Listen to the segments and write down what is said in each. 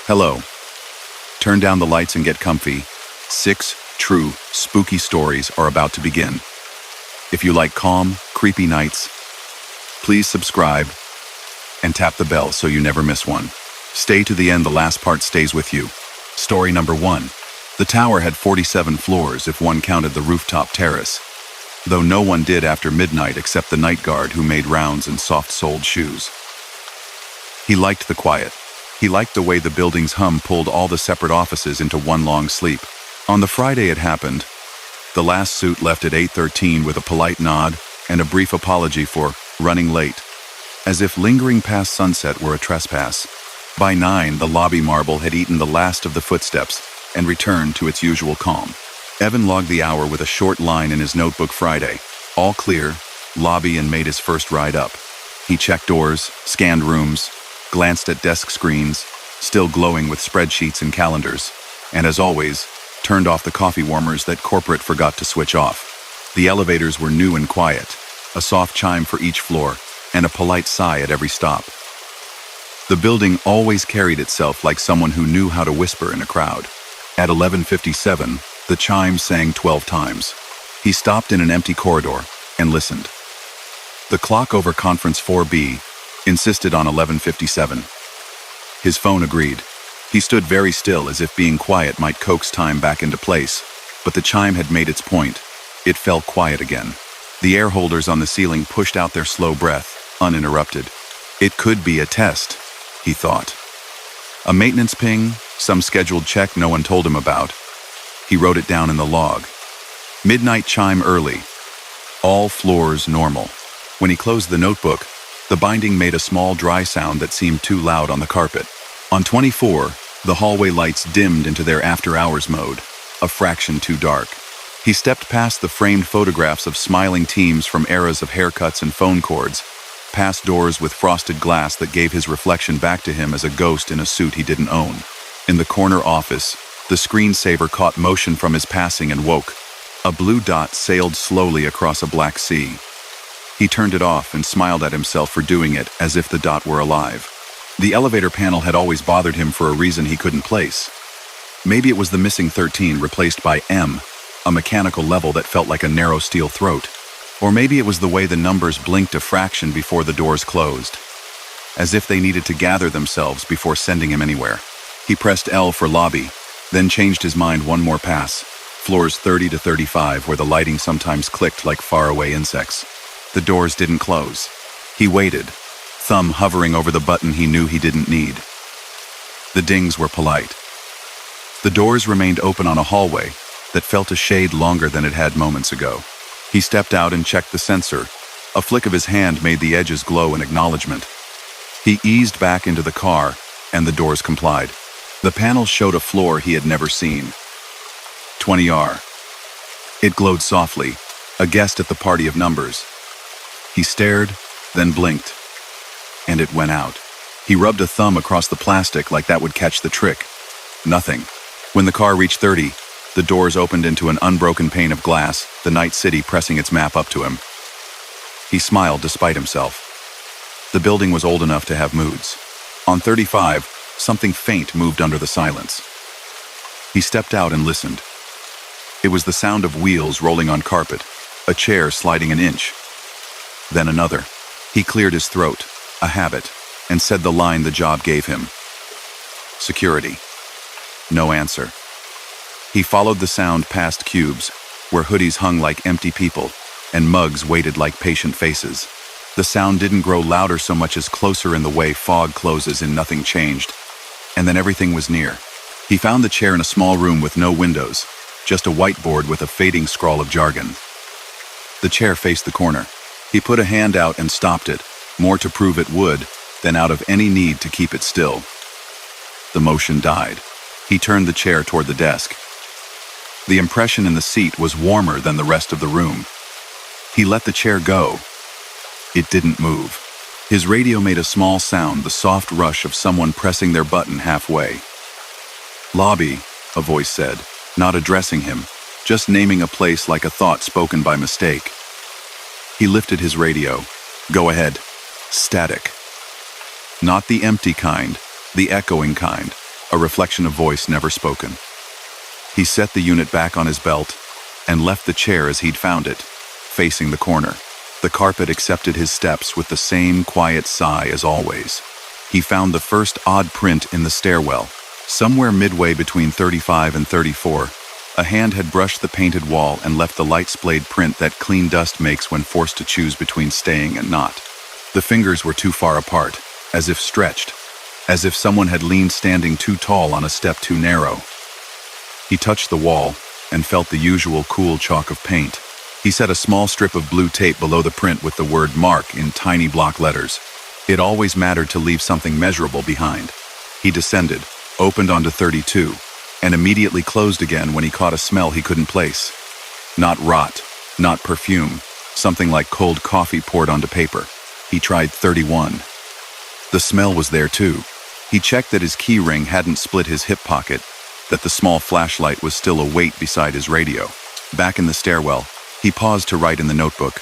Hello. Turn down the lights and get comfy. 6 true, spooky stories are about to begin. If you like calm, creepy nights, please subscribe and tap the bell so you never miss one. Stay to the end, the last part stays with you. Story number 1. The tower had 47 floors if one counted the rooftop terrace, though no one did after midnight except the night guard who made rounds in soft-soled shoes. He liked the quiet. He liked the way the building's hum pulled all the separate offices into one long sleep. On the Friday it happened, the last suit left at 8:13 with a polite nod and a brief apology for running late, as if lingering past sunset were a trespass. By 9, the lobby marble had eaten the last of the footsteps and returned to its usual calm. Evan logged the hour with a short line in his notebook. Friday. All clear, lobby, and made his first ride up. He checked doors, scanned rooms, glanced at desk screens, still glowing with spreadsheets and calendars, and as always, turned off the coffee warmers that corporate forgot to switch off. The elevators were new and quiet, a soft chime for each floor, and a polite sigh at every stop. The building always carried itself like someone who knew how to whisper in a crowd. At 11:57, the chime sang 12 times. He stopped in an empty corridor and listened. The clock over conference 4B insisted on 11:57. His phone agreed. He stood very still, as if being quiet might coax time back into place, but the chime had made its point. It fell quiet again. The air holders on the ceiling pushed out their slow breath, uninterrupted. It could be a test, he thought. A maintenance ping, some scheduled check no one told him about. He wrote it down in the log. Midnight chime early. All floors normal. When he closed the notebook, the binding made a small dry sound that seemed too loud on the carpet. On 24, the hallway lights dimmed into their after-hours mode, a fraction too dark. He stepped past the framed photographs of smiling teams from eras of haircuts and phone cords, past doors with frosted glass that gave his reflection back to him as a ghost in a suit he didn't own. In the corner office, the screensaver caught motion from his passing and woke. A blue dot sailed slowly across a black sea. He turned it off and smiled at himself for doing it, as if the dot were alive. The elevator panel had always bothered him for a reason he couldn't place. Maybe it was the missing 13 replaced by M, a mechanical level that felt like a narrow steel throat. Or maybe it was the way the numbers blinked a fraction before the doors closed, as if they needed to gather themselves before sending him anywhere. He pressed L for lobby, then changed his mind one more pass. Floors 30 to 35, where the lighting sometimes clicked like faraway insects. The doors didn't close. He waited, thumb hovering over the button he knew he didn't need. The dings were polite. The doors remained open on a hallway that felt a shade longer than it had moments ago. He stepped out and checked the sensor. A flick of his hand made the edges glow in acknowledgement. He eased back into the car, and the doors complied. The panel showed a floor he had never seen. 20R. It glowed softly, a guest at the party of numbers. He stared, then blinked, and it went out. He rubbed a thumb across the plastic like that would catch the trick. Nothing. When the car reached 30, the doors opened into an unbroken pane of glass, the night city pressing its map up to him. He smiled despite himself. The building was old enough to have moods. On 35, something faint moved under the silence. He stepped out and listened. It was the sound of wheels rolling on carpet, a chair sliding an inch. Then another. He cleared his throat, a habit, and said the line the job gave him. Security. No answer. He followed the sound past cubes, where hoodies hung like empty people, and mugs waited like patient faces. The sound didn't grow louder so much as closer in the way fog closes and nothing changed. And then everything was near. He found the chair in a small room with no windows, just a whiteboard with a fading scrawl of jargon. The chair faced the corner. He put a hand out and stopped it, more to prove it would than out of any need to keep it still. The motion died. He turned the chair toward the desk. The impression in the seat was warmer than the rest of the room. He let the chair go. It didn't move. His radio made a small sound, the soft rush of someone pressing their button halfway. Lobby, a voice said, not addressing him, just naming a place like a thought spoken by mistake. He lifted his radio. Go ahead. Static. Not the empty kind, the echoing kind. a reflection of voice never spoken. He set the unit back on his belt and left the chair as he'd found it, facing the corner. The carpet accepted his steps with the same quiet sigh as always. He found the first odd print in the stairwell, somewhere midway between 35 and 34. A hand had brushed the painted wall and left the light-splayed print that clean dust makes when forced to choose between staying and not. The fingers were too far apart, as if stretched, as if someone had leaned standing too tall on a step too narrow. He touched the wall and felt the usual cool chalk of paint. He set a small strip of blue tape below the print with the word "Mark" in tiny block letters. It always mattered to leave something measurable behind. He descended, opened onto 32, and immediately closed again when he caught a smell he couldn't place. Not rot, not perfume, something like cold coffee poured onto paper. He tried 31. The smell was there too. He checked that his key ring hadn't split his hip pocket, that the small flashlight was still a weight beside his radio. Back in the stairwell, he paused to write in the notebook.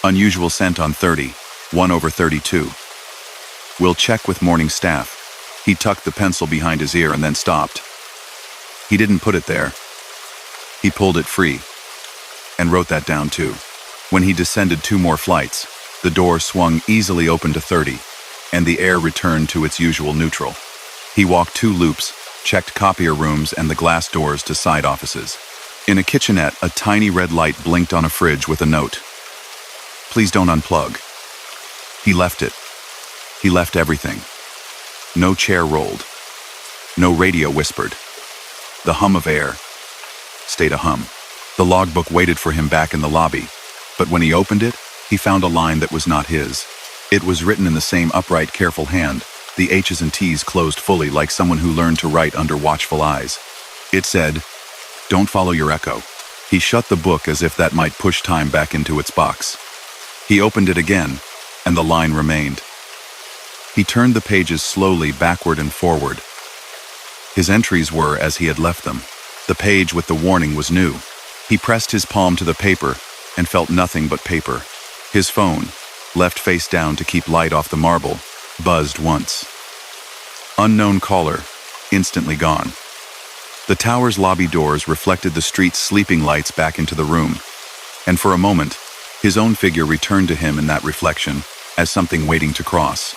Unusual scent on 30, 1/32. We'll check with morning staff. He tucked the pencil behind his ear and then stopped. He didn't put it there. He pulled it free and wrote that down too. When he descended 2 more flights, the door swung easily open to 30, and the air returned to its usual neutral. He walked 2 loops, checked copier rooms and the glass doors to side offices. In a kitchenette, a tiny red light blinked on a fridge with a note. Please don't unplug. He left it. He left everything. No chair rolled. No radio whispered. The hum of air stayed a hum. The logbook waited for him back in the lobby, but when he opened it, he found a line that was not his. It was written in the same upright, careful hand, the H's and T's closed fully like someone who learned to write under watchful eyes. It said, "Don't follow your echo." He shut the book as if that might push time back into its box. He opened it again, and the line remained. He turned the pages slowly backward and forward. His entries were as he had left them. The page with the warning was new. He pressed his palm to the paper and felt nothing but paper. His phone, left face down to keep light off the marble, buzzed once. Unknown caller, instantly gone. The tower's lobby doors reflected the street's sleeping lights back into the room, and for a moment, his own figure returned to him in that reflection as something waiting to cross.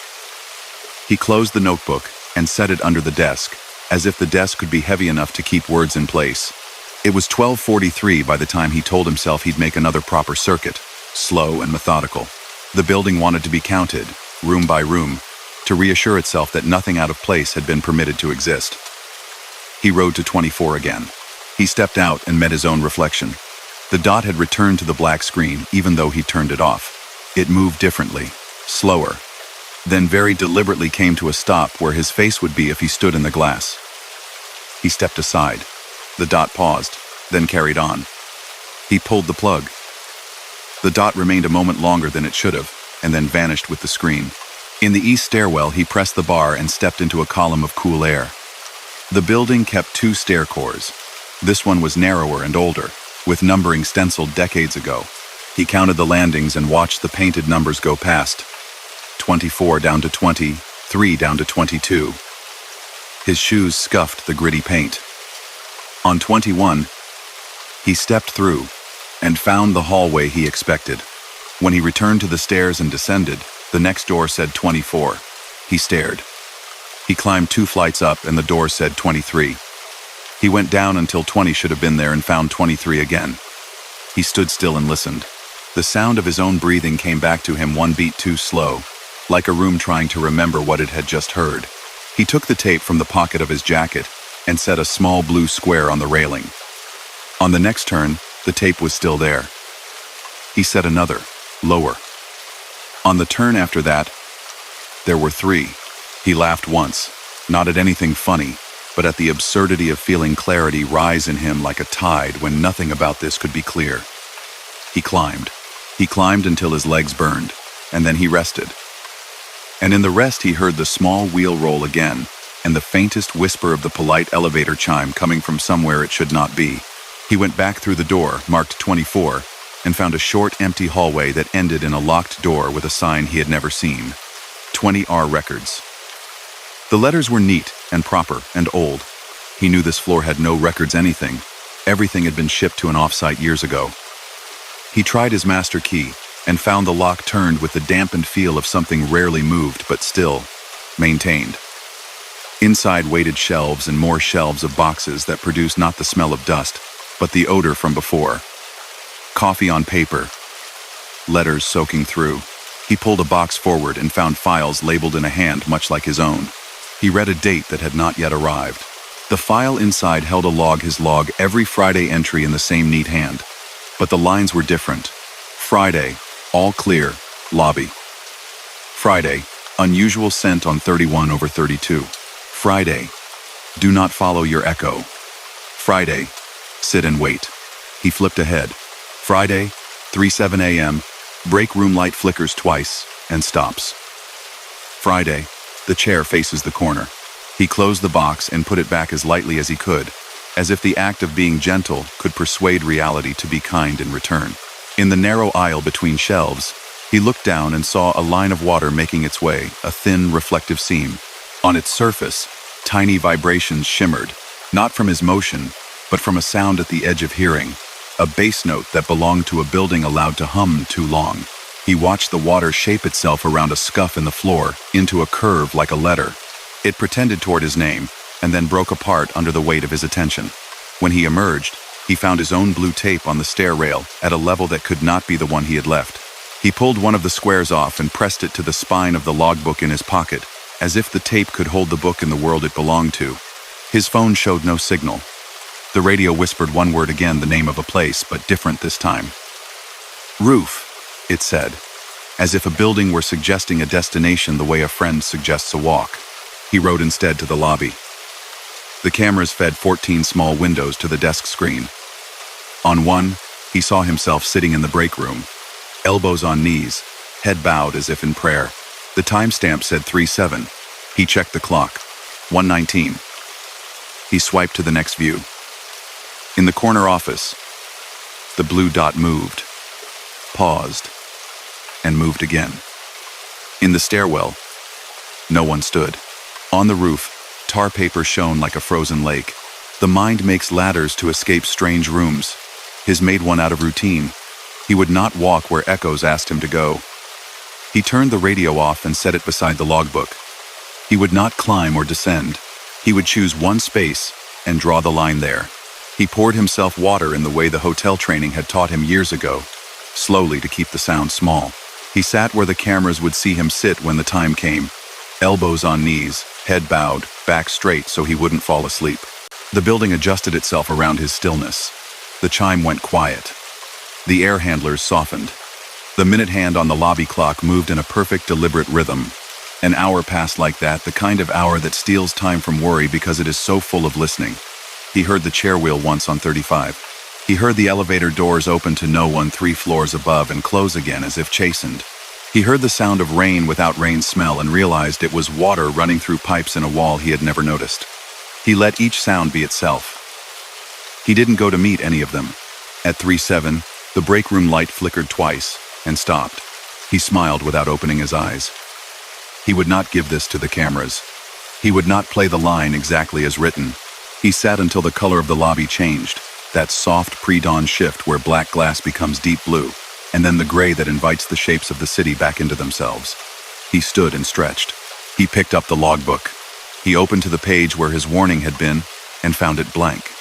He closed the notebook and set it under the desk, as if the desk could be heavy enough to keep words in place. It was 12:43 by the time he told himself he'd make another proper circuit, slow and methodical. The building wanted to be counted, room by room, to reassure itself that nothing out of place had been permitted to exist. He rode to 24 again. He stepped out and met his own reflection. The dot had returned to the black screen, even though he turned it off. It moved differently, slower, then very deliberately came to a stop where his face would be if he stood in the glass. He stepped aside. The dot paused, then carried on. He pulled the plug. The dot remained a moment longer than it should have, and then vanished with the screen. In the east stairwell, he pressed the bar and stepped into a column of cool air. The building kept 2 stair cores. This one was narrower and older, with numbering stenciled decades ago. He counted the landings and watched the painted numbers go past. 24 down to 20, 3 down to 22. His shoes scuffed the gritty paint. On 21, he stepped through and found the hallway he expected. When he returned to the stairs and descended, the next door said 24. He stared. He climbed 2 flights up and the door said 23. He went down until 20 should have been there and found 23 again. He stood still and listened. The sound of his own breathing came back to him 1 beat too slow, like a room trying to remember what it had just heard. He took the tape from the pocket of his jacket and set a small blue square on the railing. On the next turn, the tape was still there. He set another, lower. On the turn after that, there were 3. He laughed once, not at anything funny, but at the absurdity of feeling clarity rise in him like a tide when nothing about this could be clear. He climbed. He climbed until his legs burned, and then he rested. And in the rest he heard the small wheel roll again, and the faintest whisper of the polite elevator chime coming from somewhere it should not be. He went back through the door, marked 24, and found a short, empty hallway that ended in a locked door with a sign he had never seen. 20R Records. The letters were neat and proper and old. He knew this floor had no records anything. Everything had been shipped to an offsite years ago. He tried his master key and found the lock turned with the dampened feel of something rarely moved but still maintained. Inside waited shelves and more shelves of boxes that produced not the smell of dust, but the odor from before. Coffee on paper, letters soaking through. He pulled a box forward and found files labeled in a hand much like his own. He read a date that had not yet arrived. The file inside held his log, every Friday entry in the same neat hand. But the lines were different. Friday, all clear, lobby. Friday, unusual scent on 31/32. Friday, do not follow your echo. Friday, sit and wait. He flipped ahead. Friday, 3:07 a.m., break room light flickers twice and stops. Friday, the chair faces the corner. He closed the box and put it back as lightly as he could, as if the act of being gentle could persuade reality to be kind in return. In the narrow aisle between shelves, he looked down and saw a line of water making its way, a thin, reflective seam. On its surface, tiny vibrations shimmered, not from his motion, but from a sound at the edge of hearing, a bass note that belonged to a building allowed to hum too long. He watched the water shape itself around a scuff in the floor, into a curve like a letter. It pretended toward his name, and then broke apart under the weight of his attention. When he emerged, he found his own blue tape on the stair rail at a level that could not be the one he had left. He pulled one of the squares off and pressed it to the spine of the logbook in his pocket, as if the tape could hold the book in the world it belonged to. His phone showed no signal. The radio whispered one word again, the name of a place, but different this time. Roof, it said, as if a building were suggesting a destination the way a friend suggests a walk. He rode instead to the lobby. The cameras fed 14 small windows to the desk screen. On one, he saw himself sitting in the break room, elbows on knees, head bowed as if in prayer. The timestamp said 3:07. He checked the clock. 1:19. He swiped to the next view. In the corner office, the blue dot moved, paused, and moved again. In the stairwell, no one stood. On the roof, tar paper shone like a frozen lake. The mind makes ladders to escape strange rooms. His made one out of routine. He would not walk where echoes asked him to go. He turned the radio off and set it beside the logbook. He would not climb or descend. He would choose one space and draw the line there. He poured himself water in the way the hotel training had taught him years ago, slowly to keep the sound small. He sat where the cameras would see him sit when the time came, elbows on knees, head bowed, back straight so he wouldn't fall asleep. The building adjusted itself around his stillness. The chime went quiet. The air handlers softened. The minute hand on the lobby clock moved in a perfect, deliberate rhythm. An hour passed like that, the kind of hour that steals time from worry because it is so full of listening. He heard the chair wheel once on 35. He heard the elevator doors open to no one 3 floors above and close again as if chastened. He heard the sound of rain without rain smell and realized it was water running through pipes in a wall he had never noticed. He let each sound be itself. He didn't go to meet any of them. At 3:07, the break room light flickered twice and stopped. He smiled without opening his eyes. He would not give this to the cameras. He would not play the line exactly as written. He sat until the color of the lobby changed, that soft pre-dawn shift where black glass becomes deep blue, and then the gray that invites the shapes of the city back into themselves. He stood and stretched. He picked up the logbook. He opened to the page where his warning had been and found it blank.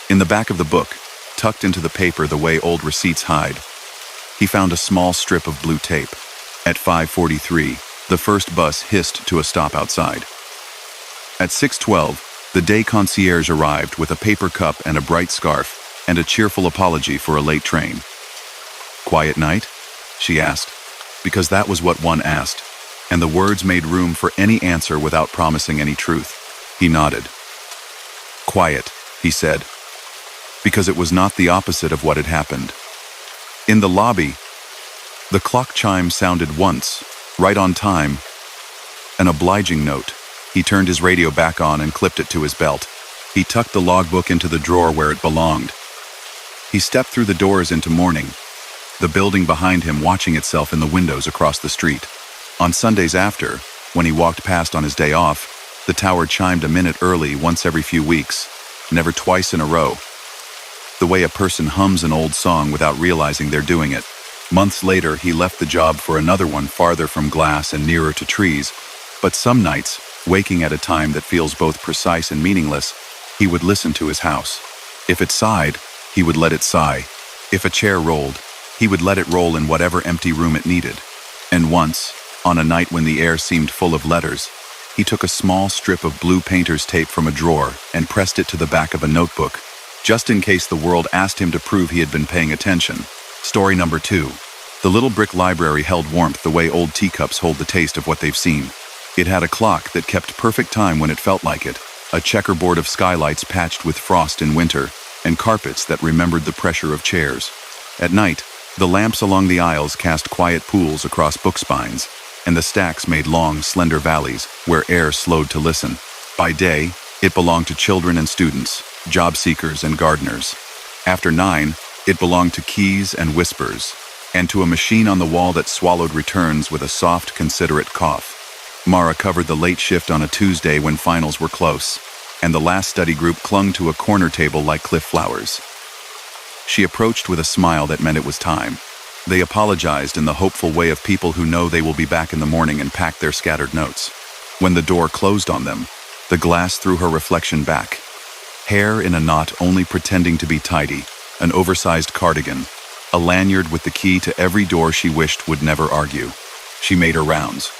In the back of the book, tucked into the paper the way old receipts hide, he found a small strip of blue tape. At 5:43, the first bus hissed to a stop outside. At 6:12, the day concierge arrived with a paper cup and a bright scarf and a cheerful apology for a late train. "Quiet night?" she asked, because that was what one asked, and the words made room for any answer without promising any truth. He nodded. "Quiet," he said, because it was not the opposite of what had happened. In the lobby, the clock chime sounded once, right on time, an obliging note. He turned his radio back on and clipped it to his belt. He tucked the logbook into the drawer where it belonged. He stepped through the doors into morning, the building behind him watching itself in the windows across the street. On Sundays after, When he walked past on his day off, the tower chimed a minute early once every few weeks, never twice in a row. The way a person hums an old song without realizing they're doing it. Months later, he left the job for another one farther from glass and nearer to trees, but some nights, waking at a time that feels both precise and meaningless, he would listen to his house. If it sighed, he would let it sigh. If a chair rolled, he would let it roll in whatever empty room it needed. And once, on a night when the air seemed full of letters, he took a small strip of blue painter's tape from a drawer and pressed it to the back of a notebook, just in case the world asked him to prove he had been paying attention. Story number 2. The little brick library held warmth the way old teacups hold the taste of what they've seen. It had a clock that kept perfect time when it felt like it, a checkerboard of skylights patched with frost in winter, and carpets that remembered the pressure of chairs. At night, the lamps along the aisles cast quiet pools across book spines, and the stacks made long, slender valleys where air slowed to listen. By day, it belonged to children and students, job seekers and gardeners. After 9, it belonged to keys and whispers, and to a machine on the wall that swallowed returns with a soft, considerate cough. Mara covered the late shift on a Tuesday when finals were close, and the last study group clung to a corner table like cliff flowers. She approached with a smile that meant it was time. They apologized in the hopeful way of people who know they will be back in the morning and packed their scattered notes. When the door closed on them, the glass threw her reflection back. Hair in a knot only pretending to be tidy, an oversized cardigan, a lanyard with the key to every door she wished would never argue. She made her rounds.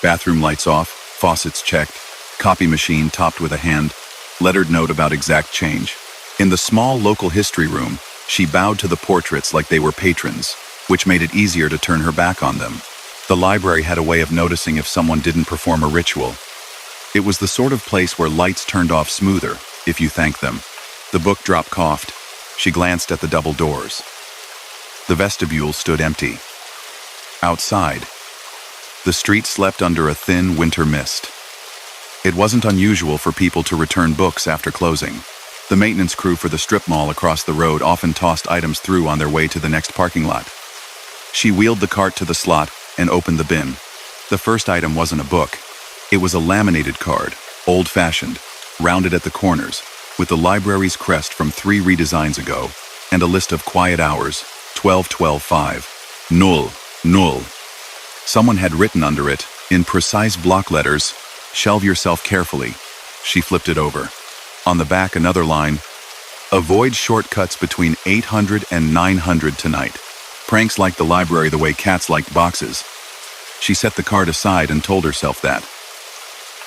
Bathroom lights off, faucets checked, copy machine topped with a hand-lettered note about exact change. In the small local history room, she bowed to the portraits like they were patrons, which made it easier to turn her back on them. The library had a way of noticing if someone didn't perform a ritual. It was the sort of place where lights turned off smoother, if you thanked them. The book drop coughed. She glanced at the double doors. The vestibule stood empty. Outside, the street slept under a thin winter mist. It wasn't unusual for people to return books after closing. The maintenance crew for the strip mall across the road often tossed items through on their way to the next parking lot. She wheeled the cart to the slot and opened the bin. The first item wasn't a book. It was a laminated card, old-fashioned, rounded at the corners, with the library's crest from 3 redesigns ago, and a list of quiet hours, 12-12-5. Null, null. Someone had written under it, in precise block letters, "Shelve yourself carefully." She flipped it over. On the back, another line, "Avoid shortcuts between 800 and 900 tonight. Pranks like the library the way cats liked boxes." She set the card aside and told herself that.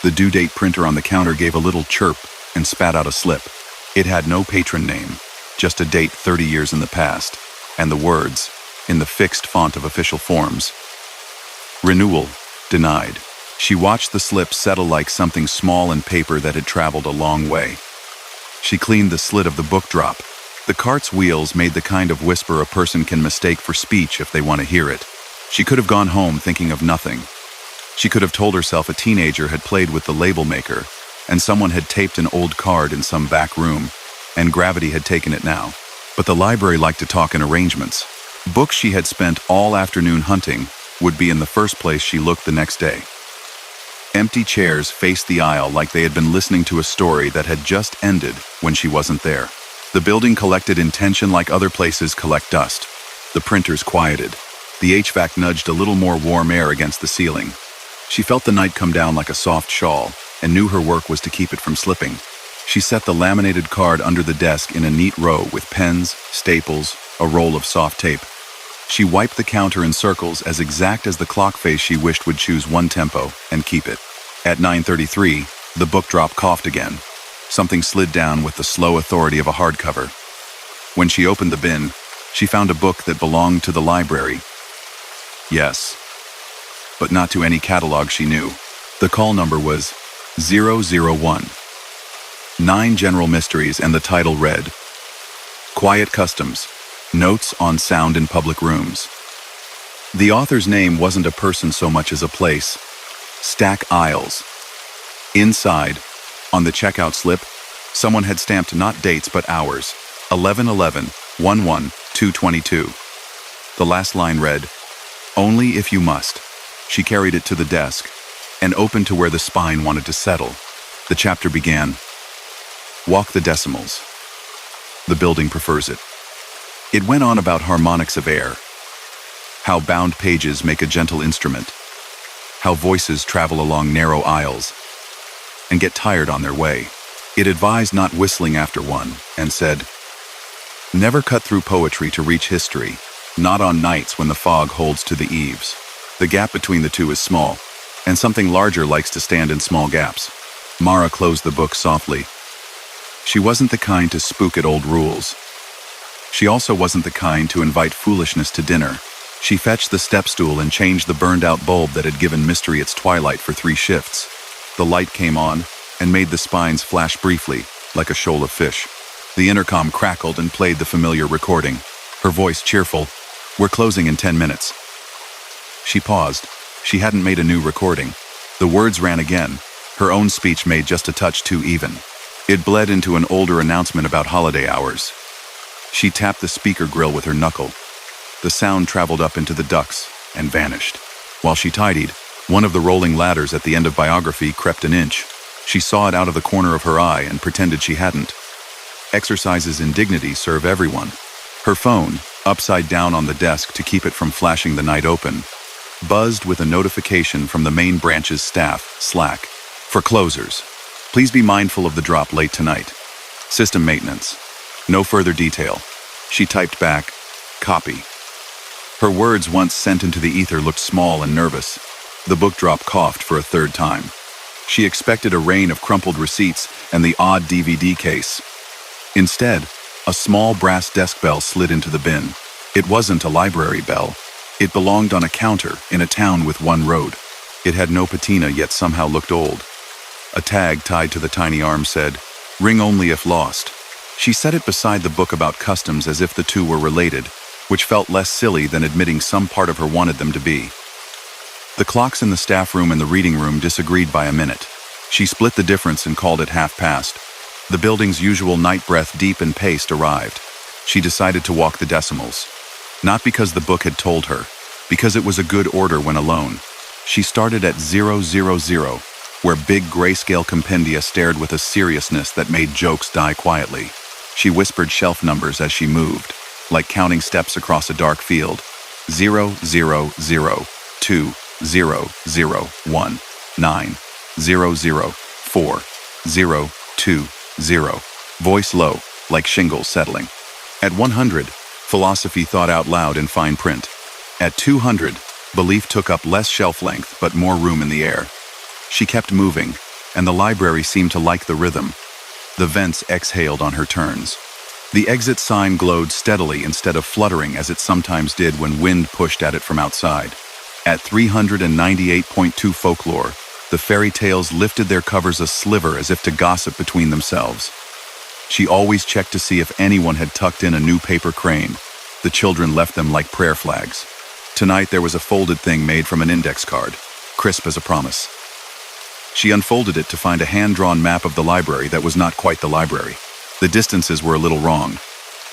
The due date printer on the counter gave a little chirp and spat out a slip. It had no patron name, just a date 30 years in the past, and the words, in the fixed font of official forms. Renewal, denied. She watched the slip settle like something small in paper that had traveled a long way. She cleaned the slit of the book drop. The cart's wheels made the kind of whisper a person can mistake for speech if they want to hear it. She could have gone home thinking of nothing. She could have told herself a teenager had played with the label maker, and someone had taped an old card in some back room, and gravity had taken it now. But the library liked to talk in arrangements. Books she had spent all afternoon hunting would be in the first place she looked the next day. Empty chairs faced the aisle like they had been listening to a story that had just ended when she wasn't there. The building collected intention like other places collect dust. The printers quieted. The HVAC nudged a little more warm air against the ceiling. She felt the night come down like a soft shawl and knew her work was to keep it from slipping. She set the laminated card under the desk in a neat row with pens, staples, a roll of soft tape. She wiped the counter in circles as exact as the clock face she wished would choose one tempo and keep it. At 9:33, the book drop coughed again. Something slid down with the slow authority of a hardcover. When she opened the bin, she found a book that belonged to the library. Yes, but not to any catalog she knew. The call number was 001. 9 general mysteries, and the title read, Quiet Customs, Notes on Sound in Public Rooms. The author's name wasn't a person so much as a place. Stack aisles. Inside, on the checkout slip, someone had stamped not dates but hours, 11/11/11/222. The last line read, Only if you must. She carried it to the desk. and opened to where the spine wanted to settle. The chapter began. Walk the decimals. The building prefers it. It went on about harmonics of air, how bound pages make a gentle instrument, how voices travel along narrow aisles and get tired on their way. It advised not whistling after one, and said, never cut through poetry to reach history, not on nights when the fog holds to the eaves. The gap between the two is small, and something larger likes to stand in small gaps. Mara closed the book softly. She wasn't the kind to spook at old rules. She also wasn't the kind to invite foolishness to dinner. She fetched the step stool and changed the burned-out bulb that had given mystery its twilight for 3 shifts. The light came on and made the spines flash briefly, like a shoal of fish. The intercom crackled and played the familiar recording, her voice cheerful. We're closing in 10 minutes. She paused. She hadn't made a new recording. The words ran again, her own speech made just a touch too even. It bled into an older announcement about holiday hours. She tapped the speaker grill with her knuckle. The sound traveled up into the ducts and vanished. While she tidied, one of the rolling ladders at the end of biography crept an inch. She saw it out of the corner of her eye and pretended she hadn't. Exercises in dignity serve everyone. Her phone, upside down on the desk to keep it from flashing the night open, buzzed with a notification from the main branch's staff, Slack. For closers, please be mindful of the drop late tonight. System maintenance. No further detail. She typed back, copy. Her words, once sent into the ether, looked small and nervous. The book drop coughed for a 3rd time. She expected a rain of crumpled receipts and the odd DVD case. Instead, a small brass desk bell slid into the bin. It wasn't a library bell. It belonged on a counter in a town with 1 road. It had no patina, yet somehow looked old. A tag tied to the tiny arm said, "Ring only if lost." She set it beside the book about customs as if the two were related, which felt less silly than admitting some part of her wanted them to be. The clocks in the staff room and the reading room disagreed by a minute. She split the difference and called it past. The building's usual night breath, deep and paced, arrived. She decided to walk the decimals. Not because the book had told her, because it was a good order when alone. She started at 000, where big grayscale compendia stared with a seriousness that made jokes die quietly. She whispered shelf numbers as she moved, like counting steps across a dark field. 000, 2, 0, 0, 1, 9, 0, 0, 4, 0, 2, 0. Voice low, like shingles settling. At 100, philosophy thought out loud in fine print. At 200, belief took up less shelf length but more room in the air. She kept moving, and the library seemed to like the rhythm. The vents exhaled on her turns. The exit sign glowed steadily instead of fluttering as it sometimes did when wind pushed at it from outside. At 398.2 folklore, the fairy tales lifted their covers a sliver as if to gossip between themselves. She always checked to see if anyone had tucked in a new paper crane. The children left them like prayer flags. Tonight there was a folded thing made from an index card, crisp as a promise. She unfolded it to find a hand-drawn map of the library that was not quite the library. The distances were a little wrong,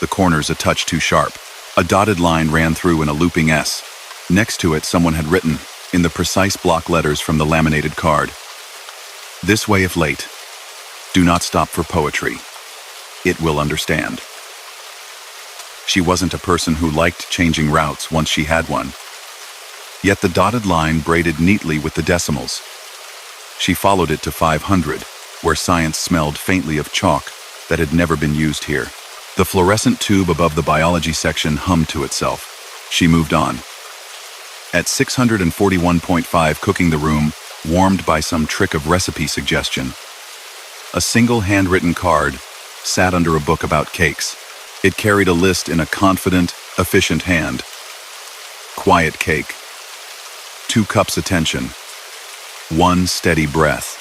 the corners a touch too sharp. A dotted line ran through in a looping S. Next to it, someone had written, in the precise block letters from the laminated card, "This way if late. Do not stop for poetry. It will understand." She wasn't a person who liked changing routes once she had one. Yet the dotted line braided neatly with the decimals. She followed it to 500, where science smelled faintly of chalk that had never been used here. The fluorescent tube above the biology section hummed to itself. She moved on. At 641.5, cooking the room, warmed by some trick of recipe suggestion. A single handwritten card sat under a book about cakes. It carried a list in a confident, efficient hand. Quiet cake. 2 cups attention. 1 steady breath.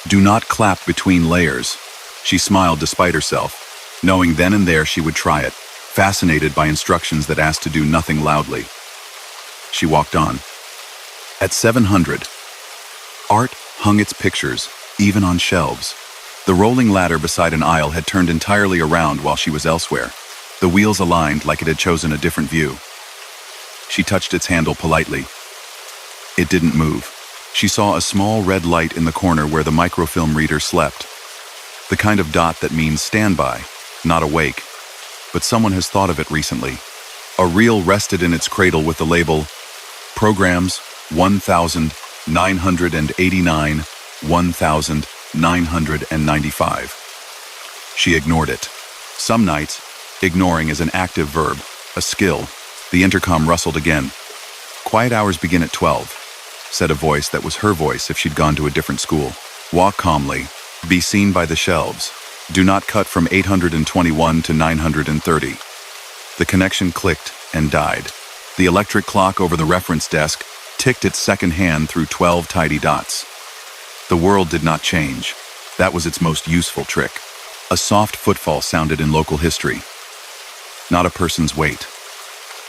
Do not clap between layers. She smiled despite herself, knowing then and there she would try it, fascinated by instructions that asked to do nothing loudly. She walked on. At 700, art hung its pictures, even on shelves. The rolling ladder beside an aisle had turned entirely around while she was elsewhere. The wheels aligned like it had chosen a different view. She touched its handle politely. It didn't move. She saw a small red light in the corner where the microfilm reader slept. The kind of dot that means standby, not awake. But someone has thought of it recently. A reel rested in its cradle with the label, Programs 1989, 1995. She ignored it. Some nights, ignoring is an active verb, a skill. The intercom rustled again. Quiet hours begin at 12, said a voice that was her voice if she'd gone to a different school. Walk calmly. Be seen by the shelves. Do not cut from 821 to 930. The connection clicked and died. The electric clock over the reference desk ticked its second hand through 12 tidy dots. The world did not change. That was its most useful trick. A soft footfall sounded in local history. Not a person's weight.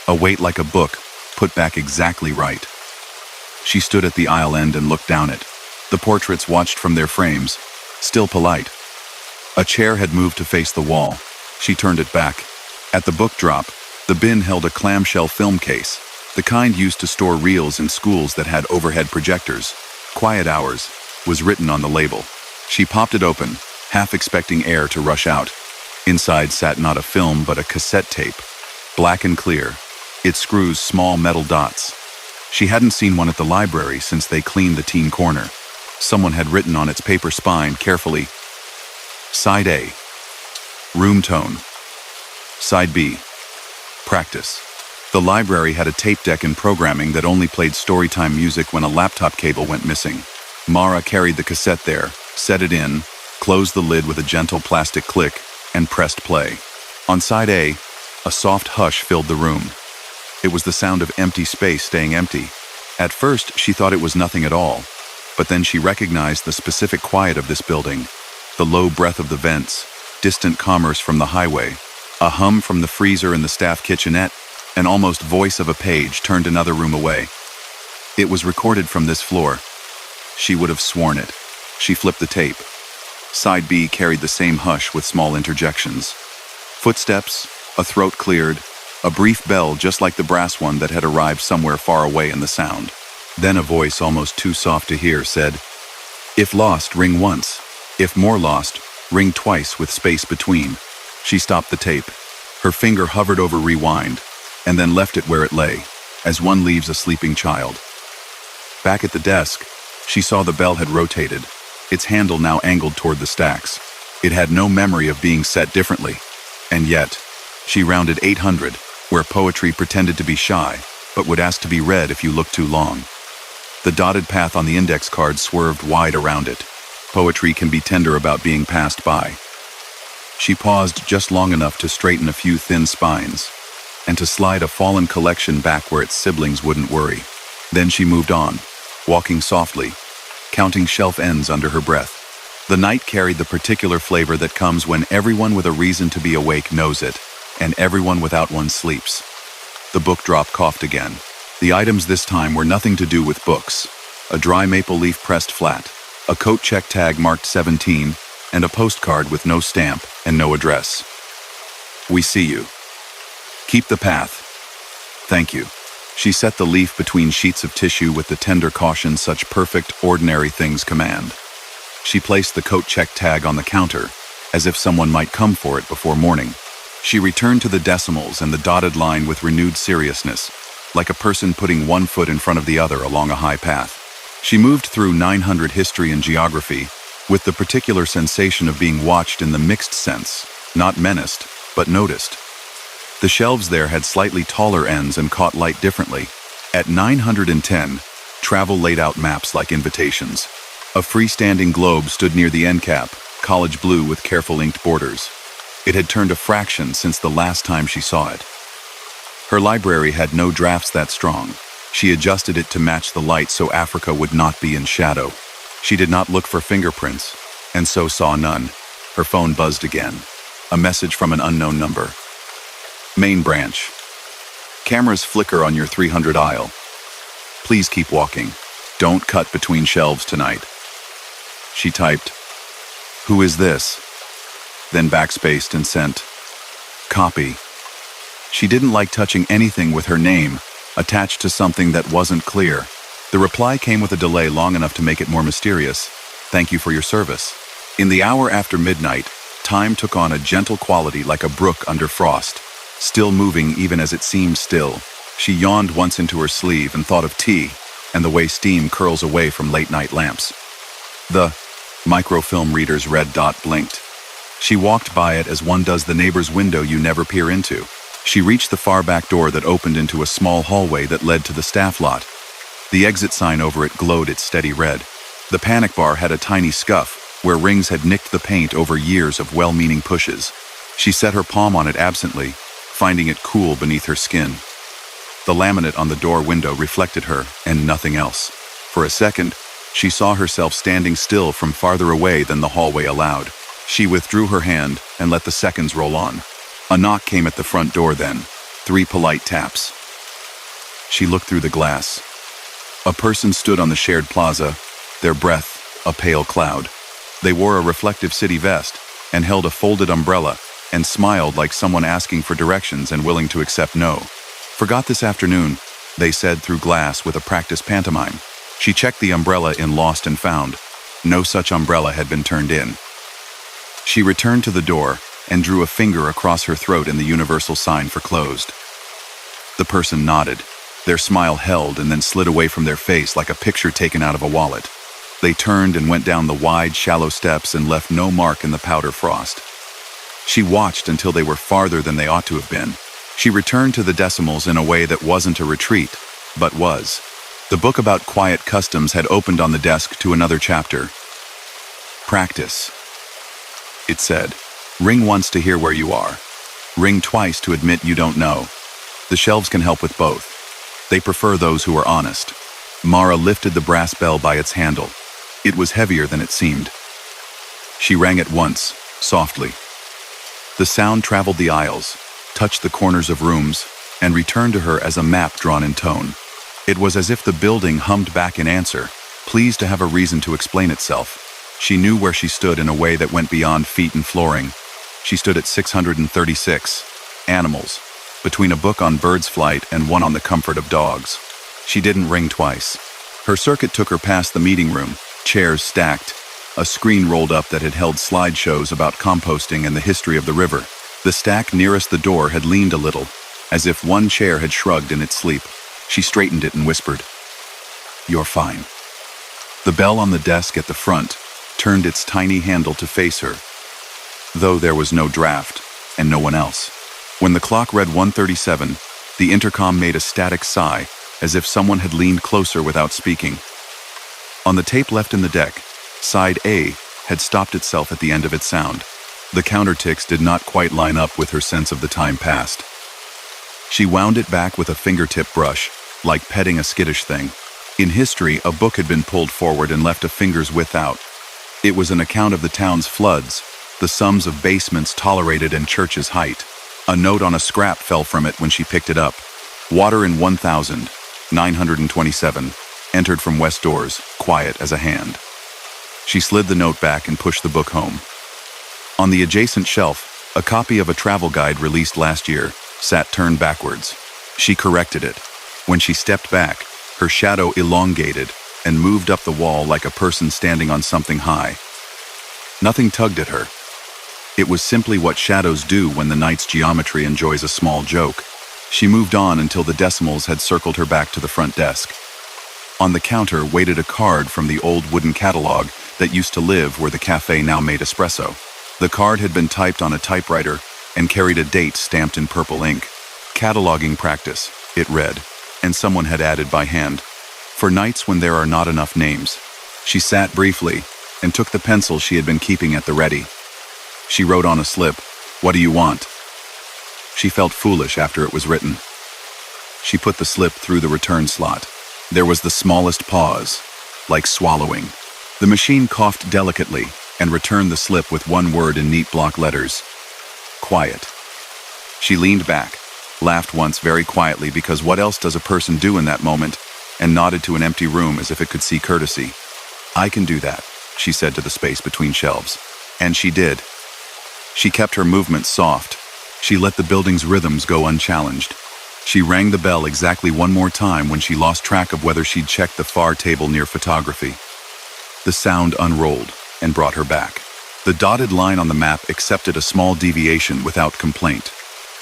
A weight like a book, put back exactly right. She stood at the aisle end and looked down it. The portraits watched from their frames, still polite. A chair had moved to face the wall. She turned it back. At the book drop, the bin held a clamshell film case, the kind used to store reels in schools that had overhead projectors. Quiet Hours was written on the label. She popped it open, half expecting air to rush out. Inside sat not a film but a cassette tape, black and clear, its screws small metal dots. She hadn't seen one at the library since they cleaned the teen corner. Someone had written on its paper spine carefully, Side A, room tone. Side B, practice. The library had a tape deck and programming that only played storytime music when a laptop cable went missing. Mara carried the cassette there, set it in, closed the lid with a gentle plastic click, and pressed play. On side A, a soft hush filled the room. It was the sound of empty space staying empty. At first, she thought it was nothing at all, but then she recognized the specific quiet of this building, the low breath of the vents, distant commerce from the highway, a hum from the freezer in the staff kitchenette, an almost voice of a page turned another room away. It was recorded from this floor. She would have sworn it. She flipped the tape. Side B carried the same hush with small interjections. Footsteps, a throat cleared, a brief bell just like the brass one that had arrived somewhere far away in the sound. Then a voice almost too soft to hear said, If lost, ring once. If more lost, ring twice with space between. She stopped the tape. Her finger hovered over rewind, and then left it where it lay, as one leaves a sleeping child. Back at the desk, she saw the bell had rotated, its handle now angled toward the stacks. It had no memory of being set differently. And yet, she rounded 800, where poetry pretended to be shy, but would ask to be read if you looked too long. The dotted path on the index card swerved wide around it. Poetry can be tender about being passed by. She paused just long enough to straighten a few thin spines, and to slide a fallen collection back where its siblings wouldn't worry. Then she moved on, walking softly, counting shelf ends under her breath. The night carried the particular flavor that comes when everyone with a reason to be awake knows it, and everyone without one sleeps. The book drop coughed again. The items this time were nothing to do with books. A dry maple leaf pressed flat, a coat check tag marked 17, and a postcard with no stamp and no address. We see you. Keep the path. Thank you. She set the leaf between sheets of tissue with the tender caution such perfect, ordinary things command. She placed the coat check tag on the counter, as if someone might come for it before morning. She returned to the decimals and the dotted line with renewed seriousness, like a person putting one foot in front of the other along a high path. She moved through 900 history and geography, with the particular sensation of being watched in the mixed sense, not menaced, but noticed. The shelves there had slightly taller ends and caught light differently. At 910, travel laid out maps like invitations. A freestanding globe stood near the end cap, college blue with careful inked borders. It had turned a fraction since the last time she saw it. Her library had no drafts that strong. She adjusted it to match the light so Africa would not be in shadow. She did not look for fingerprints, and so saw none. Her phone buzzed again. A message from an unknown number. Main branch. Cameras flicker on your 300 aisle. Please keep walking. Don't cut between shelves tonight. She typed, Who is this? Then backspaced and sent, Copy. She didn't like touching anything with her name attached to something that wasn't clear. The reply came with a delay long enough to make it more mysterious. Thank you for your service. In the hour after midnight, time took on a gentle quality like a brook under frost, still moving even as it seemed still. She yawned once into her sleeve and thought of tea and the way steam curls away from late-night lamps. The microfilm reader's red dot blinked. She walked by it as one does the neighbor's window you never peer into. She reached the far back door that opened into a small hallway that led to the staff lot. The exit sign over it glowed its steady red. The panic bar had a tiny scuff where rings had nicked the paint over years of well-meaning pushes. She set her palm on it absently, finding it cool beneath her skin. The laminate on the door window reflected her, and nothing else. For a second, she saw herself standing still from farther away than the hallway allowed. She withdrew her hand and let the seconds roll on. A knock came at the front door then, 3 polite taps. She looked through the glass. A person stood on the shared plaza, their breath a pale cloud. They wore a reflective city vest and held a folded umbrella and smiled like someone asking for directions and willing to accept no. Forgot this afternoon, they said through glass with a practiced pantomime. She checked the umbrella in Lost and Found. No such umbrella had been turned in. She returned to the door and drew a finger across her throat in the universal sign for closed. The person nodded. Their smile held and then slid away from their face like a picture taken out of a wallet. They turned and went down the wide, shallow steps and left no mark in the powder frost. She watched until they were farther than they ought to have been. She returned to the decimals in a way that wasn't a retreat, but was. The book about quiet customs had opened on the desk to another chapter. Practice. It said, ring once to hear where you are. Ring twice to admit you don't know. The shelves can help with both. They prefer those who are honest. Mara lifted the brass bell by its handle. It was heavier than it seemed. She rang it once, softly. The sound traveled the aisles, touched the corners of rooms, and returned to her as a map drawn in tone. It was as if the building hummed back in answer, pleased to have a reason to explain itself. She knew where she stood in a way that went beyond feet and flooring. She stood at 636. Animals, between a book on birds' flight and one on the comfort of dogs. She didn't ring twice. Her circuit took her past the meeting room, chairs stacked, a screen rolled up that had held slideshows about composting and the history of the river. The stack nearest the door had leaned a little, as if one chair had shrugged in its sleep. She straightened it and whispered, "You're fine." The bell on the desk at the front turned its tiny handle to face her, though there was no draft and no one else. When the clock read 1:37, the intercom made a static sigh, as if someone had leaned closer without speaking. On the tape left in the deck, side A had stopped itself at the end of its sound. The counter ticks did not quite line up with her sense of the time past. She wound it back with a fingertip brush, like petting a skittish thing. In history, a book had been pulled forward and left a finger's width out. It was an account of the town's floods, the sums of basements tolerated and churches' height. A note on a scrap fell from it when she picked it up. Water in 1,927, entered from west doors, quiet as a hand. She slid the note back and pushed the book home. On the adjacent shelf, a copy of a travel guide released last year sat turned backwards. She corrected it. When she stepped back, her shadow elongated and moved up the wall like a person standing on something high. Nothing tugged at her. It was simply what shadows do when the night's geometry enjoys a small joke. She moved on until the decimals had circled her back to the front desk. On the counter waited a card from the old wooden catalog that used to live where the cafe now made espresso. The card had been typed on a typewriter and carried a date stamped in purple ink. Cataloging practice, it read, and someone had added by hand. For nights when there are not enough names. She sat briefly and took the pencil she had been keeping at the ready. She wrote on a slip, "What do you want?" She felt foolish after it was written. She put the slip through the return slot. There was the smallest pause, like swallowing. The machine coughed delicately and returned the slip with one word in neat block letters. Quiet. She leaned back, laughed once very quietly because what else does a person do in that moment, and nodded to an empty room as if it could see courtesy. "I can do that," she said to the space between shelves. And she did. She kept her movements soft. She let the building's rhythms go unchallenged. She rang the bell exactly one more time when she lost track of whether she'd checked the far table near photography. The sound unrolled and brought her back. The dotted line on the map accepted a small deviation without complaint.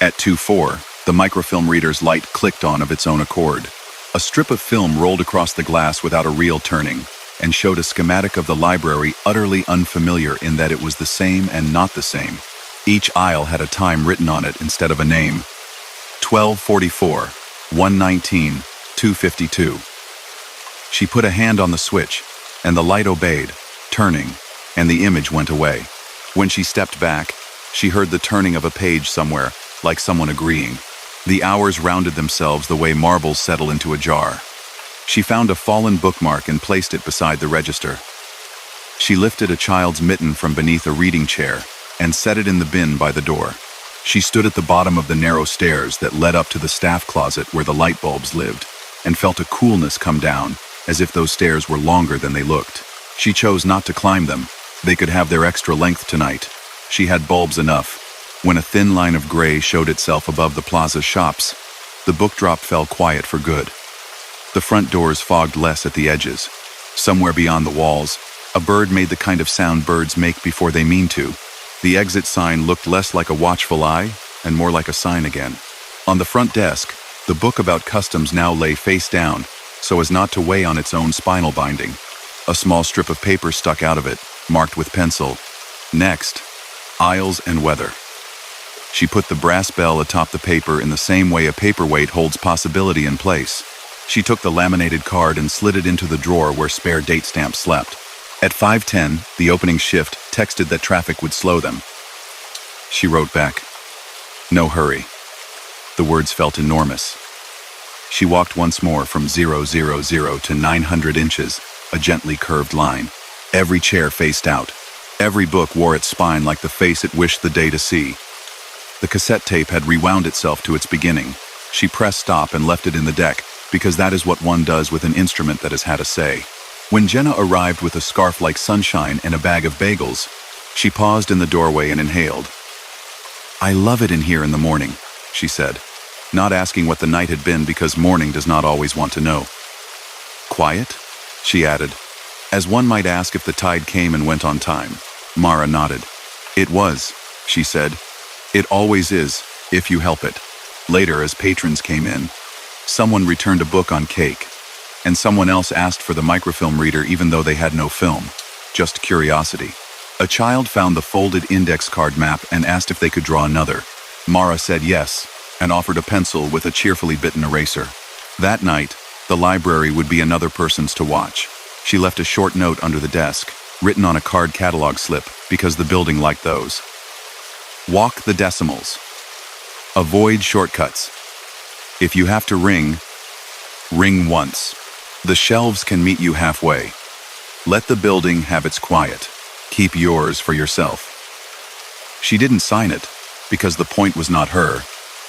At 2:04, the microfilm reader's light clicked on of its own accord. A strip of film rolled across the glass without a reel turning and showed a schematic of the library utterly unfamiliar in that it was the same and not the same. Each aisle had a time written on it instead of a name. 12:44, 1:19, 2:52. She put a hand on the switch, and the light obeyed, turning, and the image went away. When she stepped back, she heard the turning of a page somewhere, like someone agreeing. The hours rounded themselves the way marbles settle into a jar. She found a fallen bookmark and placed it beside the register. She lifted a child's mitten from beneath a reading chair and set it in the bin by the door. She stood at the bottom of the narrow stairs that led up to the staff closet where the light bulbs lived, and felt a coolness come down, as if those stairs were longer than they looked. She chose not to climb them. They could have their extra length tonight. She had bulbs enough. When a thin line of gray showed itself above the plaza's shops, the book drop fell quiet for good. The front doors fogged less at the edges. Somewhere beyond the walls, a bird made the kind of sound birds make before they mean to. The exit sign looked less like a watchful eye and more like a sign again. On the front desk, the book about customs now lay face down, so as not to weigh on its own spinal binding. A small strip of paper stuck out of it, marked with pencil. Next, aisles and weather. She put the brass bell atop the paper in the same way a paperweight holds possibility in place. She took the laminated card and slid it into the drawer where spare date stamps slept. At 5:10, the opening shift texted that traffic would slow them. She wrote back, "No hurry." The words felt enormous. She walked once more from 000 to 900 inches, a gently curved line. Every chair faced out. Every book wore its spine like the face it wished the day to see. The cassette tape had rewound itself to its beginning. She pressed stop and left it in the deck, because that is what one does with an instrument that has had a say. When Jenna arrived with a scarf like sunshine and a bag of bagels, she paused in the doorway and inhaled. "I love it in here in the morning," she said, not asking what the night had been because morning does not always want to know. "Quiet?" she added, as one might ask if the tide came and went on time. Mara nodded. "It was," she said. "It always is, if you help it." Later, as patrons came in, someone returned a book on cake, and someone else asked for the microfilm reader even though they had no film, just curiosity. A child found the folded index card map and asked if they could draw another. Mara said yes, and offered a pencil with a cheerfully bitten eraser. That night, the library would be another person's to watch. She left a short note under the desk, written on a card catalog slip, because the building liked those. Walk the decimals. Avoid shortcuts. If you have to ring, ring once. The shelves can meet you halfway. Let the building have its quiet. Keep yours for yourself. She didn't sign it, because the point was not her,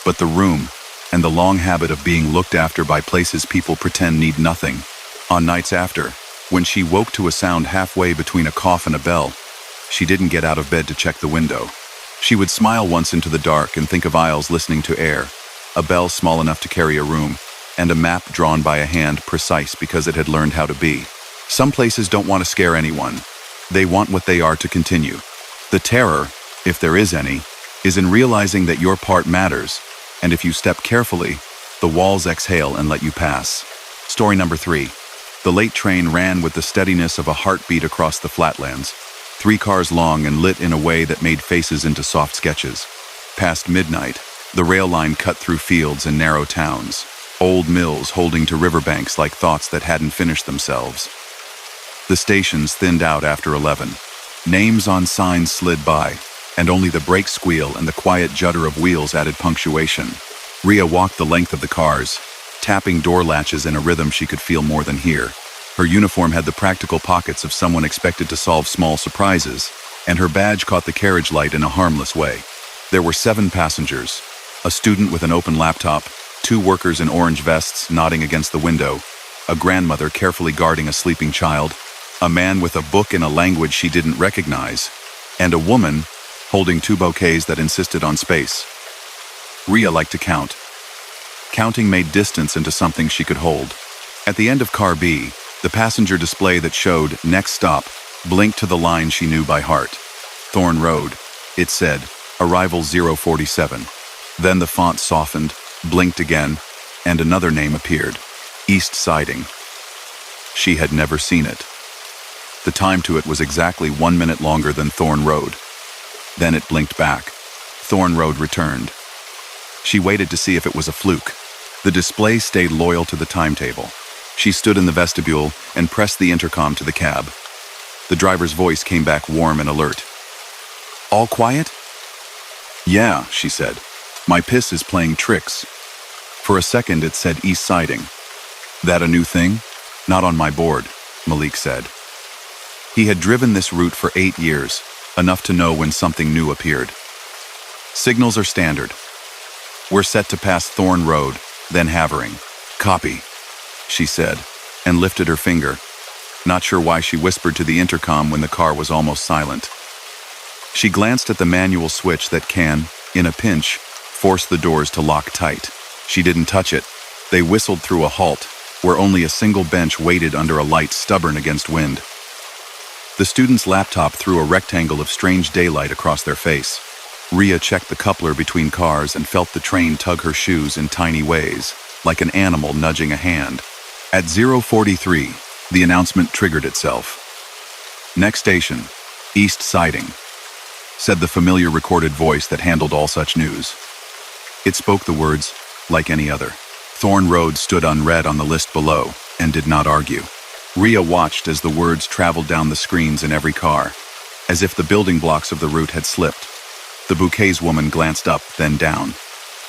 but the room, and the long habit of being looked after by places people pretend need nothing. On nights after, when she woke to a sound halfway between a cough and a bell, she didn't get out of bed to check the window. She would smile once into the dark and think of aisles listening to air, a bell small enough to carry a room, and a map drawn by a hand precise because it had learned how to be. Some places don't want to scare anyone. They want what they are to continue. The terror, if there is any, is in realizing that your part matters, and if you step carefully, the walls exhale and let you pass. Story number 3. The late train ran with the steadiness of a heartbeat across the flatlands, 3 cars long and lit in a way that made faces into soft sketches. Past midnight, the rail line cut through fields and narrow towns, old mills holding to riverbanks like thoughts that hadn't finished themselves. The stations thinned out after 11. Names on signs slid by, and only the brake squeal and the quiet judder of wheels added punctuation. Rhea walked the length of the cars, tapping door latches in a rhythm she could feel more than hear. Her uniform had the practical pockets of someone expected to solve small surprises, and her badge caught the carriage light in a harmless way. There were 7 passengers, a student with an open laptop, 2 workers in orange vests nodding against the window, a grandmother carefully guarding a sleeping child, a man with a book in a language she didn't recognize, and a woman holding 2 bouquets that insisted on space. Rhea liked to count. Counting made distance into something she could hold. At the end of car B, the passenger display that showed "Next stop" blinked to the line she knew by heart. Thorn Road. It said, "Arrival 047. Then the font softened, blinked again, and another name appeared. East Siding. She had never seen it. The time to it was exactly 1 minute longer than Thorn Road. Then it blinked back. Thorn Road returned. She waited to see if it was a fluke. The display stayed loyal to the timetable. She stood in the vestibule and pressed the intercom to the cab. The driver's voice came back warm and alert. "All quiet?" "Yeah," she said. "My piss is playing tricks." For a second it said East Siding. "That a new thing?" "Not on my board," Malik said. He had driven this route for 8 years, enough to know when something new appeared. "Signals are standard. We're set to pass Thorn Road, then Havering." "Copy," she said, and lifted her finger, not sure why she whispered to the intercom when the car was almost silent. She glanced at the manual switch that can, in a pinch, force the doors to lock tight. She didn't touch it. They whistled through a halt, where only a single bench waited under a light stubborn against wind. The student's laptop threw a rectangle of strange daylight across their face. Rhea checked the coupler between cars and felt the train tug her shoes in tiny ways, like an animal nudging a hand. At 043, the announcement triggered itself. "Next station, East Siding," said the familiar recorded voice that handled all such news. It spoke the words, like any other. Thorn Road stood unread on the list below, and did not argue. Rhea watched as the words traveled down the screens in every car, as if the building blocks of the route had slipped. The bouquets woman glanced up, then down.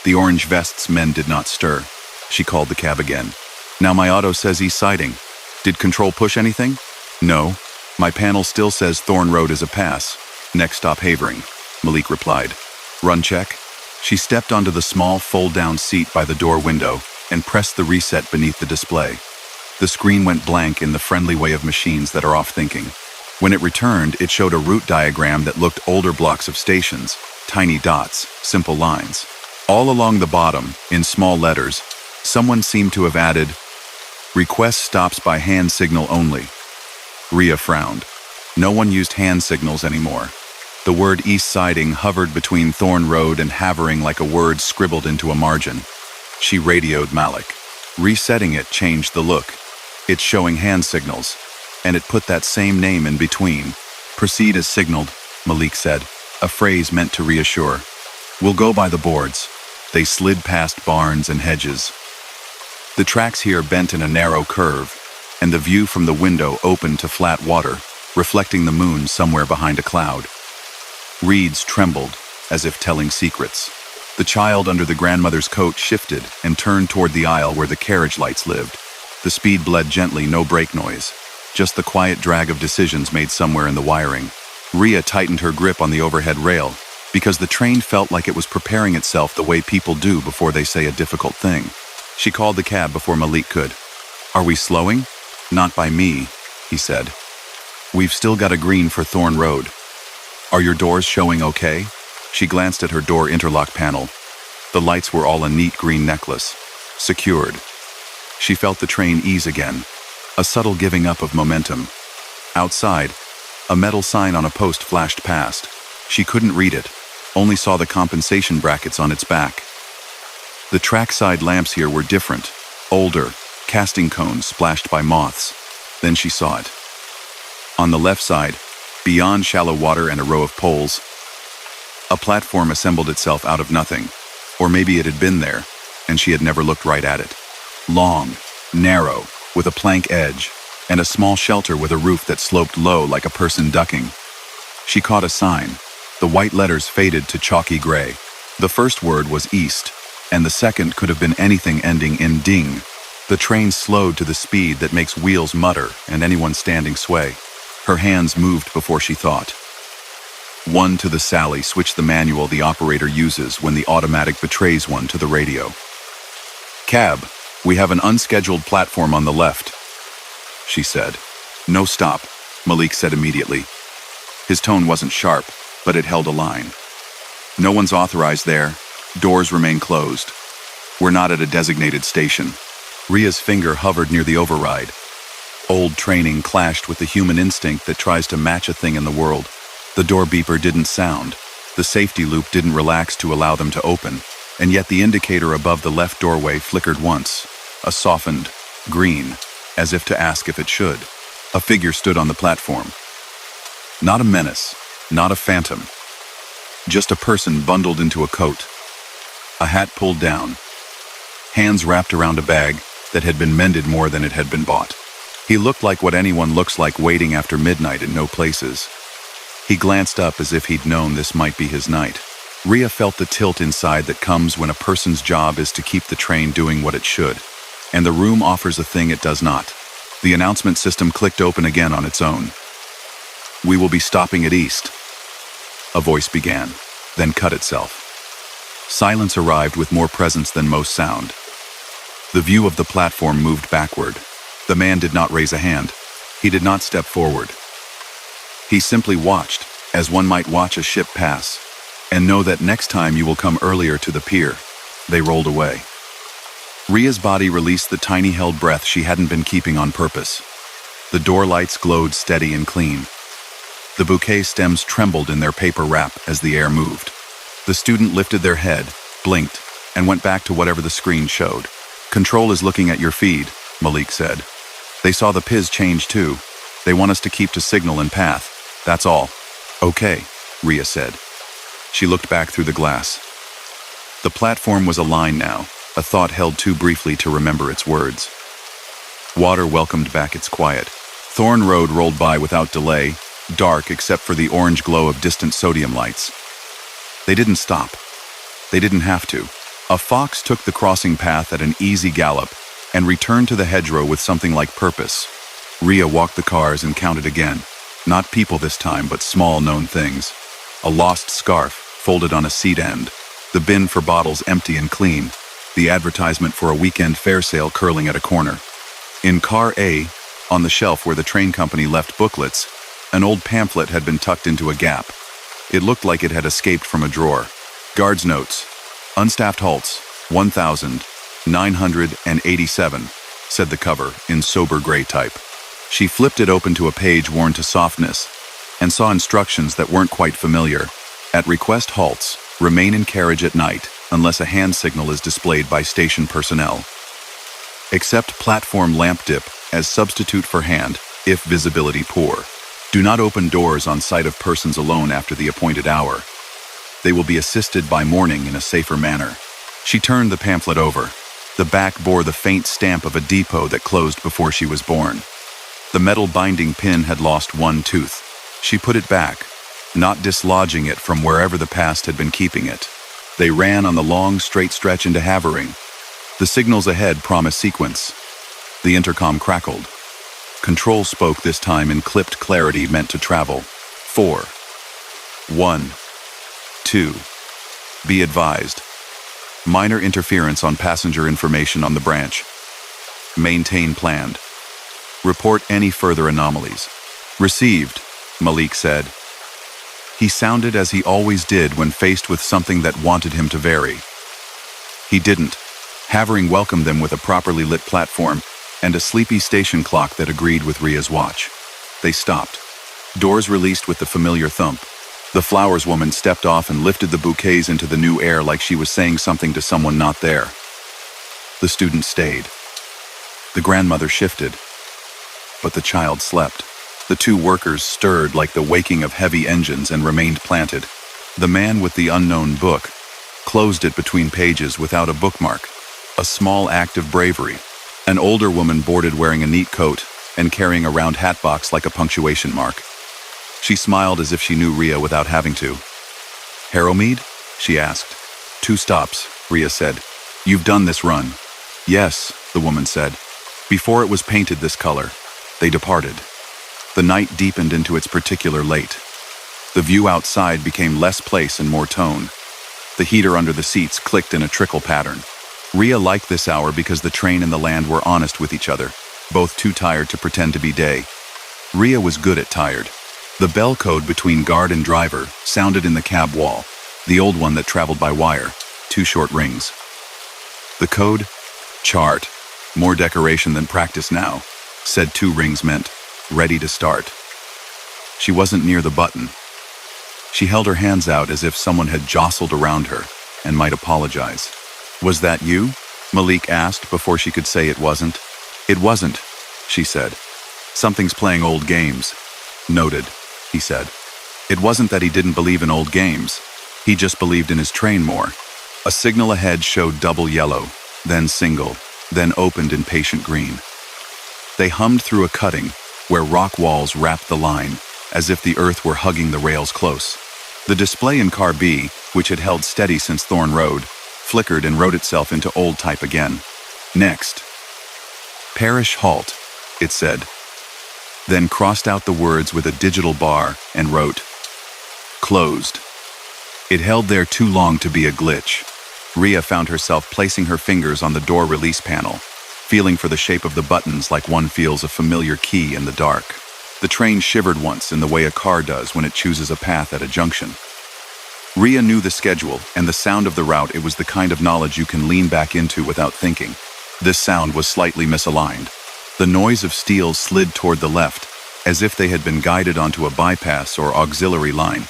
The orange vests men did not stir. She called the cab again. "Now my auto says East Siding. Did control push anything?" "No. My panel still says Thorn Road is a pass. Next stop Havering," Malik replied. "Run check?" She stepped onto the small fold-down seat by the door window and pressed the reset beneath the display. The screen went blank in the friendly way of machines that are off thinking. When it returned, it showed a route diagram that looked older blocks of stations, tiny dots, simple lines. All along the bottom, in small letters, someone seemed to have added, "Request stops by hand signal only." Rhea frowned. No one used hand signals anymore. The word East Siding hovered between Thorn Road and Havering like a word scribbled into a margin. She radioed Malik. Resetting it changed the look. It's showing hand signals, and it put that same name in between. "Proceed as signaled," Malik said, a phrase meant to reassure. "We'll go by the boards." They slid past barns and hedges. The tracks here bent in a narrow curve, and the view from the window opened to flat water, reflecting the moon somewhere behind a cloud. Reeds trembled, as if telling secrets. The child under the grandmother's coat shifted and turned toward the aisle where the carriage lights lived. The speed bled gently, no brake noise, just the quiet drag of decisions made somewhere in the wiring. Rhea tightened her grip on the overhead rail, because the train felt like it was preparing itself the way people do before they say a difficult thing. She called the cab before Malik could. "Are we slowing?" "Not by me," he said. "We've still got a green for Thorn Road." "Are your doors showing okay?" She glanced at her door interlock panel. The lights were all a neat green necklace, secured. She felt the train ease again, a subtle giving up of momentum. Outside, a metal sign on a post flashed past. She couldn't read it, only saw the compensation brackets on its back. The trackside lamps here were different, older, casting cones splashed by moths. Then she saw it. On the left side, beyond shallow water and a row of poles, a platform assembled itself out of nothing, or maybe it had been there, and she had never looked right at it. Long, narrow, with a plank edge, and a small shelter with a roof that sloped low like a person ducking. She caught a sign. The white letters faded to chalky gray. The first word was east, and the second could have been anything ending in ding. The train slowed to the speed that makes wheels mutter and anyone standing sway. Her hands moved before she thought. 1 to the Sally switched the manual the operator uses when the automatic betrays one to the radio. "Cab, we have an unscheduled platform on the left," she said. "No stop," Malik said immediately. His tone wasn't sharp, but it held a line. "No one's authorized there. Doors remain closed." We're not at a designated station. Ria's finger hovered near the override. Old training clashed with the human instinct that tries to match a thing in the world. The door beeper didn't sound. The safety loop didn't relax to allow them to open, and yet the indicator above the left doorway flickered once, a softened green, as if to ask if it should. A figure stood on the platform. Not a menace, not a phantom. Just a person bundled into a coat. A hat pulled down. Hands wrapped around a bag that had been mended more than it had been bought. He looked like what anyone looks like waiting after midnight in no places. He glanced up as if he'd known this might be his night. Ria felt the tilt inside that comes when a person's job is to keep the train doing what it should, and the room offers a thing it does not. The announcement system clicked open again on its own. "We will be stopping at East." A voice began, then cut itself. Silence arrived with more presence than most sound. The view of the platform moved backward. The man did not raise a hand. He did not step forward. He simply watched, as one might watch a ship pass, and know that next time you will come earlier to the pier. They rolled away. Ria's body released the tiny held breath she hadn't been keeping on purpose. The door lights glowed steady and clean. The bouquet stems trembled in their paper wrap as the air moved. The student lifted their head, blinked, and went back to whatever the screen showed. "Control is looking at your feed," Malik said. "They saw the PIS change too. They want us to keep to signal and path. That's all." "Okay," Ria said. She looked back through the glass. The platform was a line now, a thought held too briefly to remember its words. Water welcomed back its quiet. Thorn Road rolled by without delay, dark except for the orange glow of distant sodium lights. They didn't stop. They didn't have to. A fox took the crossing path at an easy gallop and returned to the hedgerow with something like purpose. Ria walked the cars and counted again. Not people this time, but small known things. A lost scarf folded on a seat end. The bin for bottles empty and clean. The advertisement for a weekend fair sale curling at a corner. In car A, on the shelf where the train company left booklets, an old pamphlet had been tucked into a gap. It looked like it had escaped from a drawer. Guards notes. Unstaffed halts, 1,987, said the cover in sober gray type. She flipped it open to a page worn to softness and saw instructions that weren't quite familiar. At request halts, remain in carriage at night unless a hand signal is displayed by station personnel. Accept platform lamp dip as substitute for hand if visibility poor. Do not open doors on sight of persons alone after the appointed hour. They will be assisted by morning in a safer manner. She turned the pamphlet over. The back bore the faint stamp of a depot that closed before she was born. The metal binding pin had lost one tooth. She put it back, not dislodging it from wherever the past had been keeping it. They ran on the long, straight stretch into Havering. The signals ahead promised sequence. The intercom crackled. Control spoke this time in clipped clarity meant to travel. 4, 1, 2. Be advised. Minor interference on passenger information on the branch. Maintain planned. Report any further anomalies. Received, Malik said. He sounded as he always did when faced with something that wanted him to vary. He didn't. Havering welcomed them with a properly lit platform and a sleepy station clock that agreed with Ria's watch. They stopped. Doors released with the familiar thump. The flowers woman stepped off and lifted the bouquets into the new air like she was saying something to someone not there. The student stayed. The grandmother shifted. But the child slept. The two workers stirred like the waking of heavy engines and remained planted. The man with the unknown book closed it between pages without a bookmark. A small act of bravery. An older woman boarded wearing a neat coat and carrying a round hat box like a punctuation mark. She smiled as if she knew Ria without having to. Harrowmead? She asked. 2 stops, Ria said. You've done this run. Yes, the woman said. Before it was painted this color. They departed. The night deepened into its particular late. The view outside became less place and more tone. The heater under the seats clicked in a trickle pattern. Ria liked this hour because the train and the land were honest with each other, both too tired to pretend to be day. Ria was good at tired. The bell code between guard and driver sounded in the cab wall, the old one that traveled by wire, 2 short rings. The code? Chart. More decoration than practice now, said 2 rings meant, ready to start. She wasn't near the button. She held her hands out as if someone had jostled around her and might apologize. Was that you? Malik asked before she could say it wasn't. It wasn't, she said. Something's playing old games. Noted, he said. It wasn't that he didn't believe in old games. He just believed in his train more. A signal ahead showed double yellow, then single, then opened in patient green. They hummed through a cutting where rock walls wrapped the line, as if the earth were hugging the rails close. The display in Car B, which had held steady since Thorn Road, flickered and wrote itself into old type again. Next. Parish halt, it said. Then crossed out the words with a digital bar and wrote, closed. It held there too long to be a glitch. Rhea found herself placing her fingers on the door release panel, feeling for the shape of the buttons like one feels a familiar key in the dark. The train shivered once in the way a car does when it chooses a path at a junction. Rhea knew the schedule and the sound of the route. It was the kind of knowledge you can lean back into without thinking. This sound was slightly misaligned. The noise of steel slid toward the left, as if they had been guided onto a bypass or auxiliary line.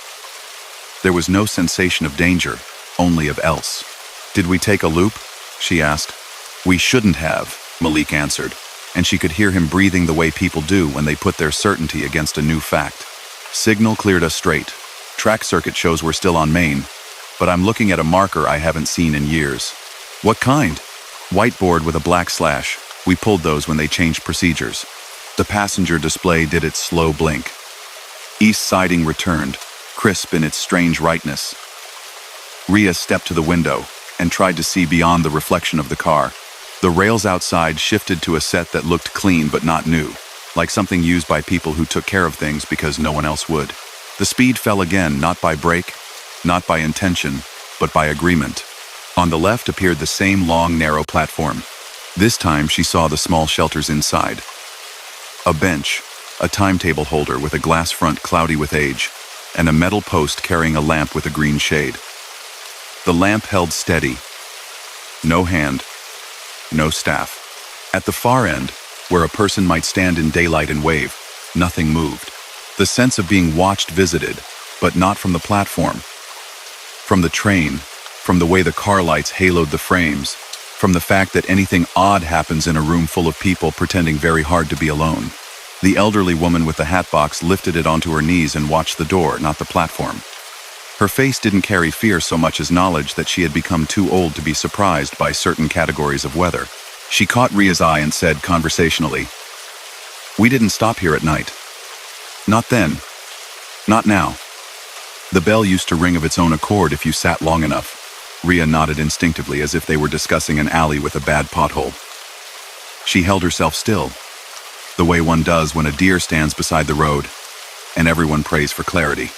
There was no sensation of danger, only of else. Did we take a loop? She asked. We shouldn't have, Malik answered, and she could hear him breathing the way people do when they put their certainty against a new fact. Signal cleared us straight. Track circuit shows we're still on Main, but I'm looking at a marker I haven't seen in years. What kind? Whiteboard with a black slash. We pulled those when they changed procedures. The passenger display did its slow blink. East siding returned, crisp in its strange rightness. Rhea stepped to the window and tried to see beyond the reflection of the car. The rails outside shifted to a set that looked clean but not new, like something used by people who took care of things because no one else would. The speed fell again, not by break, not by intention, but by agreement. On the left appeared the same long, narrow platform. This time she saw the small shelters inside. A bench, a timetable holder with a glass front cloudy with age, and a metal post carrying a lamp with a green shade. The lamp held steady. No hand, no staff. At the far end, where a person might stand in daylight and wave, nothing moved. The sense of being watched visited, but not from the platform. From the train, from the way the car lights haloed the frames, from the fact that anything odd happens in a room full of people pretending very hard to be alone. The elderly woman with the hat box lifted it onto her knees and watched the door, not the platform. Her face didn't carry fear so much as knowledge that she had become too old to be surprised by certain categories of weather. She caught Rhea's eye and said conversationally, "We didn't stop here at night. Not then. Not now. The bell used to ring of its own accord if you sat long enough." Rhea nodded instinctively as if they were discussing an alley with a bad pothole. She held herself still, the way one does when a deer stands beside the road, and everyone prays for clarity.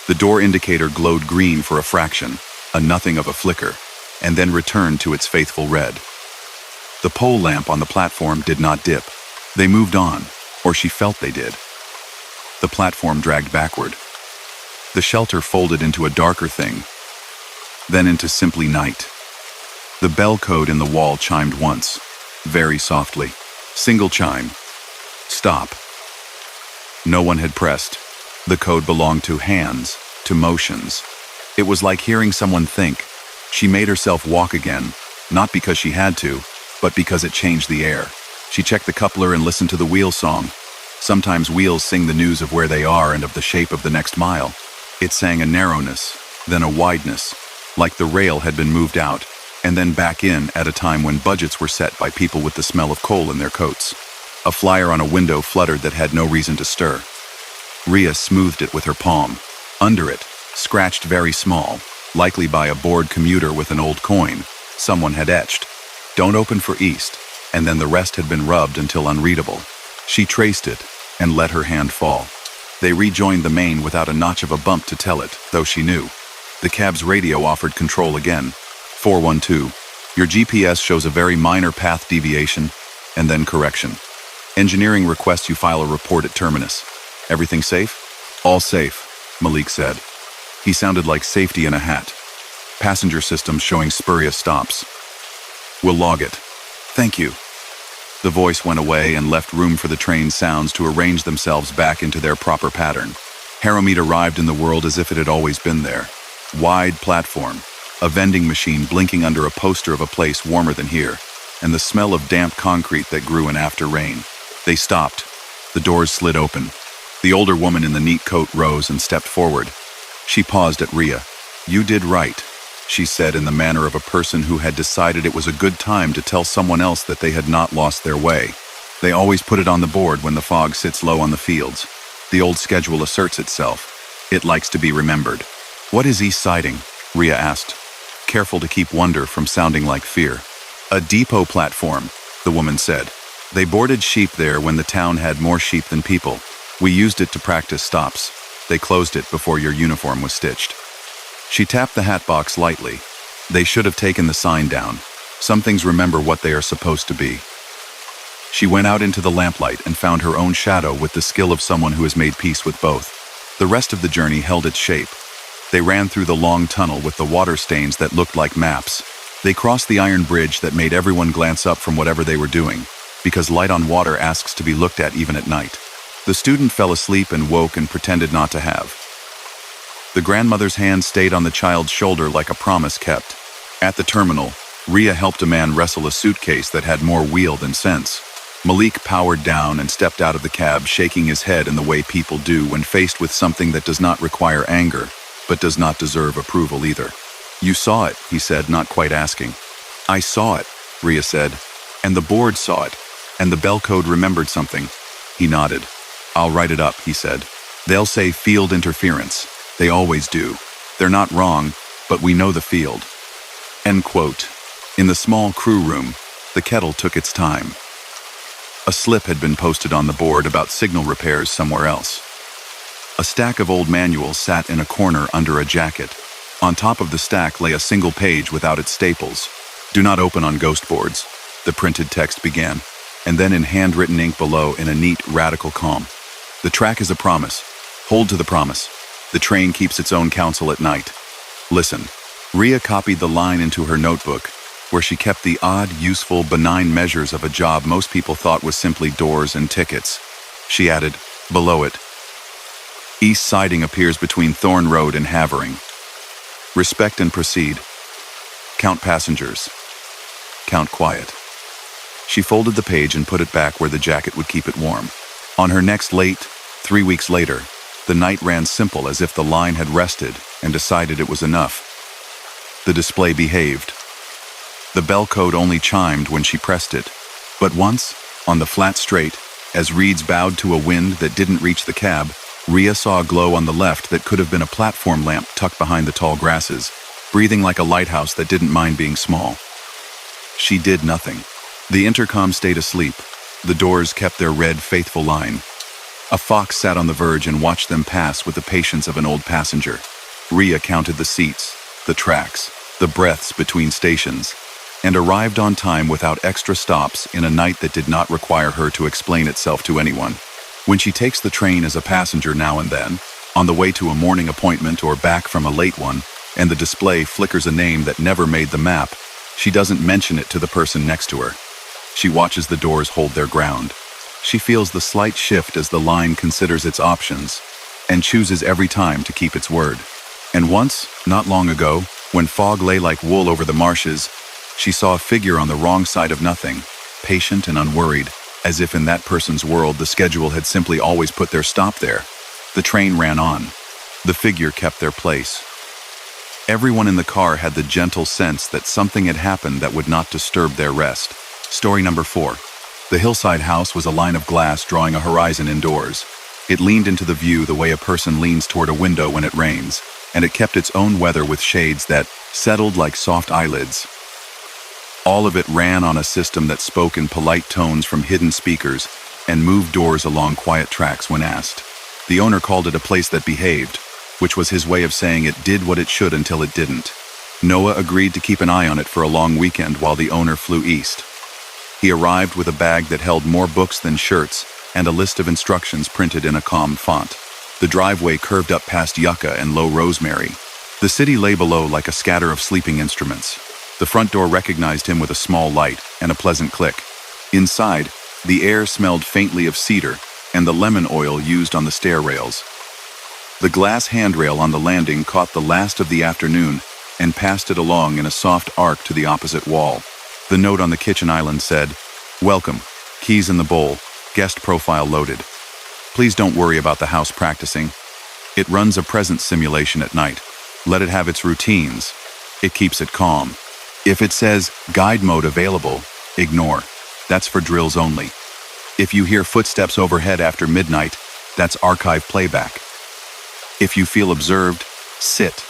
The door indicator glowed green for a fraction, a nothing of a flicker, and then returned to its faithful red. The pole lamp on the platform did not dip. They moved on, or she felt they did. The platform dragged backward. The shelter folded into a darker thing, then into simply night. The bell code in the wall chimed once, very softly. Single chime. Stop. No one had pressed. The code belonged to hands, to motions. It was like hearing someone think. She made herself walk again, not because she had to, but because it changed the air. She checked the coupler and listened to the wheel song. Sometimes wheels sing the news of where they are and of the shape of the next mile. It sang a narrowness, then a wideness, like the rail had been moved out, and then back in at a time when budgets were set by people with the smell of coal in their coats. A flyer on a window fluttered that had no reason to stir. Rhea smoothed it with her palm. Under it, scratched very small, likely by a bored commuter with an old coin, someone had etched, "Don't open for East," and then the rest had been rubbed until unreadable. She traced it and let her hand fall. They rejoined the main without a notch of a bump to tell it, though she knew. The cab's radio offered control again. 412. Your GPS shows a very minor path deviation, and then correction. Engineering requests you file a report at terminus. Everything safe? All safe, Malik said. He sounded like safety in a hat. Passenger systems showing spurious stops. We'll log it. Thank you. The voice went away and left room for the train's sounds to arrange themselves back into their proper pattern. Harrowmead arrived in the world as if it had always been there. Wide platform, a vending machine blinking under a poster of a place warmer than here, and the smell of damp concrete that grew in after rain. They stopped. The doors slid open. The older woman in the neat coat rose and stepped forward. She paused at Rhea. "You did right," she said in the manner of a person who had decided it was a good time to tell someone else that they had not lost their way. They always put it on the board when the fog sits low on the fields. The old schedule asserts itself. It likes to be remembered. "What is East Siding?" Rhea asked, careful to keep wonder from sounding like fear. "A depot platform," the woman said. "They boarded sheep there when the town had more sheep than people. We used it to practice stops. They closed it before your uniform was stitched." She tapped the hat box lightly. "They should have taken the sign down. Some things remember what they are supposed to be." She went out into the lamplight and found her own shadow with the skill of someone who has made peace with both. The rest of the journey held its shape. They ran through the long tunnel with the water stains that looked like maps. They crossed the iron bridge that made everyone glance up from whatever they were doing, because light on water asks to be looked at even at night. The student fell asleep and woke and pretended not to have. The grandmother's hand stayed on the child's shoulder like a promise kept. At the terminal, Rhea helped a man wrestle a suitcase that had more wheel than sense. Malik powered down and stepped out of the cab, shaking his head in the way people do when faced with something that does not require anger, but does not deserve approval either. "You saw it," he said, not quite asking. "I saw it," Rhea said. "And the board saw it. And the bell code remembered something." He nodded. "I'll write it up," he said. "They'll say field interference. They always do. They're not wrong, but we know the field." End quote. In the small crew room, the kettle took its time. A slip had been posted on the board about signal repairs somewhere else. A stack of old manuals sat in a corner under a jacket. On top of the stack lay a single page without its staples. "Do not open on ghost boards," the printed text began, and then in handwritten ink below in a neat, radical calm. "The track is a promise. Hold to the promise. The train keeps its own counsel at night. Listen." Rhea copied the line into her notebook, where she kept the odd, useful, benign measures of a job most people thought was simply doors and tickets. She added, below it, "East Siding appears between Thorn Road and Havering. Respect and proceed. Count passengers. Count quiet." She folded the page and put it back where the jacket would keep it warm. On her next late, 3 weeks later, the night ran simple as if the line had rested and decided it was enough. The display behaved. The bell code only chimed when she pressed it. But once, on the flat straight, as reeds bowed to a wind that didn't reach the cab, Rhea saw a glow on the left that could have been a platform lamp tucked behind the tall grasses, breathing like a lighthouse that didn't mind being small. She did nothing. The intercom stayed asleep. The doors kept their red, faithful line. A fox sat on the verge and watched them pass with the patience of an old passenger. Rhea counted the seats, the tracks, the breaths between stations, and arrived on time without extra stops in a night that did not require her to explain itself to anyone. When she takes the train as a passenger now and then, on the way to a morning appointment or back from a late one, and the display flickers a name that never made the map, she doesn't mention it to the person next to her. She watches the doors hold their ground. She feels the slight shift as the line considers its options, and chooses every time to keep its word. And once, not long ago, when fog lay like wool over the marshes, she saw a figure on the wrong side of nothing, patient and unworried, as if in that person's world the schedule had simply always put their stop there. The train ran on. The figure kept their place. Everyone in the car had the gentle sense that something had happened that would not disturb their rest. Story number 4. The hillside house was a line of glass drawing a horizon indoors. It leaned into the view the way a person leans toward a window when it rains, and it kept its own weather with shades that settled like soft eyelids. All of it ran on a system that spoke in polite tones from hidden speakers and moved doors along quiet tracks when asked. The owner called it a place that behaved, which was his way of saying it did what it should until it didn't. Noah agreed to keep an eye on it for a long weekend while the owner flew east. He arrived with a bag that held more books than shirts and a list of instructions printed in a calm font. The driveway curved up past yucca and low rosemary. The city lay below like a scatter of sleeping instruments. The front door recognized him with a small light and a pleasant click. Inside, the air smelled faintly of cedar and the lemon oil used on the stair rails. The glass handrail on the landing caught the last of the afternoon and passed it along in a soft arc to the opposite wall. The note on the kitchen island said, "Welcome, keys in the bowl, guest profile loaded. Please don't worry about the house practicing. It runs a presence simulation at night. Let it have its routines. It keeps it calm. If it says guide mode available, ignore. That's for drills only. If you hear footsteps overhead after midnight, that's archive playback. If you feel observed, sit."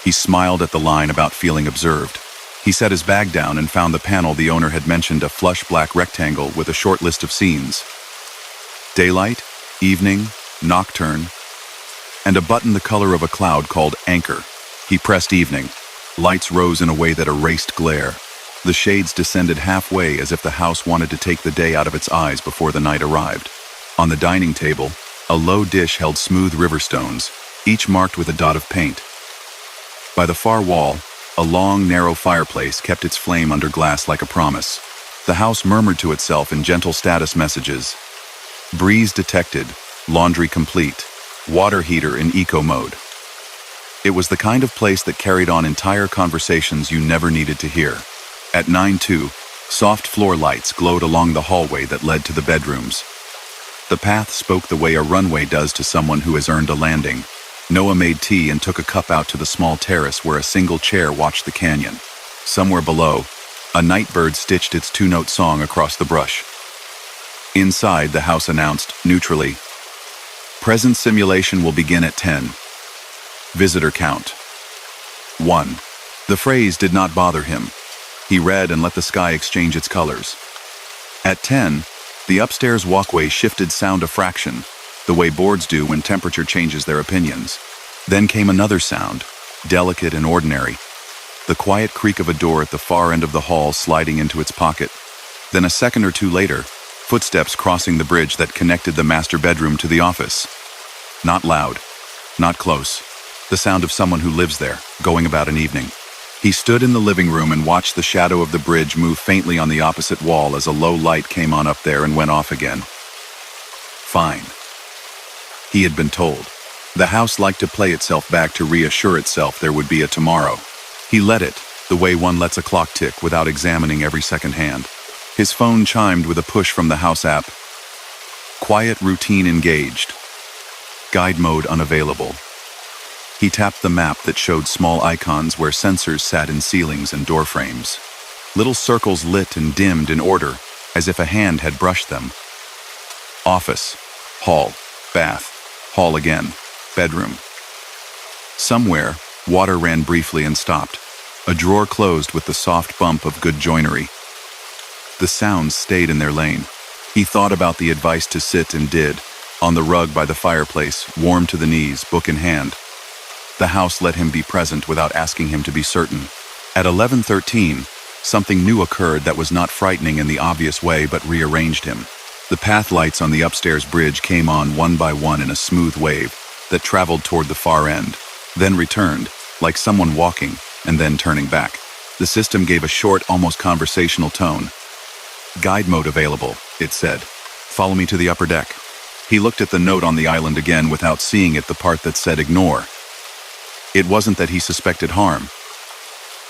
He smiled at the line about feeling observed. He set his bag down and found the panel the owner had mentioned, a flush black rectangle with a short list of scenes. Daylight, evening, nocturne, and a button the color of a cloud called anchor. He pressed evening. Lights rose in a way that erased glare. The shades descended halfway as if the house wanted to take the day out of its eyes before the night arrived. On the dining table, a low dish held smooth river stones, each marked with a dot of paint. By the far wall, a long, narrow fireplace kept its flame under glass like a promise. The house murmured to itself in gentle status messages. Breeze detected, laundry complete, water heater in eco mode. It was the kind of place that carried on entire conversations you never needed to hear. At 9:02, soft floor lights glowed along the hallway that led to the bedrooms. The path spoke the way a runway does to someone who has earned a landing. Noah made tea and took a cup out to the small terrace where a single chair watched the canyon. Somewhere below, a night bird stitched its two-note song across the brush. Inside, the house announced, neutrally, "Present simulation will begin at 10. Visitor count 1. The phrase did not bother him. He read and let the sky exchange its colors. At 10, the upstairs walkway shifted sound a fraction, the way boards do when temperature changes their opinions. Then came another sound, delicate and ordinary, the quiet creak of a door at the far end of the hall sliding into its pocket. Then a second or two later, footsteps crossing the bridge that connected the master bedroom to the office. Not loud, not close. The sound of someone who lives there, going about an evening. He stood in the living room and watched the shadow of the bridge move faintly on the opposite wall as a low light came on up there and went off again. Fine. He had been told. The house liked to play itself back to reassure itself there would be a tomorrow. He let it, the way one lets a clock tick without examining every second hand. His phone chimed with a push from the house app. Quiet routine engaged. Guide mode unavailable. He tapped the map that showed small icons where sensors sat in ceilings and door frames. Little circles lit and dimmed in order, as if a hand had brushed them. Office, hall, bath, hall again, bedroom. Somewhere, water ran briefly and stopped. A drawer closed with the soft bump of good joinery. The sounds stayed in their lane. He thought about the advice to sit and did, on the rug by the fireplace, warm to the knees, book in hand. The house let him be present without asking him to be certain. At 11:13, something new occurred that was not frightening in the obvious way but rearranged him. The path lights on the upstairs bridge came on one by one in a smooth wave that traveled toward the far end, then returned, like someone walking, and then turning back. The system gave a short, almost conversational tone. Guide mode available, it said. Follow me to the upper deck. He looked at the note on the island again without seeing it, the part that said ignore. It wasn't that he suspected harm.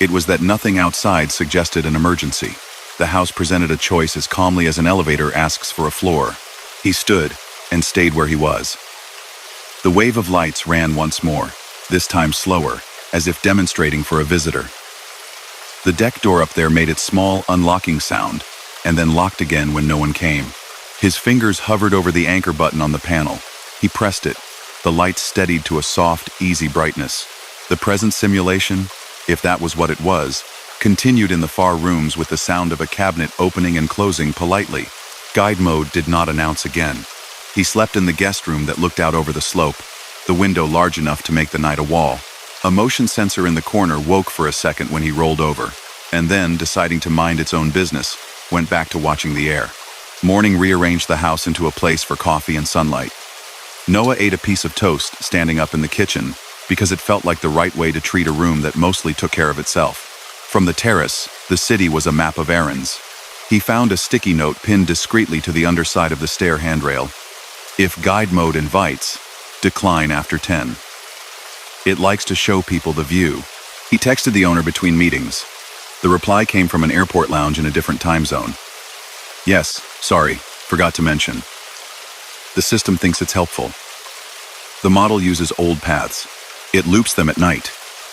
It was that nothing outside suggested an emergency. The house presented a choice as calmly as an elevator asks for a floor. He stood and stayed where he was. The wave of lights ran once more, this time slower, as if demonstrating for a visitor. The deck door up there made its small, unlocking sound, and then locked again when no one came. His fingers hovered over the anchor button on the panel. He pressed it. The lights steadied to a soft, easy brightness. The present simulation, if that was what it was, continued in the far rooms with the sound of a cabinet opening and closing politely. Guide mode did not announce again. He slept in the guest room that looked out over the slope, the window large enough to make the night a wall. A motion sensor in the corner woke for a second when he rolled over, and then, deciding to mind its own business, went back to watching the air. Morning rearranged the house into a place for coffee and sunlight. Noah ate a piece of toast standing up in the kitchen because it felt like the right way to treat a room that mostly took care of itself. From the terrace, the city was a map of errands. He found a sticky note pinned discreetly to the underside of the stair handrail. If guide mode invites, decline after 10. It likes to show people the view. He texted the owner between meetings. The reply came from an airport lounge in a different time zone. Yes, sorry, forgot to mention. The system thinks it's helpful. The model uses old paths. It loops them at night.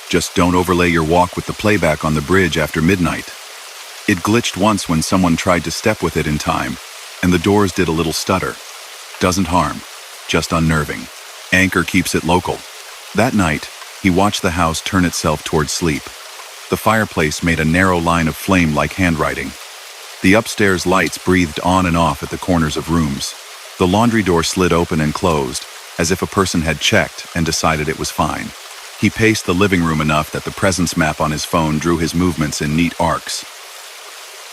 Just don't overlay your walk with the playback on the bridge after midnight. It glitched once when someone tried to step with it in time, and the doors did a little stutter. Doesn't harm, just unnerving. Anchor keeps it local. That night, he watched the house turn itself toward sleep. The fireplace made a narrow line of flame like handwriting. The upstairs lights breathed on and off at the corners of rooms. The laundry door slid open and closed, as if a person had checked and decided it was fine. He paced the living room enough that the presence map on his phone drew his movements in neat arcs.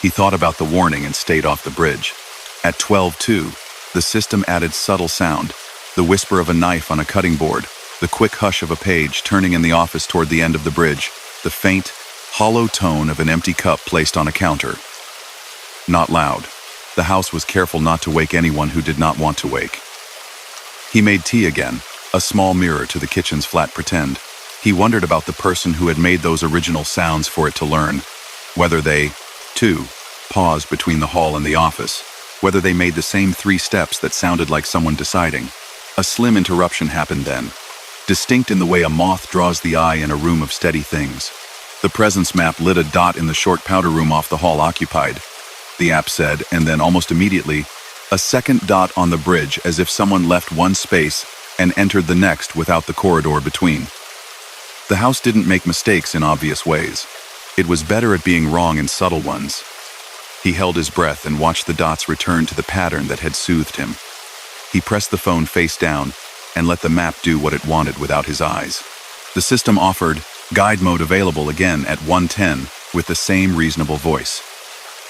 He thought about the warning and stayed off the bridge. At 12:02, the system added subtle sound, the whisper of a knife on a cutting board, the quick hush of a page turning in the office toward the end of the bridge, the faint, hollow tone of an empty cup placed on a counter. Not loud. The house was careful not to wake anyone who did not want to wake. He made tea again, a small mirror to the kitchen's flat pretend. He wondered about the person who had made those original sounds for it to learn. Whether they, too, paused between the hall and the office. Whether they made the same 3 steps that sounded like someone deciding. A slim interruption happened then, distinct in the way a moth draws the eye in a room of steady things. The presence map lit a dot in the short powder room off the hall occupied. The app said, and then almost immediately, a second dot on the bridge as if someone left one space and entered the next without the corridor between. The house didn't make mistakes in obvious ways. It was better at being wrong in subtle ones. He held his breath and watched the dots return to the pattern that had soothed him. He pressed the phone face down and let the map do what it wanted without his eyes. The system offered guide mode available again at 1:10 with the same reasonable voice.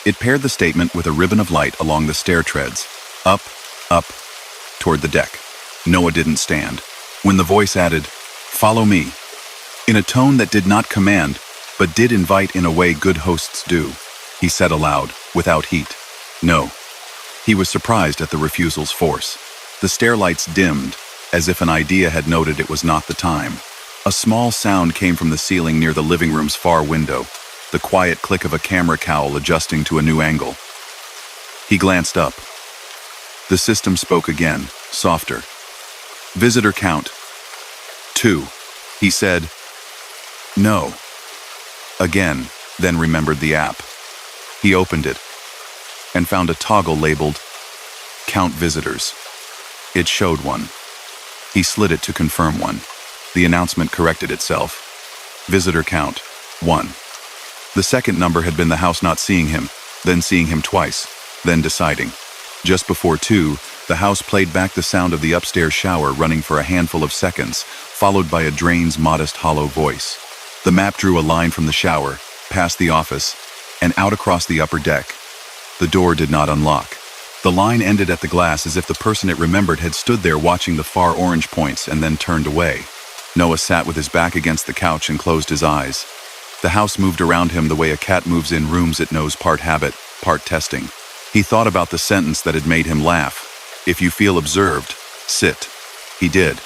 It paired the statement with a ribbon of light along the stair treads, up, toward the deck. Noah didn't stand. When the voice added, "Follow me," in a tone that did not command, but did invite in a way good hosts do, he said aloud, without heat, "No." He was surprised at the refusal's force. The stair lights dimmed, as if an idea had noted it was not the time. A small sound came from the ceiling near the living room's far window, the quiet click of a camera cowl adjusting to a new angle. He glanced up. The system spoke again, softer. "Visitor count 2. He said, "No." Again, then remembered the app. He opened it and found a toggle labeled Count Visitors. It showed one. He slid it to confirm one. The announcement corrected itself. Visitor count 1. The second number had been the house not seeing him, then seeing him twice, then deciding. Just before 2, the house played back the sound of the upstairs shower running for a handful of seconds, followed by a drain's modest hollow voice. The map drew a line from the shower, past the office, and out across the upper deck. The door did not unlock. The line ended at the glass as if the person it remembered had stood there watching the far orange points and then turned away. Noah sat with his back against the couch and closed his eyes. The house moved around him the way a cat moves in rooms it knows, part habit, part testing. He thought about the sentence that had made him laugh. If you feel observed, sit. He did,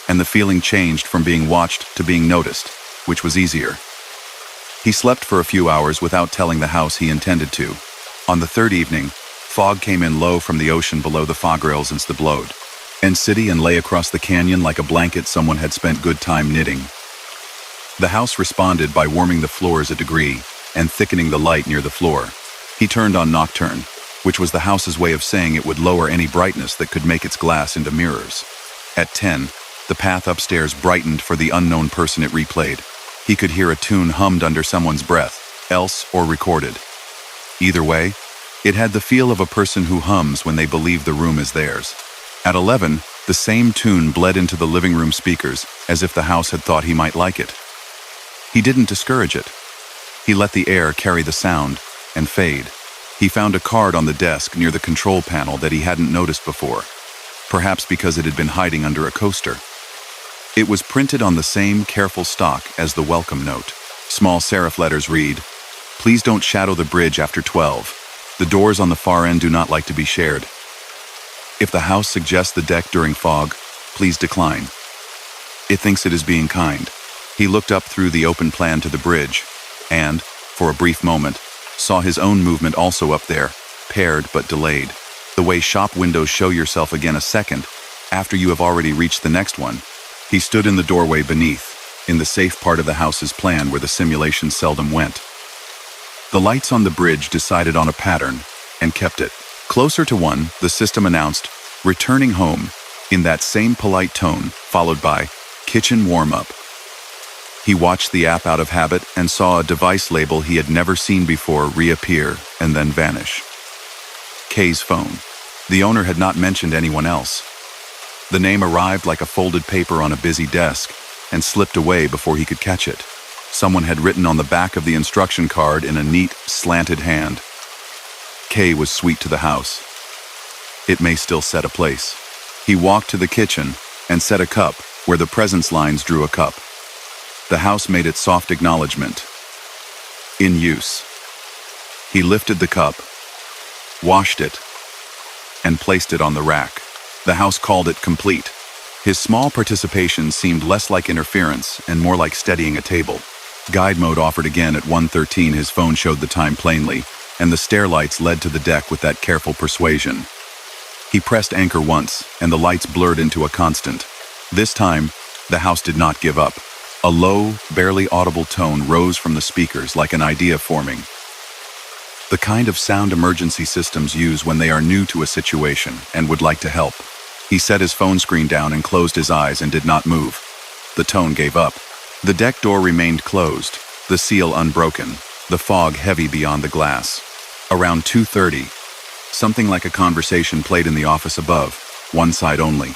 and the feeling changed from being watched to being noticed, which was easier. He slept for a few hours without telling the house he intended to. On the third evening, fog came in low from the ocean below the fog rails and stablode, and city and lay across the canyon like a blanket someone had spent good time knitting. The house responded by warming the floors a degree and thickening the light near the floor. He turned on nocturne, which was the house's way of saying it would lower any brightness that could make its glass into mirrors. At 10, the path upstairs brightened for the unknown person it replayed. He could hear a tune hummed under someone's breath, else or recorded. Either way, it had the feel of a person who hums when they believe the room is theirs. At 11, the same tune bled into the living room speakers, as if the house had thought he might like it. He didn't discourage it. He let the air carry the sound and fade. He found a card on the desk near the control panel that he hadn't noticed before, perhaps because it had been hiding under a coaster. It was printed on the same careful stock as the welcome note. Small serif letters read, Please don't shadow the bridge after 12. The doors on the far end do not like to be shared. If the house suggests the deck during fog, please decline. It thinks it is being kind. He looked up through the open plan to the bridge, and, for a brief moment, saw his own movement also up there, paired but delayed. The way shop windows show yourself again a second, after you have already reached the next one. He stood in the doorway beneath, in the safe part of the house's plan where the simulation seldom went. The lights on the bridge decided on a pattern, and kept it. Closer to one, the system announced, "Returning home," in that same polite tone, followed by, "Kitchen warm-up." He watched the app out of habit and saw a device label he had never seen before reappear and then vanish. Kay's phone. The owner had not mentioned anyone else. The name arrived like a folded paper on a busy desk and slipped away before he could catch it. Someone had written on the back of the instruction card in a neat, slanted hand. Kay was sweet to the house. It may still set a place. He walked to the kitchen and set a cup where the presence lines drew a cup. The house made its soft acknowledgement. In use. He lifted the cup, washed it, and placed it on the rack. The house called it complete. His small participation seemed less like interference and more like steadying a table. Guide mode offered again at 1:13. His phone showed the time plainly, and the stair lights led to the deck with that careful persuasion. He pressed anchor once, and the lights blurred into a constant. This time, the house did not give up. A low, barely audible tone rose from the speakers like an idea forming. The kind of sound emergency systems use when they are new to a situation and would like to help. He set his phone screen down and closed his eyes and did not move. The tone gave up. The deck door remained closed, the seal unbroken, the fog heavy beyond the glass. Around 2:30, something like a conversation played in the office above, one side only.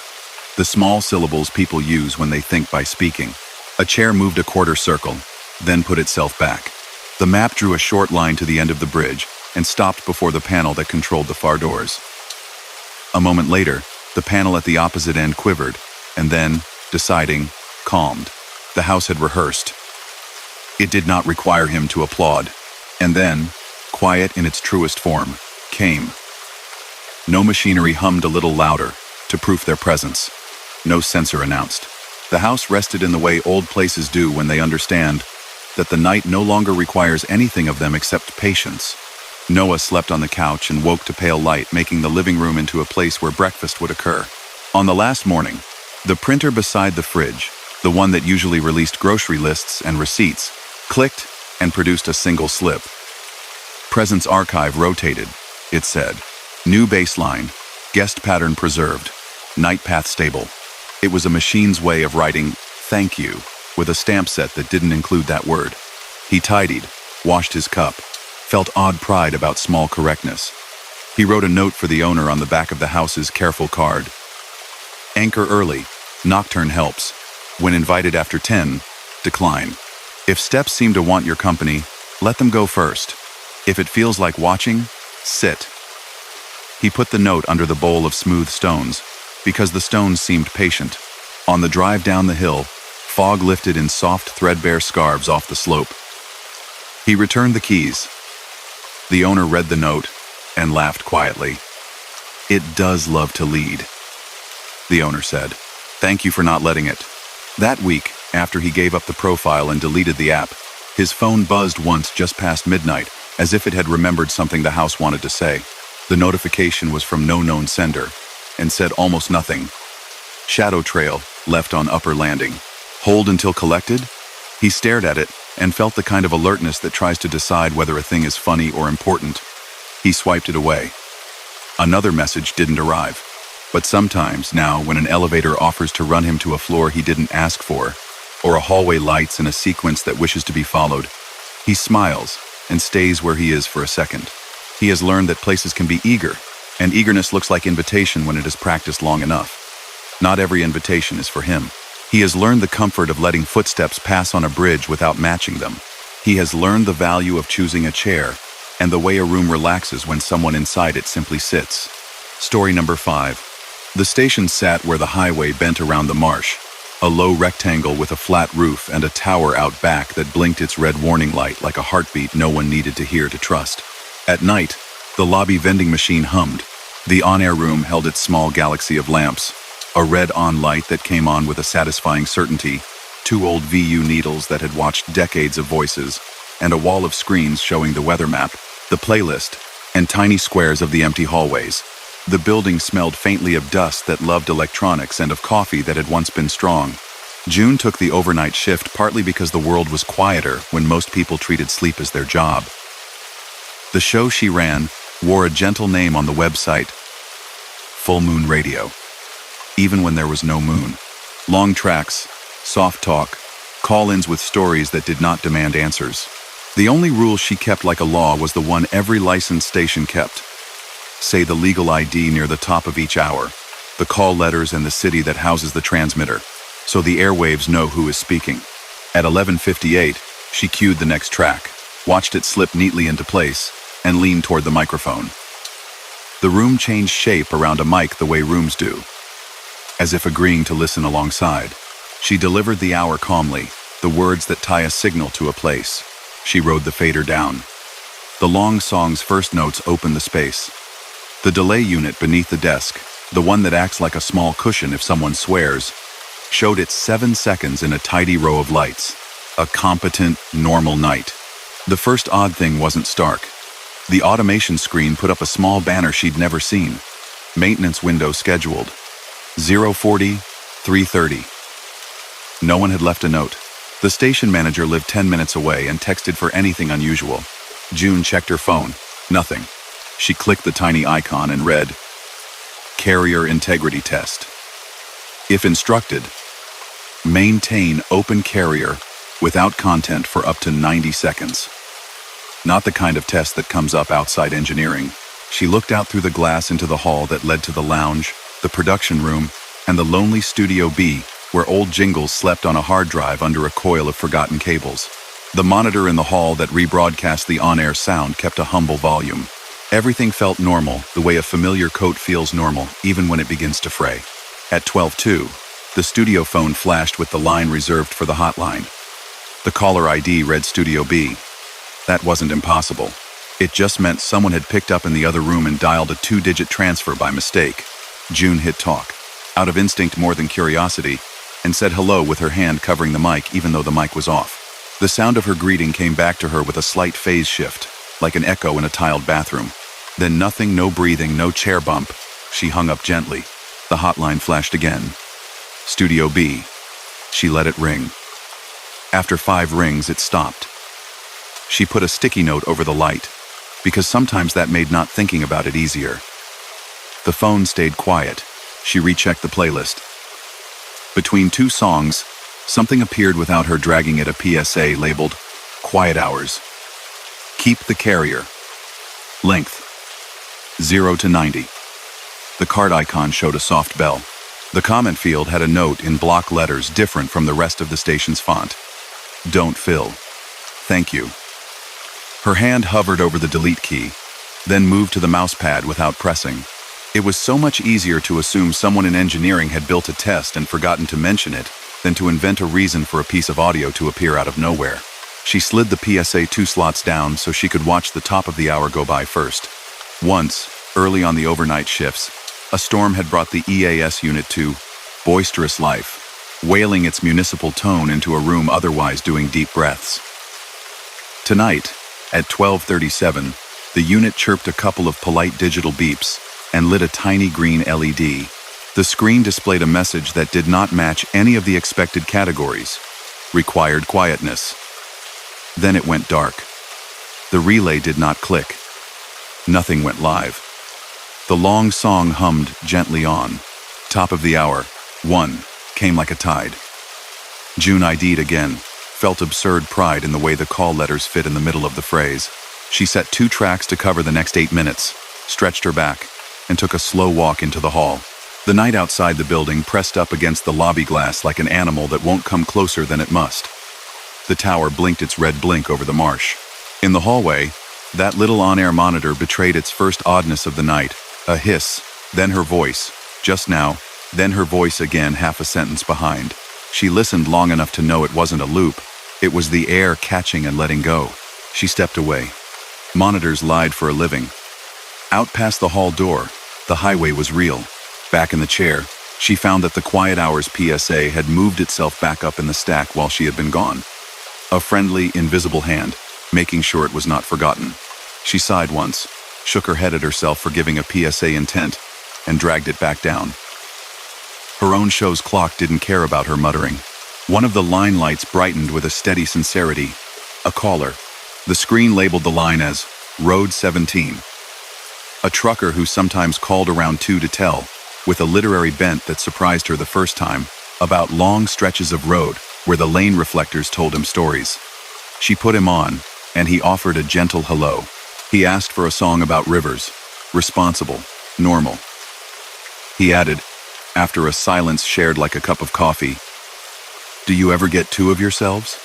The small syllables people use when they think by speaking. A chair moved a quarter circle, then put itself back. The map drew a short line to the end of the bridge and stopped before the panel that controlled the far doors. A moment later, the panel at the opposite end quivered, and then, deciding, calmed. The house had rehearsed. It did not require him to applaud. And then, quiet in its truest form, came. No machinery hummed a little louder, to proof their presence. No sensor announced. The house rested in the way old places do when they understand that the night no longer requires anything of them except patience. Noah slept on the couch and woke to pale light, making the living room into a place where breakfast would occur. On the last morning, the printer beside the fridge, the one that usually released grocery lists and receipts, clicked and produced a single slip. Presence archive rotated, it said. New baseline, guest pattern preserved, night path stable. It was a machine's way of writing "thank you" with a stamp set that didn't include that word. He tidied, washed his cup, felt odd pride about small correctness. He wrote a note for the owner on the back of the house's careful card. Anchor early, nocturne helps. When invited after 10, decline. If steps seem to want your company, let them go first. If it feels like watching, sit. He put the note under the bowl of smooth stones, because the stones seemed patient. On the drive down the hill, fog lifted in soft, threadbare scarves off the slope. He returned the keys. The owner read the note and laughed quietly. "It does love to lead," the owner said. "Thank you for not letting it." That week, after he gave up the profile and deleted the app, his phone buzzed once just past midnight, as if it had remembered something the house wanted to say. The notification was from no known sender, and said almost nothing. Shadow trail, left on upper landing. Hold until collected? He stared at it and felt the kind of alertness that tries to decide whether a thing is funny or important. He swiped it away. Another message didn't arrive. But sometimes now, when an elevator offers to run him to a floor he didn't ask for, or a hallway lights in a sequence that wishes to be followed, he smiles and stays where he is for a second. He has learned that places can be eager, and eagerness looks like invitation when it is practiced long enough. Not every invitation is for him. He has learned the comfort of letting footsteps pass on a bridge without matching them. He has learned the value of choosing a chair, and the way a room relaxes when someone inside it simply sits. Story number 5. The station sat where the highway bent around the marsh, a low rectangle with a flat roof and a tower out back that blinked its red warning light like a heartbeat no one needed to hear to trust. At night, the lobby vending machine hummed. The on-air room held its small galaxy of lamps, a red on light that came on with a satisfying certainty, 2 old VU needles that had watched decades of voices, and a wall of screens showing the weather map, the playlist, and tiny squares of the empty hallways. The building smelled faintly of dust that loved electronics and of coffee that had once been strong. June took the overnight shift partly because the world was quieter when most people treated sleep as their job. The show she ran wore a gentle name on the website, Full Moon Radio. Even when there was no moon. Long tracks, soft talk, call-ins with stories that did not demand answers. The only rule she kept like a law was the one every licensed station kept. Say the legal ID near the top of each hour, the call letters and the city that houses the transmitter, so the airwaves know who is speaking. At 11:58, she cued the next track, watched it slip neatly into place, and leaned toward the microphone. The room changed shape around a mic the way rooms do. As if agreeing to listen alongside, she delivered the hour calmly, the words that tie a signal to a place. She rode the fader down. The long song's first notes opened the space. The delay unit beneath the desk, the one that acts like a small cushion if someone swears, showed its 7 seconds in a tidy row of lights. A competent, normal night. The first odd thing wasn't stark. The automation screen put up a small banner she'd never seen. Maintenance window scheduled. 0:40, 3:30. No one had left a note. The station manager lived 10 minutes away and texted for anything unusual. June checked her phone. Nothing. She clicked the tiny icon and read, Carrier Integrity Test. If instructed, maintain open carrier without content for up to 90 seconds. Not the kind of test that comes up outside engineering. She looked out through the glass into the hall that led to the lounge, the production room, and the lonely Studio B, where old jingles slept on a hard drive under a coil of forgotten cables. The monitor in the hall that rebroadcast the on-air sound kept a humble volume. Everything felt normal, the way a familiar coat feels normal, even when it begins to fray. At 12:02, the studio phone flashed with the line reserved for the hotline. The caller ID read Studio B. That wasn't impossible. It just meant someone had picked up in the other room and dialed a 2-digit transfer by mistake. June hit talk, out of instinct more than curiosity, and said hello with her hand covering the mic even though the mic was off. The sound of her greeting came back to her with a slight phase shift, like an echo in a tiled bathroom. Then nothing, no breathing, no chair bump. She hung up gently. The hotline flashed again. Studio B. She let it ring. After 5 rings, it stopped. She put a sticky note over the light, because sometimes that made not thinking about it easier. The phone stayed quiet. She rechecked the playlist. Between 2 songs, something appeared without her dragging it, a PSA labeled, Quiet Hours. Keep the carrier. Length, 0 to 90. The card icon showed a soft bell. The comment field had a note in block letters different from the rest of the station's font. Don't fill. Thank you. Her hand hovered over the delete key, then moved to the mouse pad without pressing. It was so much easier to assume someone in engineering had built a test and forgotten to mention it than to invent a reason for a piece of audio to appear out of nowhere. She slid the PSA 2 slots down so she could watch the top of the hour go by first. Once, early on the overnight shifts, a storm had brought the EAS unit to boisterous life, wailing its municipal tone into a room otherwise doing deep breaths. Tonight, at 12:37, the unit chirped a couple of polite digital beeps and lit a tiny green LED. The screen displayed a message that did not match any of the expected categories. Required quietness. Then it went dark. The relay did not click. Nothing went live. The long song hummed gently on. Top of the hour, 1, came like a tide. June ID'd again, felt absurd pride in the way the call letters fit in the middle of the phrase. She set 2 tracks to cover the next 8 minutes, stretched her back, and took a slow walk into the hall. The night outside the building pressed up against the lobby glass like an animal that won't come closer than it must. The tower blinked its red blink over the marsh. In the hallway, that little on-air monitor betrayed its first oddness of the night. A hiss, then her voice. Just now, then her voice again, half a sentence behind. She listened long enough to know it wasn't a loop. It was the air catching and letting go. She stepped away. Monitors lied for a living. Out past the hall door, the highway was real. Back in the chair, she found that the quiet hours PSA had moved itself back up in the stack while she had been gone. A friendly, invisible hand, making sure it was not forgotten. She sighed once, shook her head at herself for giving a PSA intent, and dragged it back down. Her own show's clock didn't care about her muttering. One of the line lights brightened with a steady sincerity. A caller. The screen labeled the line as Road 17. A trucker who sometimes called around 2 to tell, with a literary bent that surprised her the first time, about long stretches of road where the lane reflectors told him stories. She put him on, and he offered a gentle hello. He asked for a song about rivers, responsible, normal. He added, after a silence shared like a cup of coffee, "Do you ever get two of yourselves?"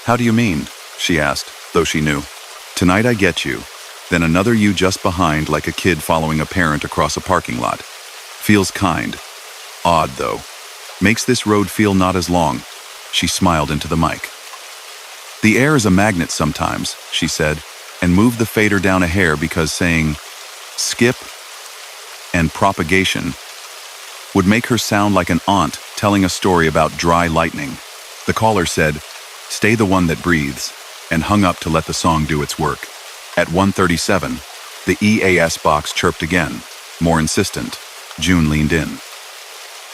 "How do you mean?" she asked, though she knew. "Tonight I get you, then another you just behind like a kid following a parent across a parking lot. Feels kind. Odd, though. Makes this road feel not as long." She smiled into the mic. "The air is a magnet sometimes," she said, and moved the fader down a hair because saying skip and propagation would make her sound like an aunt telling a story about dry lightning. The caller said, "Stay the one that breathes," and hung up to let the song do its work. At 1:37, the EAS box chirped again, more insistent. June leaned in.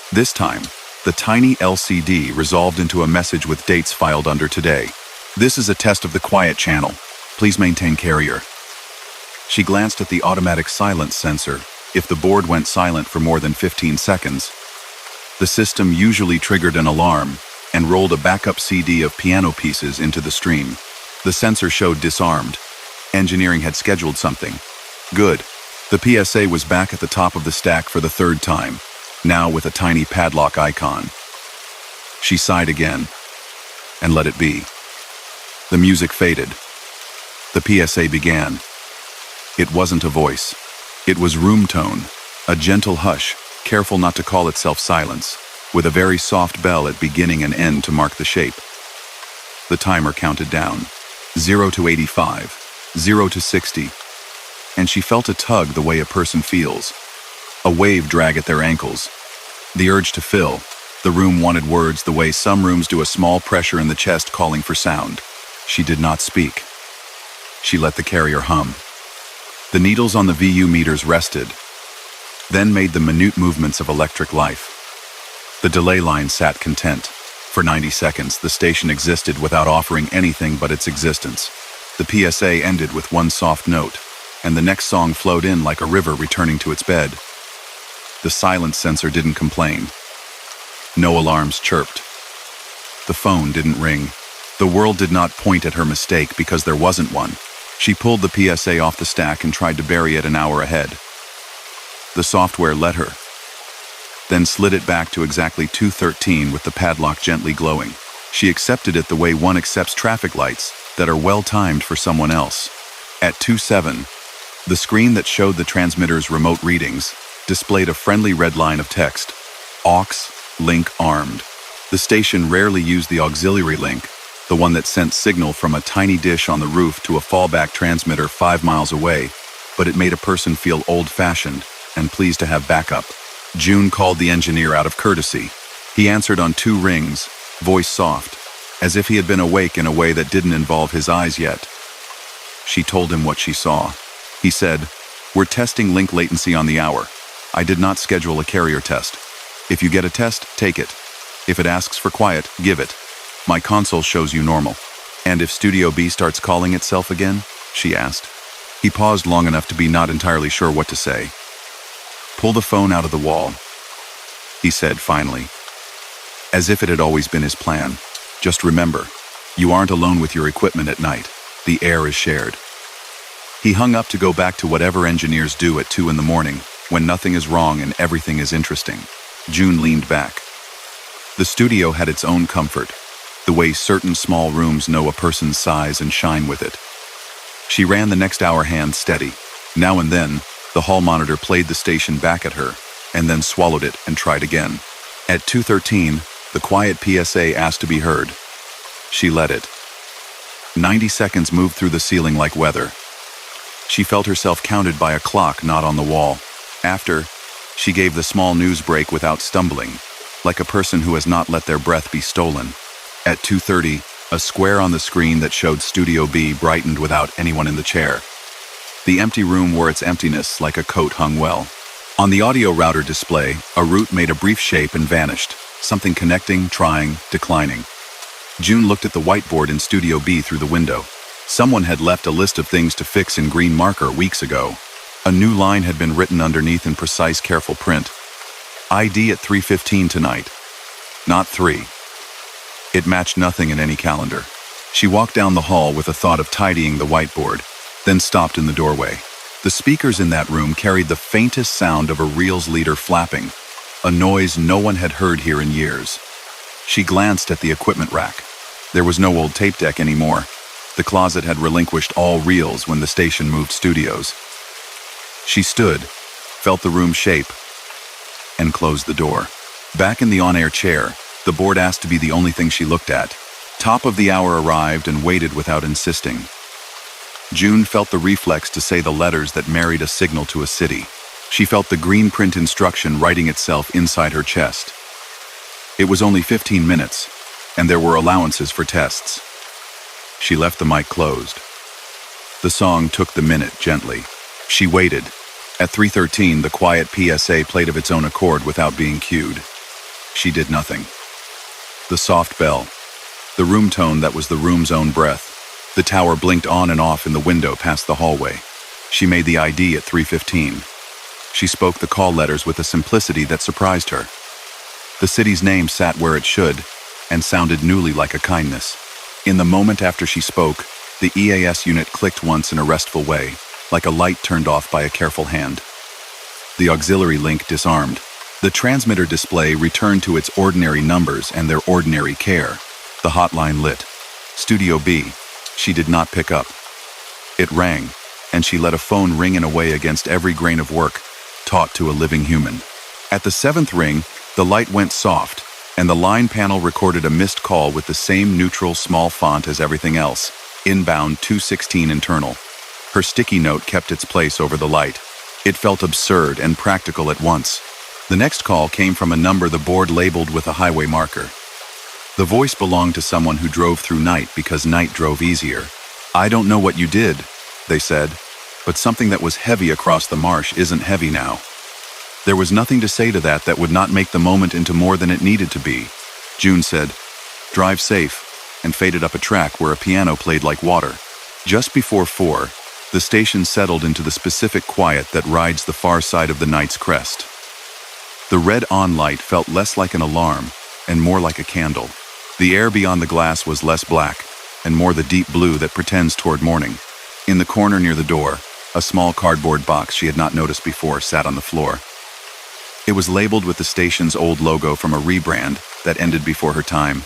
This time, the tiny LCD resolved into a message with dates filed under today. "This is a test of the quiet channel. Please maintain carrier." She glanced at the automatic silence sensor. If the board went silent for more than 15 seconds, the system usually triggered an alarm and rolled a backup CD of piano pieces into the stream. The sensor showed disarmed. Engineering had scheduled something. Good. The PSA was back at the top of the stack for the third time, now with a tiny padlock icon. She sighed again and let it be. The music faded. The PSA began. It wasn't a voice. It was room tone, a gentle hush, careful not to call itself silence, with a very soft bell at beginning and end to mark the shape. The timer counted down, 0 to 85, 0 to 60, and she felt a tug the way a person feels, a wave drag at their ankles, the urge to fill. The room wanted words the way some rooms do, a small pressure in the chest calling for sound. She did not speak. She let the carrier hum. The needles on the VU meters rested, then made the minute movements of electric life. The delay line sat content. For 90 seconds, the station existed without offering anything but its existence. The PSA ended with one soft note, and the next song flowed in like a river returning to its bed. The silence sensor didn't complain. No alarms chirped. The phone didn't ring. The world did not point at her mistake because there wasn't one. She pulled the PSA off the stack and tried to bury it an hour ahead. The software let her, then slid it back to exactly 2:13 with the padlock gently glowing. She accepted it the way one accepts traffic lights that are well-timed for someone else. At 2:07, the screen that showed the transmitter's remote readings displayed a friendly red line of text, aux, link armed. The station rarely used the auxiliary link, the one that sent signal from a tiny dish on the roof to a fallback transmitter 5 miles away, but it made a person feel old-fashioned and pleased to have backup. June called the engineer out of courtesy. He answered on 2 rings, voice soft, as if he had been awake in a way that didn't involve his eyes yet. She told him what she saw. He said, "We're testing link latency on the hour. I did not schedule a carrier test. If you get a test, take it. If it asks for quiet, give it. My console shows you normal." "And if Studio B starts calling itself again?" she asked. He paused long enough to be not entirely sure what to say. "Pull the phone out of the wall," he said finally, as if it had always been his plan. "Just remember, you aren't alone with your equipment at night. The air is shared." He hung up to go back to whatever engineers do at 2 in the morning, when nothing is wrong and everything is interesting. June leaned back. The studio had its own comfort, the way certain small rooms know a person's size and shine with it. She ran the next hour hand steady. Now and then, the hall monitor played the station back at her, and then swallowed it and tried again. At 2:13, The quiet PSA asked to be heard. She let it. 90 seconds moved through the ceiling like weather. She felt herself counted by a clock not on the wall. After, she gave the small news break without stumbling, like a person who has not let their breath be stolen. At 2:30, a square on the screen that showed Studio B brightened without anyone in the chair. The empty room wore its emptiness like a coat hung well. On the audio router display, a root made a brief shape and vanished, something connecting, trying, declining. June looked at the whiteboard in Studio B through the window. Someone had left a list of things to fix in green marker weeks ago. A new line had been written underneath in precise, careful print. ID at 3:15 tonight. Not 3. It matched nothing in any calendar. She walked down the hall with a thought of tidying the whiteboard, then stopped in the doorway. The speakers in that room carried the faintest sound of a reels leader flapping, a noise no one had heard here in years. She glanced at the equipment rack. There was no old tape deck anymore. The closet had relinquished all reels when the station moved studios. She stood, felt the room shape, and closed the door. Back in the on-air chair, the board asked to be the only thing she looked at. Top of the hour arrived and waited without insisting. June felt the reflex to say the letters that married a signal to a city. She felt the green print instruction writing itself inside her chest. It was only 15 minutes, and there were allowances for tests. She left the mic closed. The song took the minute gently. She waited. At 3:13, the quiet PSA played of its own accord without being cued. She did nothing. The soft bell. The room tone that was the room's own breath. The tower blinked on and off in the window past the hallway. She made the ID at 3:15. She spoke the call letters with a simplicity that surprised her. The city's name sat where it should, and sounded newly like a kindness. In the moment after she spoke, the EAS unit clicked once in a restful way, like a light turned off by a careful hand. The auxiliary link disarmed. The transmitter display returned to its ordinary numbers and their ordinary care. The hotline lit. Studio B. She did not pick up. It rang, and she let a phone ring in a way against every grain of work, taught to a living human. At the 7th ring, the light went soft, and the line panel recorded a missed call with the same neutral small font as everything else, inbound 216 internal. Her sticky note kept its place over the light. It felt absurd and practical at once. The next call came from a number the board labeled with a highway marker. The voice belonged to someone who drove through night because night drove easier. "I don't know what you did," they said, "but something that was heavy across the marsh isn't heavy now." There was nothing to say to that would not make the moment into more than it needed to be. June said, "Drive safe," and faded up a track where a piano played like water. Just before 4, the station settled into the specific quiet that rides the far side of the night's crest. The red on light felt less like an alarm and more like a candle. The air beyond the glass was less black and more the deep blue that pretends toward morning. In the corner near the door, a small cardboard box she had not noticed before sat on the floor. It was labeled with the station's old logo from a rebrand that ended before her time.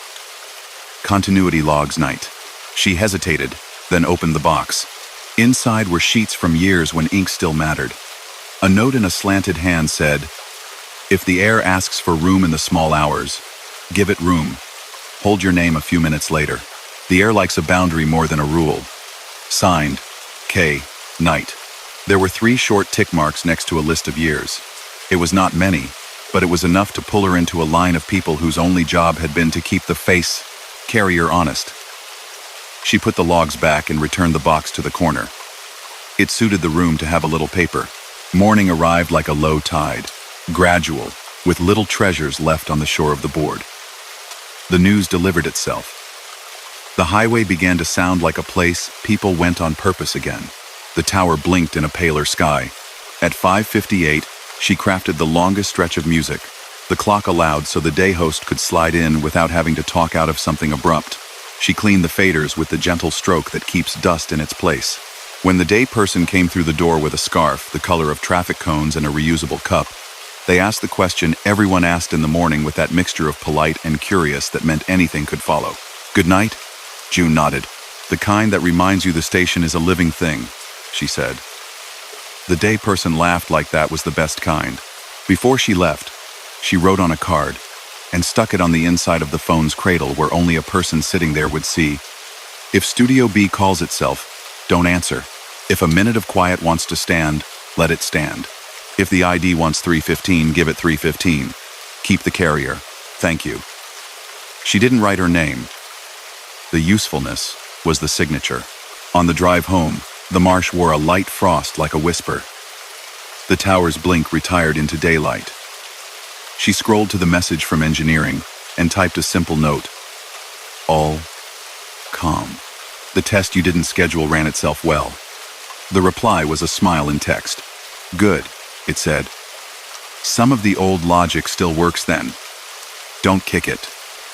Continuity Logs Night. She hesitated, then opened the box. Inside were sheets from years when ink still mattered. A note in a slanted hand said, "If the air asks for room in the small hours, give it room. Hold your name a few minutes later. The air likes a boundary more than a rule. Signed, K. Knight." There were 3 short tick marks next to a list of years. It was not many, but it was enough to pull her into a line of people whose only job had been to keep the face carrier honest. She put the logs back and returned the box to the corner. It suited the room to have a little paper. Morning arrived like a low tide, gradual, with little treasures left on the shore of the board. The news delivered itself. The highway began to sound like a place people went on purpose again. The tower blinked in a paler sky. At 5:58, she crafted the longest stretch of music. The clock allowed so the day host could slide in without having to talk out of something abrupt. She cleaned the faders with the gentle stroke that keeps dust in its place. When the day person came through the door with a scarf, the color of traffic cones and a reusable cup, they asked the question everyone asked in the morning with that mixture of polite and curious that meant anything could follow. "Good night?" June nodded. "The kind that reminds you the station is a living thing," she said. The day person laughed like that was the best kind. Before she left, she wrote on a card, and stuck it on the inside of the phone's cradle where only a person sitting there would see. If Studio B calls itself, don't answer. If a minute of quiet wants to stand, let it stand. If the ID wants 315, give it 315. Keep the carrier. Thank you. She didn't write her name. The usefulness was the signature. On the drive home, the marsh wore a light frost like a whisper. The tower's blink retired into daylight. She scrolled to the message from engineering and typed a simple note. All calm. The test you didn't schedule ran itself well. The reply was a smile in text. Good, it said. Some of the old logic still works then. Don't kick it.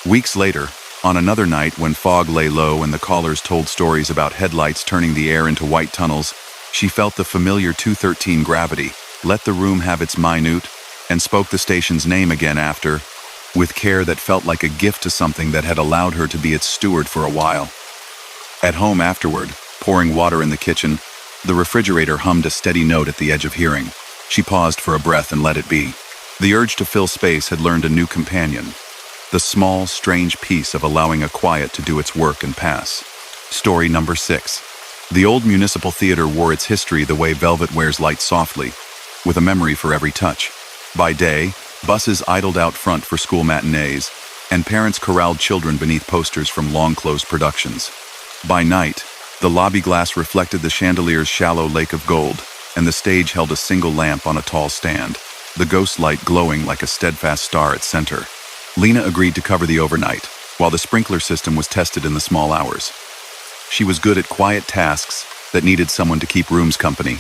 Weeks later, on another night when fog lay low and the callers told stories about headlights turning the air into white tunnels, she felt the familiar 213 gravity, let the room have its minute, and spoke the station's name again after, with care that felt like a gift to something that had allowed her to be its steward for a while. At home afterward, pouring water in the kitchen, the refrigerator hummed a steady note at the edge of hearing. She paused for a breath and let it be. The urge to fill space had learned a new companion. The small, strange peace of allowing a quiet to do its work and pass. Story number 6. The old municipal theater wore its history the way velvet wears light softly, with a memory for every touch. By day, buses idled out front for school matinees, and parents corralled children beneath posters from long-closed productions. By night, the lobby glass reflected the chandelier's shallow lake of gold, and the stage held a single lamp on a tall stand, the ghost light glowing like a steadfast star at center. Lena agreed to cover the overnight, while the sprinkler system was tested in the small hours. She was good at quiet tasks that needed someone to keep rooms company.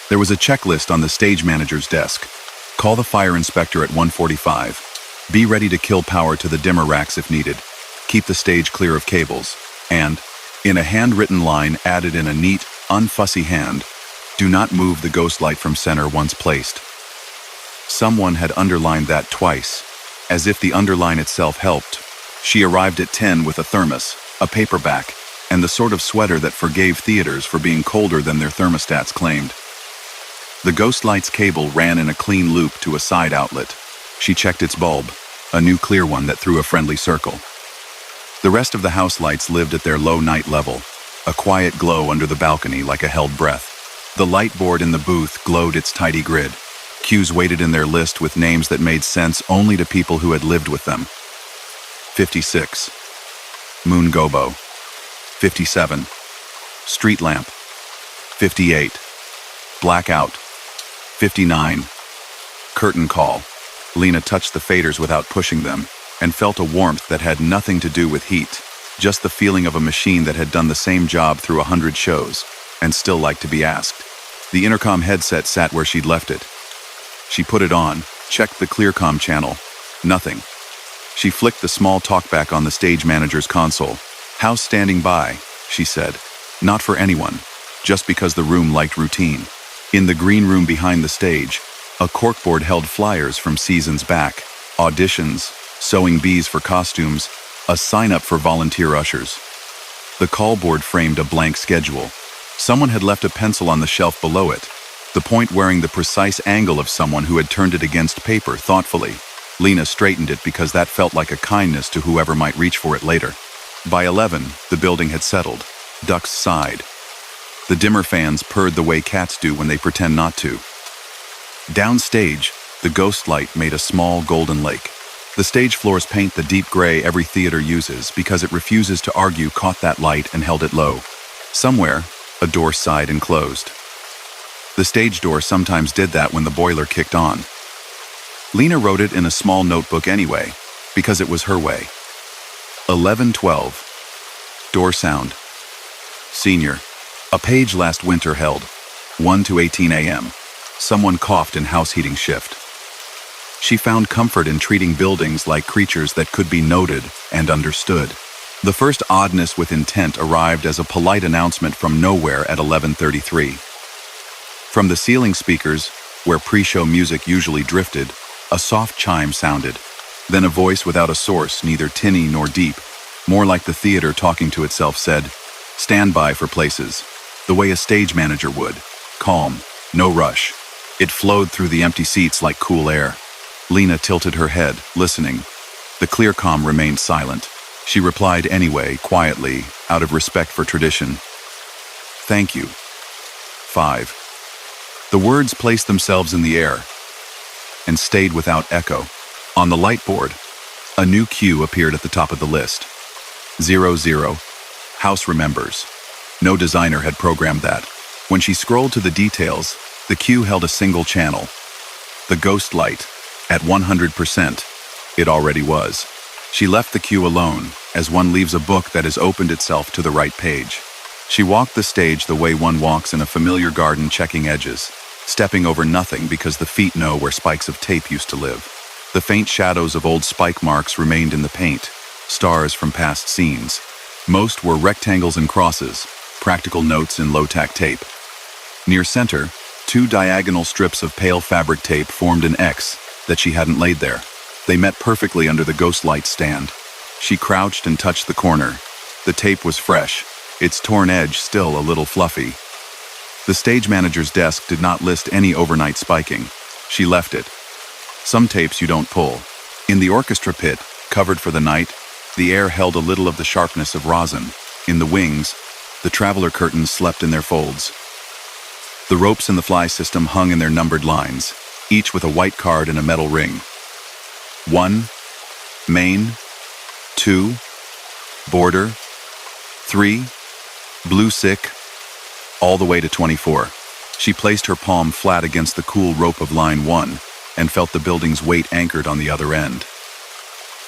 There was a checklist on the stage manager's desk. Call the fire inspector at 1:45. Be ready to kill power to the dimmer racks if needed. Keep the stage clear of cables. And, in a handwritten line added in a neat, unfussy hand, do not move the ghost light from center once placed. Someone had underlined that twice, as if the underline itself helped. She arrived at 10 with a thermos, a paperback, and the sort of sweater that forgave theaters for being colder than their thermostats claimed. The ghost light's cable ran in a clean loop to a side outlet. She checked its bulb, a new clear one that threw a friendly circle. The rest of the house lights lived at their low night level, a quiet glow under the balcony like a held breath. The light board in the booth glowed its tidy grid. Cues waited in their list with names that made sense only to people who had lived with them. 56. Moon Gobo. 57. Street lamp. 58. Blackout. 59. Curtain call. Lena touched the faders without pushing them, and felt a warmth that had nothing to do with heat, just the feeling of a machine that had done the same job through 100 shows, and still liked to be asked. The intercom headset sat where she'd left it. She put it on, checked the clearcom channel. Nothing. She flicked the small talkback on the stage manager's console. House standing by, she said. Not for anyone, just because the room liked routine. In the green room behind the stage, a corkboard held flyers from seasons back, auditions, sewing bees for costumes, a sign-up for volunteer ushers. The call board framed a blank schedule. Someone had left a pencil on the shelf below it, the point wearing the precise angle of someone who had turned it against paper thoughtfully. Lena straightened it because that felt like a kindness to whoever might reach for it later. By 11, the building had settled. Ducks sighed. The dimmer fans purred the way cats do when they pretend not to. Downstage, the ghost light made a small golden lake. The stage floors paint the deep gray every theater uses because it refuses to argue caught that light and held it low. Somewhere, a door sighed and closed. The stage door sometimes did that when the boiler kicked on. Lena wrote it in a small notebook anyway, because it was her way. 11:12. Door sound. Senior. A page last winter held. 1 to 18 a.m. Someone coughed in house heating shift. She found comfort in treating buildings like creatures that could be noted and understood. The first oddness with intent arrived as a polite announcement from nowhere at 11:33. From the ceiling speakers, where pre-show music usually drifted, a soft chime sounded. Then a voice without a source, neither tinny nor deep, more like the theater talking to itself, said, "Stand by for places," the way a stage manager would. Calm, no rush. It flowed through the empty seats like cool air. Lena tilted her head, listening. The clear comm remained silent. She replied anyway, quietly, out of respect for tradition. "Thank you." 5. The words placed themselves in the air and stayed without echo. On the light board, a new cue appeared at the top of the list. 00. House remembers. No designer had programmed that. When she scrolled to the details, the cue held a single channel. The ghost light, at 100%. It already was. She left the cue alone, as one leaves a book that has opened itself to the right page. She walked the stage the way one walks in a familiar garden, checking edges, stepping over nothing because the feet know where spikes of tape used to live. The faint shadows of old spike marks remained in the paint, stars from past scenes. Most were rectangles and crosses, practical notes in low-tack tape. Near center, 2 diagonal strips of pale fabric tape formed an X that she hadn't laid there. They met perfectly under the ghost light stand. She crouched and touched the corner. The tape was fresh, its torn edge still a little fluffy. The stage manager's desk did not list any overnight spiking. She left it. Some tapes you don't pull. In the orchestra pit, covered for the night, the air held a little of the sharpness of rosin. In the wings, the traveler curtains slept in their folds. The ropes in the fly system hung in their numbered lines, each with a white card and a metal ring. 1. Main. 2. Border. 3. Blue sick. All the way to 24. She placed her palm flat against the cool rope of line 1 and felt the building's weight anchored on the other end.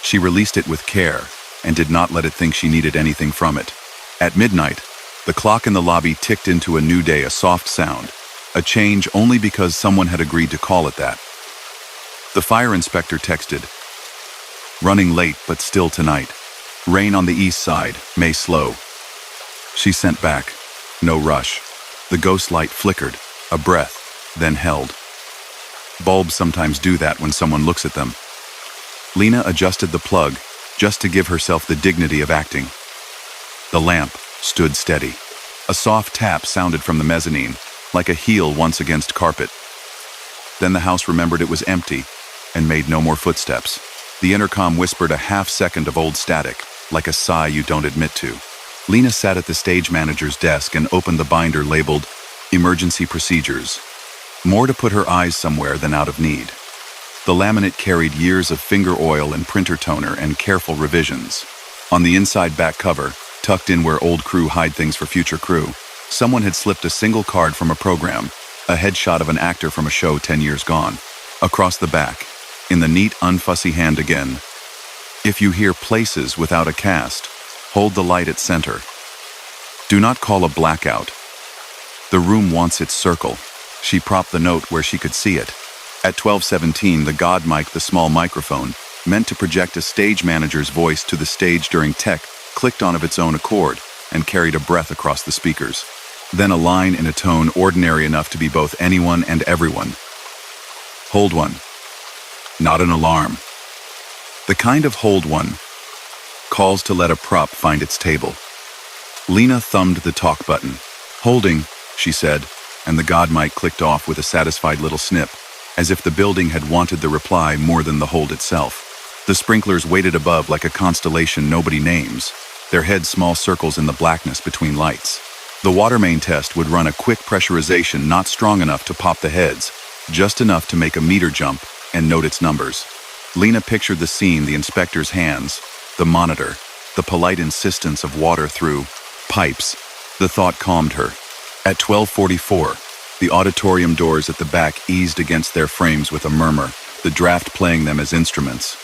She released it with care and did not let it think she needed anything from it. At midnight, the clock in the lobby ticked into a new day, a soft sound, a change only because someone had agreed to call it that. The fire inspector texted, "Running late, but still tonight. Rain on the east side, may slow." She sent back, "No rush." The ghost light flickered, a breath, then held. Bulbs sometimes do that when someone looks at them. Lena adjusted the plug, just to give herself the dignity of acting. The lamp stood steady. A soft tap sounded from the mezzanine, like a heel once against carpet. Then the house remembered it was empty, and made no more footsteps. The intercom whispered a half-second of old static, like a sigh you don't admit to. Lena sat at the stage manager's desk and opened the binder labeled Emergency Procedures. More to put her eyes somewhere than out of need. The laminate carried years of finger oil and printer toner and careful revisions. On the inside back cover, tucked in where old crew hide things for future crew, someone had slipped a single card from a program, a headshot of an actor from a show 10 years gone. Across the back, in the neat, unfussy hand again, "If you hear places without a cast, hold the light at center. Do not call a blackout. The room wants its circle." She propped the note where she could see it. At 12:17, the God mic, the small microphone, meant to project a stage manager's voice to the stage during tech, clicked on of its own accord and carried a breath across the speakers. Then a line in a tone ordinary enough to be both anyone and everyone. "Hold one. Not an alarm. The kind of hold one calls to let a prop find its table." Lena thumbed the talk button. "Holding," she said, and the God mic clicked off with a satisfied little snip, as if the building had wanted the reply more than the hold itself. The sprinklers waited above like a constellation nobody names, their heads small circles in the blackness between lights. The water main test would run a quick pressurization not strong enough to pop the heads, just enough to make a meter jump and note its numbers. Lena pictured the scene, the inspector's hands, the monitor, the polite insistence of water through pipes. The thought calmed her. At 12:44, the auditorium doors at the back eased against their frames with a murmur, the draft playing them as instruments.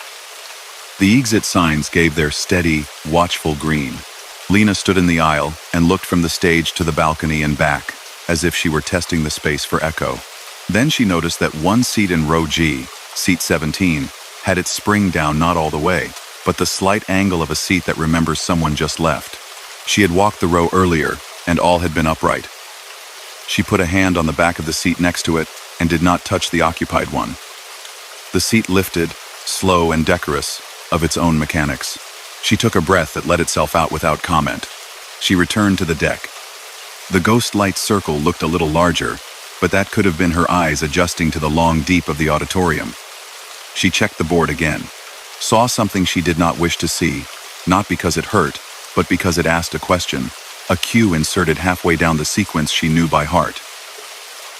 The exit signs gave their steady, watchful green. Lena stood in the aisle and looked from the stage to the balcony and back, as if she were testing the space for echo. Then she noticed that one seat in row G, seat 17, had its spring down not all the way, but the slight angle of a seat that remembers someone just left. She had walked the row earlier, and all had been upright. She put a hand on the back of the seat next to it and did not touch the occupied one. The seat lifted, slow and decorous, of its own mechanics. She took a breath that let itself out without comment. She returned to the deck. The ghost light circle looked a little larger, but that could have been her eyes adjusting to the long deep of the auditorium. She checked the board again. saw something she did not wish to see, not because it hurt, but because it asked a question, a cue inserted halfway down the sequence she knew by heart.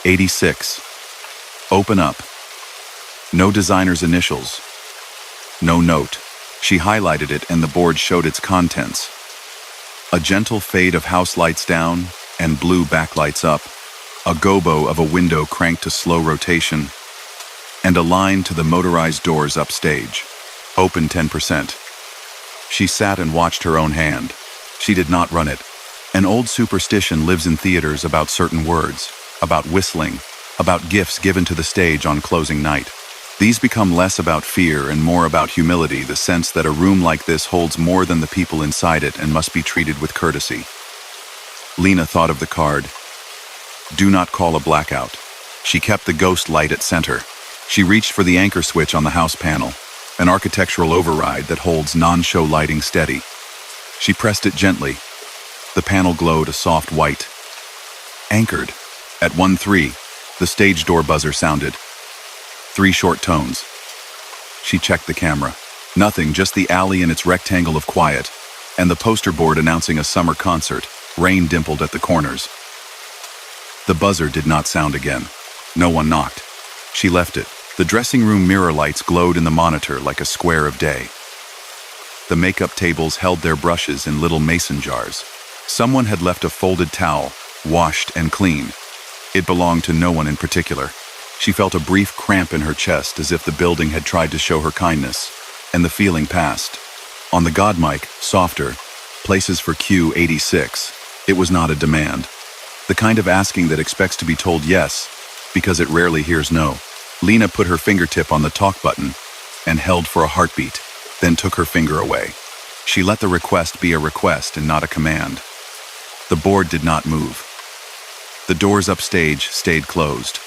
86. Open up. No designer's initials. No note. She highlighted it and the board showed its contents. A gentle fade of house lights down and blue backlights up, a gobo of a window cranked to slow rotation, and a line to the motorized doors upstage. Open 10%. She sat and watched her own hand. She did not run it. An old superstition lives in theaters about certain words, about whistling, about gifts given to the stage on closing night. These become less about fear and more about humility, the sense that a room like this holds more than the people inside it and must be treated with courtesy. Lena thought of the card. Do not call a blackout. She kept the ghost light at center. She reached for the anchor switch on the house panel, an architectural override that holds non-show lighting steady. She pressed it gently. The panel glowed a soft white. Anchored. At 1-3, the stage door buzzer sounded. 3 short tones. She checked the camera. Nothing, just the alley and its rectangle of quiet, and the poster board announcing a summer concert. Rain dimpled at the corners. The buzzer did not sound again. No one knocked. She left it. The dressing room mirror lights glowed in the monitor like a square of day. The makeup tables held their brushes in little mason jars. Someone had left a folded towel, washed and clean. It belonged to no one in particular. She felt a brief cramp in her chest as if the building had tried to show her kindness, and the feeling passed. On the God mic, softer, places for Q86. It was not a demand. The kind of asking that expects to be told yes, because it rarely hears no. Lena put her fingertip on the talk button and held for a heartbeat, then took her finger away. She let the request be a request and not a command. The board did not move. The doors upstage stayed closed.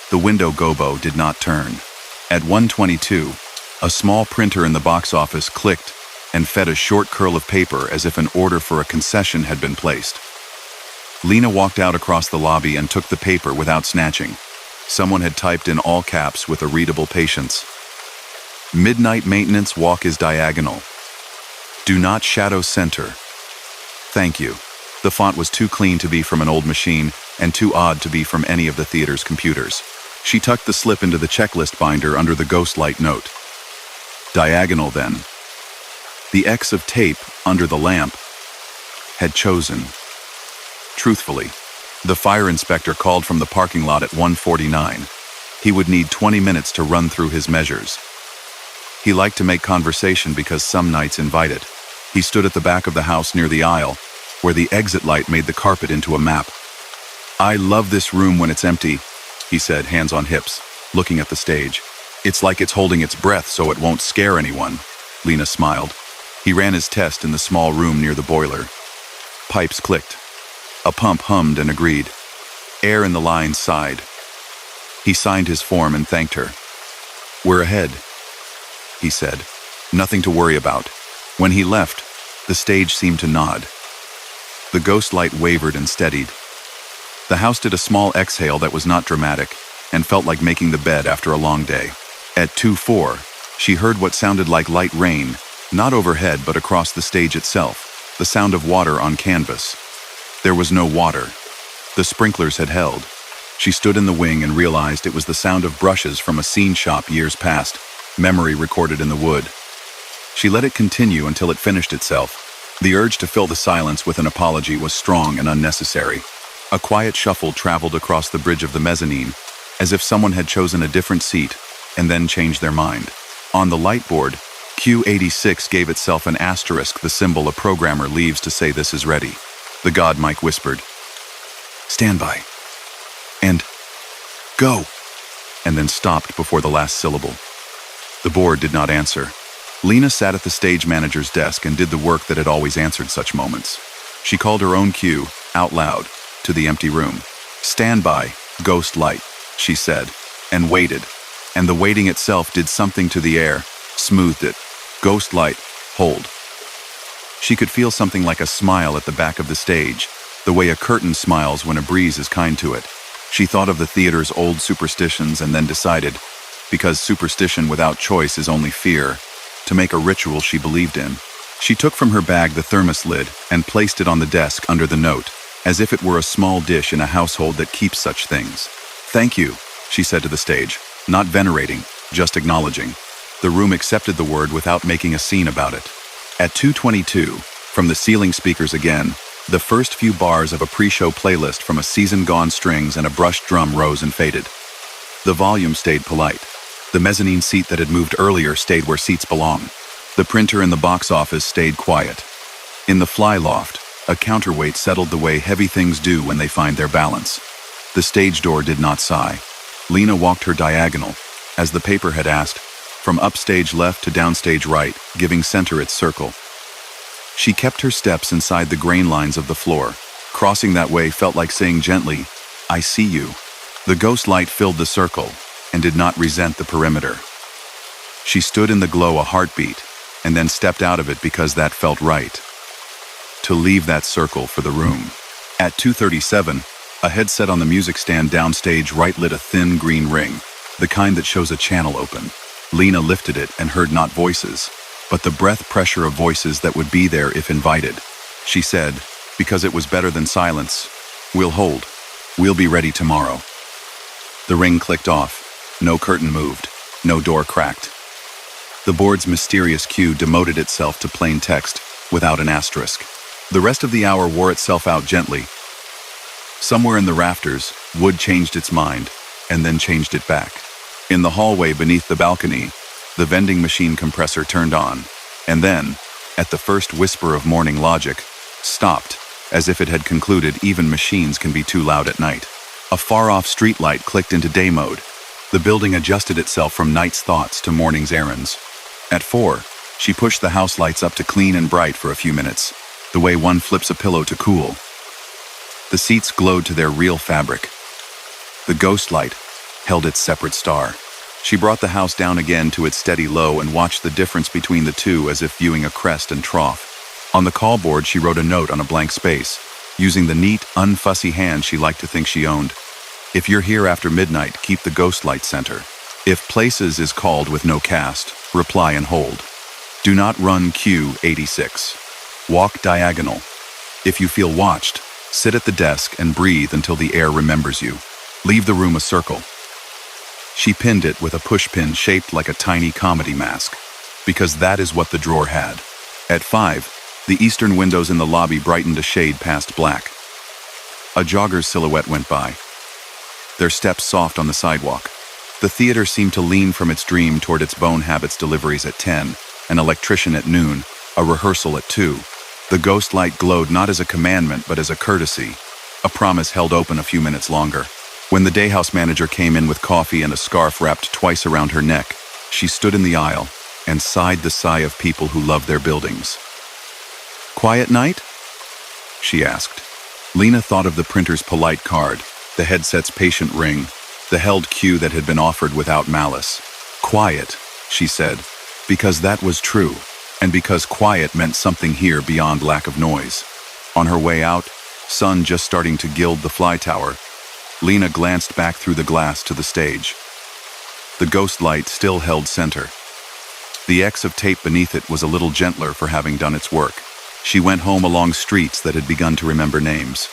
The window gobo did not turn. At 1:22, a small printer in the box office clicked and fed a short curl of paper as if an order for a concession had been placed. Lena walked out across the lobby and took the paper without snatching. Someone had typed in all caps with a readable patience. Midnight maintenance walk is diagonal. Do not shadow center. Thank you. The font was too clean to be from an old machine and too odd to be from any of the theater's computers. She tucked the slip into the checklist binder under the ghost light note. Diagonal then. The X of tape under the lamp had chosen. Truthfully, the fire inspector called from the parking lot at 1:49. He would need 20 minutes to run through his measures. He liked to make conversation because some nights invited. He stood at the back of the house near the aisle, where the exit light made the carpet into a map. I love this room when it's empty, he said, hands on hips, looking at the stage. It's like it's holding its breath so it won't scare anyone. Lena smiled. He ran his test in the small room near the boiler. Pipes clicked. A pump hummed and agreed. Air in the lines sighed. He signed his form and thanked her. We're ahead, he said. Nothing to worry about. When he left, the stage seemed to nod. The ghost light wavered and steadied. The house did a small exhale that was not dramatic and felt like making the bed after a long day. At 2:04, she heard what sounded like light rain, not overhead but across the stage itself, the sound of water on canvas. There was no water. The sprinklers had held. She stood in the wing and realized it was the sound of brushes from a scene shop years past, memory recorded in the wood. She let it continue until it finished itself. The urge to fill the silence with an apology was strong and unnecessary. A quiet shuffle traveled across the bridge of the mezzanine, as if someone had chosen a different seat and then changed their mind. On the light board, Q86 gave itself an asterisk, the symbol a programmer leaves to say this is ready. The God mic whispered, Stand by. And go. And then stopped before the last syllable. The board did not answer. Lena sat at the stage manager's desk and did the work that had always answered such moments. She called her own cue, out loud, to the empty room. Stand by, ghost light, she said, and waited. And the waiting itself did something to the air, smoothed it. Ghost light, hold. She could feel something like a smile at the back of the stage, the way a curtain smiles when a breeze is kind to it. She thought of the theater's old superstitions and then decided, because superstition without choice is only fear, to make a ritual she believed in. She took from her bag the thermos lid and placed it on the desk under the note, as if it were a small dish in a household that keeps such things. "Thank you," she said to the stage, not venerating, just acknowledging. The room accepted the word without making a scene about it. At 2:22, from the ceiling speakers again, the first few bars of a pre-show playlist from A Season Gone strings and a brushed drum rose and faded. The volume stayed polite. The mezzanine seat that had moved earlier stayed where seats belong. The printer in the box office stayed quiet. In the fly loft, a counterweight settled the way heavy things do when they find their balance. The stage door did not sigh. Lena walked her diagonal, as the paper had asked, from upstage left to downstage right, giving center its circle. She kept her steps inside the grain lines of the floor. Crossing that way felt like saying gently, "I see you." The ghost light filled the circle and did not resent the perimeter. She stood in the glow a heartbeat and then stepped out of it because that felt right. To leave that circle for the room. At 2:37, a headset on the music stand downstage right lit a thin green ring, the kind that shows a channel open. Lena lifted it and heard not voices, but the breath pressure of voices that would be there if invited. She said, because it was better than silence, "We'll hold. We'll be ready tomorrow." The ring clicked off. No curtain moved. No door cracked. The board's mysterious cue demoted itself to plain text, without an asterisk. The rest of the hour wore itself out gently. Somewhere in the rafters, wood changed its mind, and then changed it back. In the hallway beneath the balcony, the vending machine compressor turned on, and then, at the first whisper of morning logic, stopped, as if it had concluded even machines can be too loud at night. A far-off streetlight clicked into day mode. The building adjusted itself from night's thoughts to morning's errands. At 4, she pushed the house lights up to clean and bright for a few minutes, the way one flips a pillow to cool. The seats glowed to their real fabric. The ghost light held its separate star. She brought the house down again to its steady low and watched the difference between the two as if viewing a crest and trough. On the call board, she wrote a note on a blank space, using the neat, unfussy hand she liked to think she owned. "If you're here after midnight, keep the ghost light center. If places is called with no cast, reply and hold. Do not run Q86. Walk diagonal. If you feel watched, sit at the desk and breathe until the air remembers you. Leave the room a circle." She pinned it with a pushpin shaped like a tiny comedy mask, because that is what the drawer had. At 5, the eastern windows in the lobby brightened a shade past black. A jogger's silhouette went by, their steps soft on the sidewalk. The theater seemed to lean from its dream toward its Bone Habits deliveries at 10, an electrician at noon, a rehearsal at 2. The ghost light glowed not as a commandment but as a courtesy, a promise held open a few minutes longer. When the dayhouse manager came in with coffee and a scarf wrapped twice around her neck, she stood in the aisle and sighed the sigh of people who love their buildings. "Quiet night?" she asked. Lena thought of the printer's polite card, the headset's patient ring, the held cue that had been offered without malice. "Quiet," she said, because that was true, and because quiet meant something here beyond lack of noise. On her way out, sun just starting to gild the fly tower, Lena glanced back through the glass to the stage. The ghost light still held center. The X of tape beneath it was a little gentler for having done its work. She went home along streets that had begun to remember names.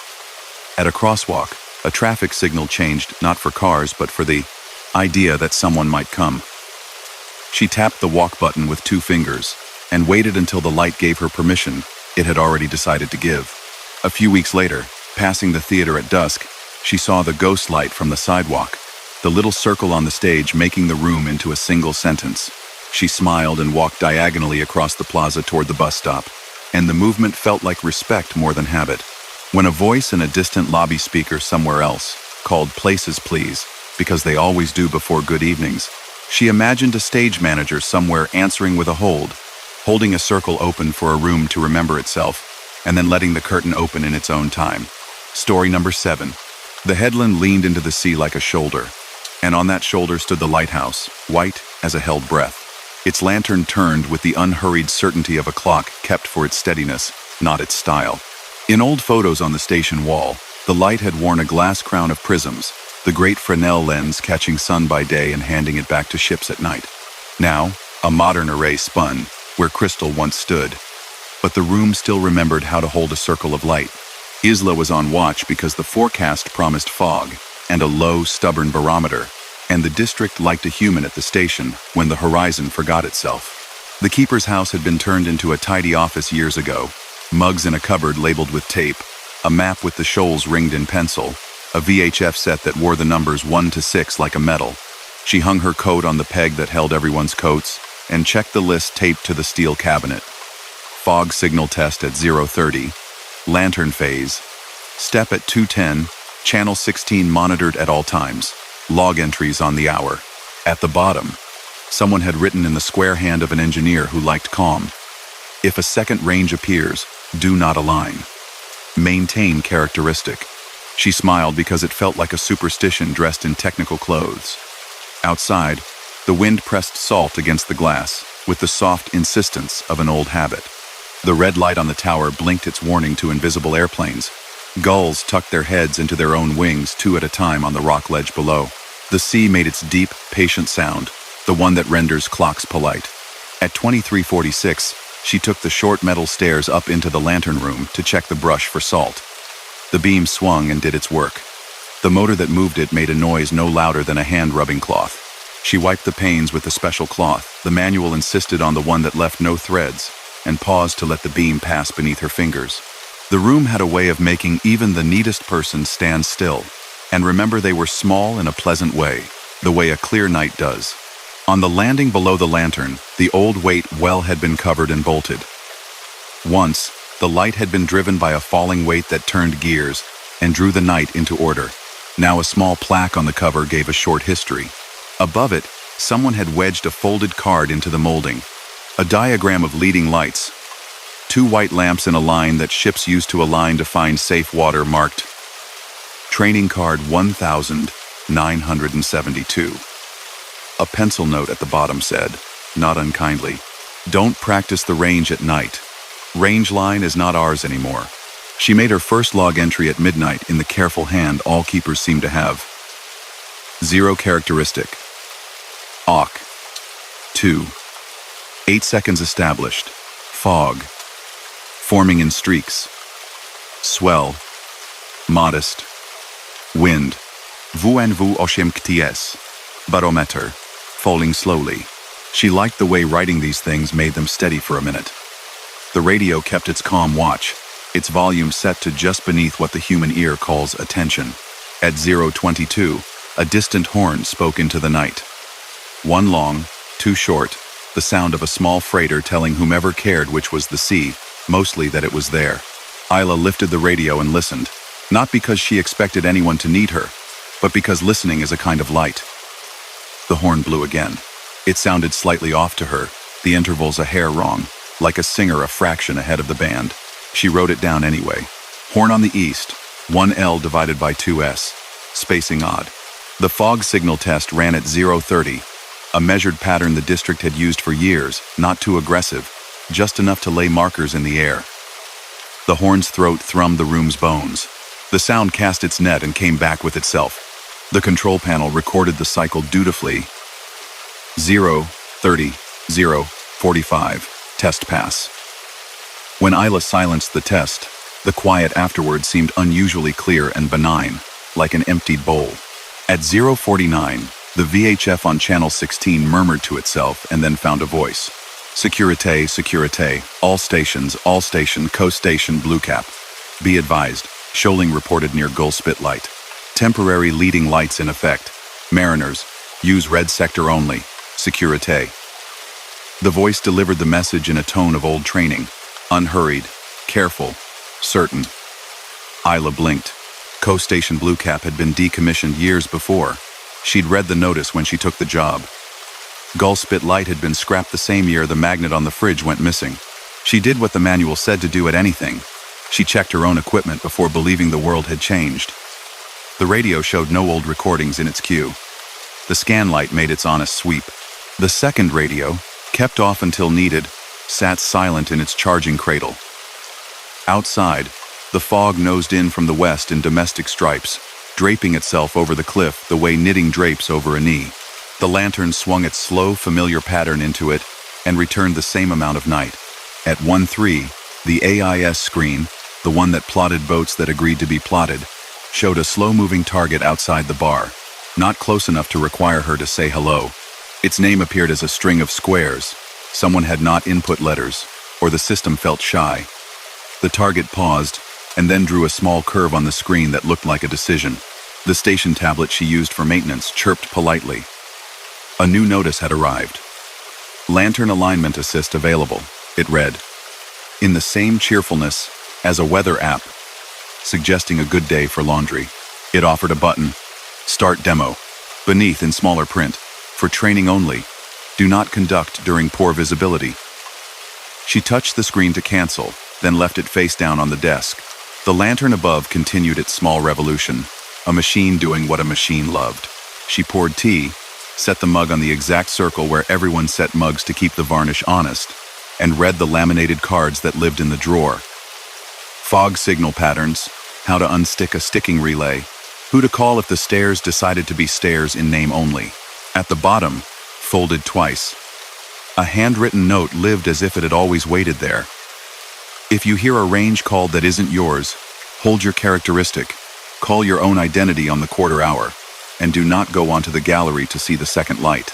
At a crosswalk, a traffic signal changed not for cars but for the idea that someone might come. She tapped the walk button with 2 fingers and waited until the light gave her permission it had already decided to give. A few weeks later, passing the theater at dusk, she saw the ghost light from the sidewalk, the little circle on the stage making the room into a single sentence. She smiled and walked diagonally across the plaza toward the bus stop, and the movement felt like respect more than habit. When a voice in a distant lobby speaker somewhere else called "Places, please," because they always do before good evenings, she imagined a stage manager somewhere answering with a hold, holding a circle open for a room to remember itself, and then letting the curtain open in its own time. Story number 7. The headland leaned into the sea like a shoulder, and on that shoulder stood the lighthouse, white as a held breath. Its lantern turned with the unhurried certainty of a clock kept for its steadiness, not its style. In old photos on the station wall, the light had worn a glass crown of prisms, the great Fresnel lens catching sun by day and handing it back to ships at night. Now, A modern array spun, where crystal once stood. But the room still remembered how to hold a circle of light. Isla was on watch because the forecast promised fog and a low, stubborn barometer, and the district liked a human at the station when the horizon forgot itself. The keeper's house had been turned into a tidy office years ago. Mugs in a cupboard labeled with tape, a map with the shoals ringed in pencil, a VHF set that wore the numbers 1 to 6 like a medal. She hung her coat on the peg that held everyone's coats and checked the list taped to the steel cabinet. Fog signal test at 0:30, lantern phase, step at 2:10, channel 16 monitored at all times, log entries on the hour. At the bottom, someone had written in the square hand of an engineer who liked calm. If a second range appears, do not align. Maintain characteristic. She smiled because it felt like a superstition dressed in technical clothes. Outside, the wind pressed salt against the glass with the soft insistence of an old habit. The red light on the tower blinked its warning to invisible airplanes. Gulls tucked their heads into their own wings 2 at a time on the rock ledge below. The sea made its deep, patient sound, the one that renders clocks polite. At 23:46, she took the short metal stairs up into the lantern room to check the brush for salt. The beam swung and did its work. The motor that moved it made a noise no louder than a hand-rubbing cloth. She wiped the panes with the special cloth. The manual insisted on the one that left no threads, and paused to let the beam pass beneath her fingers. The room had a way of making even the neatest person stand still, and remember they were small in a pleasant way, the way a clear night does. On the landing below the lantern, the old weight well had been covered and bolted. Once, the light had been driven by a falling weight that turned gears and drew the night into order. Now a small plaque on the cover gave a short history. Above it, someone had wedged a folded card into the molding. A diagram of leading lights. 2 white lamps in a line that ships used to align to find safe water marked Training Card 1972. A pencil note at the bottom said, not unkindly, "Don't practice the range at night. Range line is not ours anymore." She made her first log entry at midnight in the careful hand all keepers seem to have. 0 characteristic. Awk. 2. 8 seconds established. Fog. Forming in streaks. Swell. Modest. Wind. Vous 8 kts. Barometer. Falling slowly. She liked the way writing these things made them steady for a minute. The radio kept its calm watch, its volume set to just beneath what the human ear calls attention. At 0:22, a distant horn spoke into the night. 1 long, 2 short, the sound of a small freighter telling whomever cared which was the sea, mostly that it was there. Isla lifted the radio and listened, not because she expected anyone to need her, but because listening is a kind of light. The horn blew again. It sounded slightly off to her, the intervals a hair wrong, like a singer a fraction ahead of the band. She wrote it down anyway. Horn on the east, 1L divided by 2S, spacing odd. The fog signal test ran at 0:30, a measured pattern the district had used for years, not too aggressive, just enough to lay markers in the air. The horn's throat thrummed the room's bones. The sound cast its net and came back with itself. The control panel recorded the cycle dutifully. 0:30, 0:45, test pass. When Isla silenced the test, the quiet afterward seemed unusually clear and benign, like an emptied bowl. At 0:49, the VHF on channel 16 murmured to itself and then found a voice. Sécurité, sécurité, all station, coast station, Blue Cap. Be advised, shoaling reported near Gull Spit Light. Temporary leading lights in effect. Mariners, use red sector only. Sécurité. The voice delivered the message in a tone of old training. Unhurried, careful, certain. Isla blinked. Coast Station Blue Cap had been decommissioned years before. She'd read the notice when she took the job. Gull Spit Light had been scrapped the same year the magnet on the fridge went missing. She did what the manual said to do at anything. She checked her own equipment before believing the world had changed. The radio showed no old recordings in its queue. The scan light made its honest sweep. The second radio, kept off until needed, sat silent in its charging cradle. Outside, the fog nosed in from the west in domestic stripes, draping itself over the cliff the way knitting drapes over a knee. The lantern swung its slow, familiar pattern into it and returned the same amount of night. At 1:03, the AIS screen, the one that plotted boats that agreed to be plotted, showed a slow-moving target outside the bar, not close enough to require her to say hello. Its name appeared as a string of squares. Someone had not input letters, or the system felt shy. The target paused, and then drew a small curve on the screen that looked like a decision. The station tablet she used for maintenance chirped politely. A new notice had arrived. Lantern alignment assist available, it read, in the same cheerfulness as a weather app, suggesting a good day for laundry. It offered a button, Start Demo, beneath in smaller print, for training only, do not conduct during poor visibility. She touched the screen to cancel, then left it face down on the desk. The lantern above continued its small revolution, a machine doing what a machine loved. She poured tea, set the mug on the exact circle where everyone set mugs to keep the varnish honest, and read the laminated cards that lived in the drawer. Fog signal patterns, how to unstick a sticking relay, who to call if the stairs decided to be stairs in name only. At the bottom, folded twice, a handwritten note lived as if it had always waited there. If you hear a range called that isn't yours, hold your characteristic, call your own identity on the quarter hour, and do not go onto the gallery to see the second light.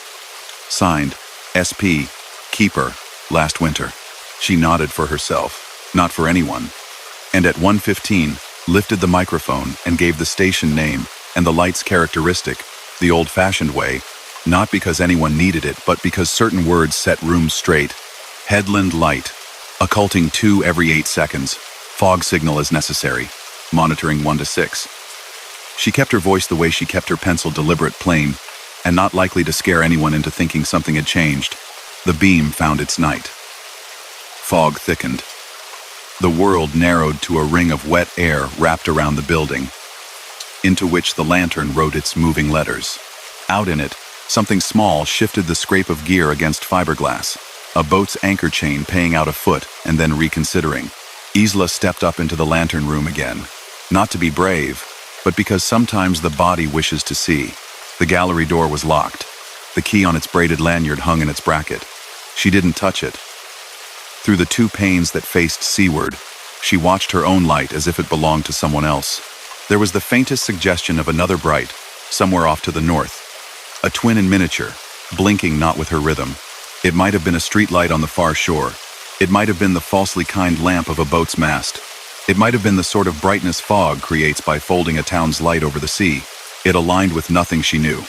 Signed, SP, Keeper, last winter. She nodded for herself, not for anyone, and at 1:15, lifted the microphone and gave the station name and the light's characteristic, the old-fashioned way, not because anyone needed it, but because certain words set rooms straight. Headland light, occulting 2 every 8 seconds, fog signal as necessary, monitoring 1 to 6. She kept her voice the way she kept her pencil, deliberate, plain, and not likely to scare anyone into thinking something had changed. The beam found its night. Fog thickened. The world narrowed to a ring of wet air wrapped around the building, into which the lantern wrote its moving letters. Out in it, something small shifted the scrape of gear against fiberglass, a boat's anchor chain paying out a foot and then reconsidering. Isla stepped up into the lantern room again, not to be brave, but because sometimes the body wishes to see. The gallery door was locked. The key on its braided lanyard hung in its bracket. She didn't touch it. Through the 2 panes that faced seaward, she watched her own light as if it belonged to someone else. There was the faintest suggestion of another bright, somewhere off to the north. A twin in miniature, blinking not with her rhythm. It might have been a street light on the far shore. It might have been the falsely kind lamp of a boat's mast. It might have been the sort of brightness fog creates by folding a town's light over the sea. It aligned with nothing she knew.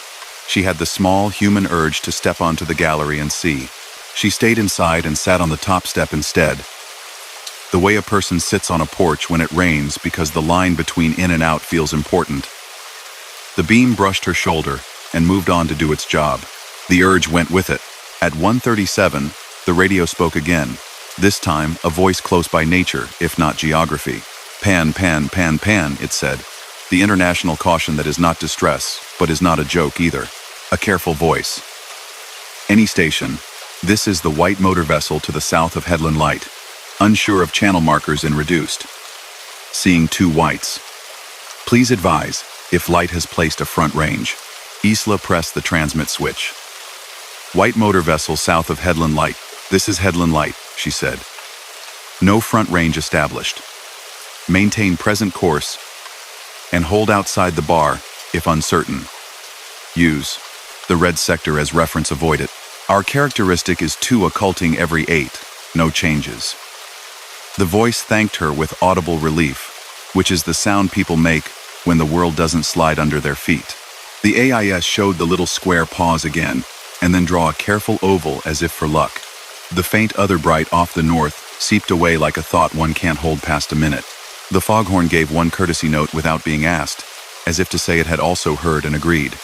She had the small, human urge to step onto the gallery and see. She stayed inside and sat on the top step instead. The way a person sits on a porch when it rains because the line between in and out feels important. The beam brushed her shoulder and moved on to do its job. The urge went with it. At 1:37, the radio spoke again. This time, a voice close by nature, if not geography. Pan, pan, pan, pan, it said. The international caution that is not distress, but is not a joke either. A careful voice. Any station. This is the white motor vessel to the south of Headland Light. Unsure of channel markers in reduced. Seeing 2 whites. Please advise if light has placed a front range. Isla pressed the transmit switch. White motor vessel south of Headland Light. This is Headland Light, she said. No front range established. Maintain present course and hold outside the bar if uncertain. Use the red sector as reference, avoid it. Our characteristic is 2 occulting every 8, no changes. The voice thanked her with audible relief, which is the sound people make when the world doesn't slide under their feet. The AIS showed the little square pause again, and then draw a careful oval as if for luck. The faint other bright off the north seeped away like a thought one can't hold past a minute. The foghorn gave one courtesy note without being asked, as if to say it had also heard and agreed.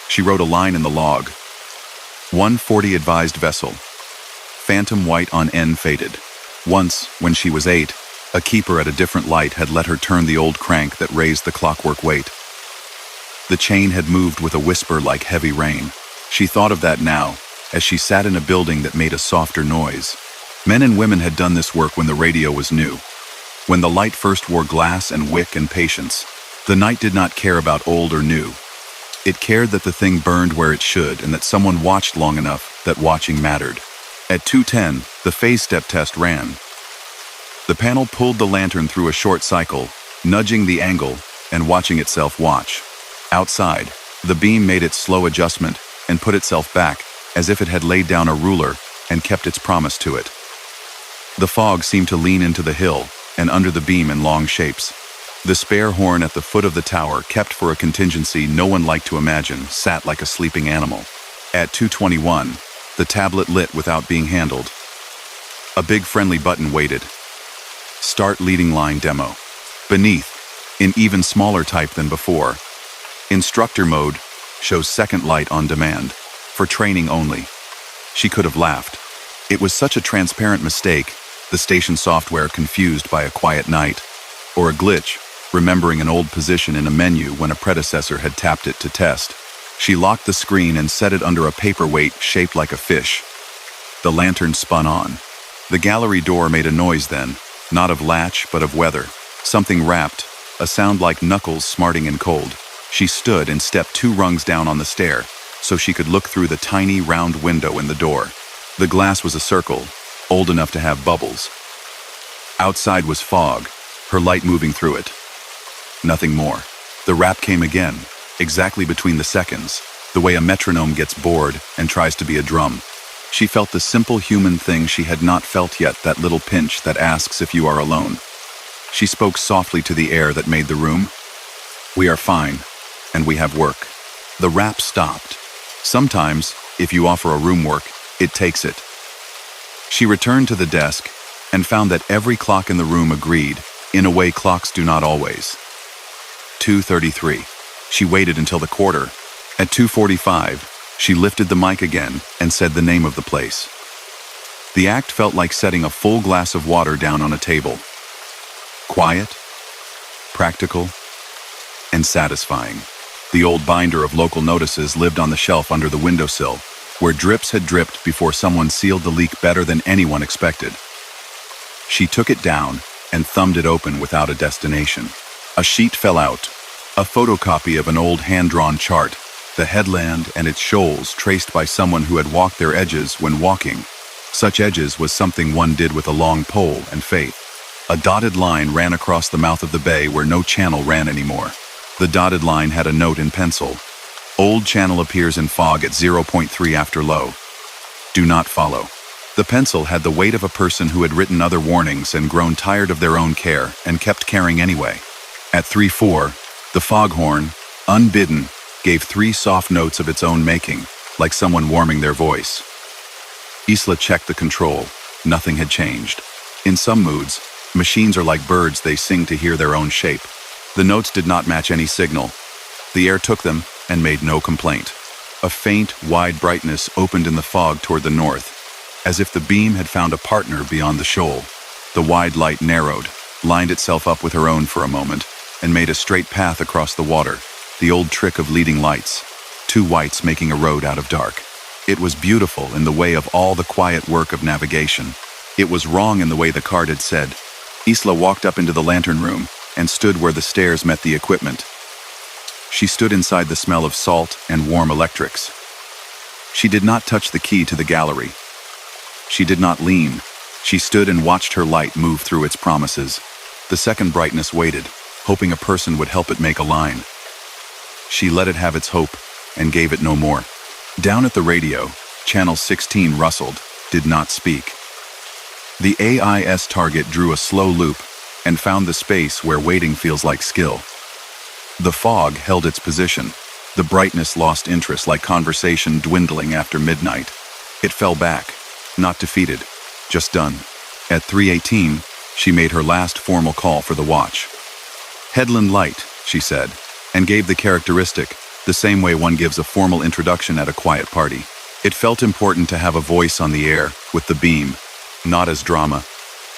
She wrote a line in the log. 1:40 advised vessel. Phantom white on N faded. Once, when she was 8, a keeper at a different light had let her turn the old crank that raised the clockwork weight. The chain had moved with a whisper like heavy rain. She thought of that now, as she sat in a building that made a softer noise. Men and women had done this work when the radio was new. When the light first wore glass and wick and patience, the night did not care about old or new. It cared that the thing burned where it should and that someone watched long enough that watching mattered. At 2:10, the phase step test ran. The panel pulled the lantern through a short cycle, nudging the angle and watching itself watch. Outside, the beam made its slow adjustment and put itself back as if it had laid down a ruler and kept its promise to it. The fog seemed to lean into the hill and under the beam in long shapes. The spare horn at the foot of the tower, kept for a contingency no one liked to imagine, sat like a sleeping animal. At 2:21, the tablet lit without being handled. A big friendly button waited. Start leading line demo. Beneath, in even smaller type than before, instructor mode shows second light on demand, for training only. She could have laughed. It was such a transparent mistake, the station software confused by a quiet night, or a glitch, remembering an old position in a menu when a predecessor had tapped it to test. She locked the screen and set it under a paperweight shaped like a fish. The lantern spun on. The gallery door made a noise then, not of latch but of weather. Something rapped, a sound like knuckles smarting in cold. She stood and stepped 2 rungs down on the stair, so she could look through the tiny round window in the door. The glass was a circle, old enough to have bubbles. Outside was fog, her light moving through it. Nothing more. The rap came again, exactly between the seconds, the way a metronome gets bored and tries to be a drum. She felt the simple human thing she had not felt yet, that little pinch that asks if you are alone. She spoke softly to the air that made the room. We are fine, and we have work. The rap stopped. Sometimes, if you offer a room work, it takes it. She returned to the desk and found that every clock in the room agreed, in a way clocks do not always. 2:33. She waited until the quarter. At 2:45, she lifted the mic again and said the name of the place. The act felt like setting a full glass of water down on a table. Quiet, practical, and satisfying. The old binder of local notices lived on the shelf under the windowsill, where drips had dripped before someone sealed the leak better than anyone expected. She took it down and thumbed it open without a destination. A sheet fell out, a photocopy of an old hand-drawn chart, the headland and its shoals traced by someone who had walked their edges when walking. Such edges was something one did with a long pole and faith. A dotted line ran across the mouth of the bay where no channel ran anymore. The dotted line had a note in pencil. Old channel appears in fog at 0.3 after low. Do not follow. The pencil had the weight of a person who had written other warnings and grown tired of their own care and kept caring anyway. At 3:4, the foghorn, unbidden, gave 3 soft notes of its own making, like someone warming their voice. Isla checked the control. Nothing had changed. In some moods, machines are like birds, they sing to hear their own shape. The notes did not match any signal. The air took them and made no complaint. A faint, wide brightness opened in the fog toward the north, as if the beam had found a partner beyond the shoal. The wide light narrowed, lined itself up with her own for a moment, and made a straight path across the water, the old trick of leading lights, 2 whites making a road out of dark. It was beautiful in the way of all the quiet work of navigation. It was wrong in the way the card had said. Isla walked up into the lantern room and stood where the stairs met the equipment. She stood inside the smell of salt and warm electrics. She did not touch the key to the gallery. She did not lean. She stood and watched her light move through its promises. The second brightness waited, hoping a person would help it make a line. She let it have its hope and gave it no more. Down at the radio, channel 16 rustled, did not speak. The AIS target drew a slow loop and found the space where waiting feels like skill. The fog held its position. The brightness lost interest like conversation dwindling after midnight. It fell back, not defeated, just done. At 3:18, she made her last formal call for the watch. Headland light, she said, and gave the characteristic, the same way one gives a formal introduction at a quiet party. It felt important to have a voice on the air, with the beam, not as drama,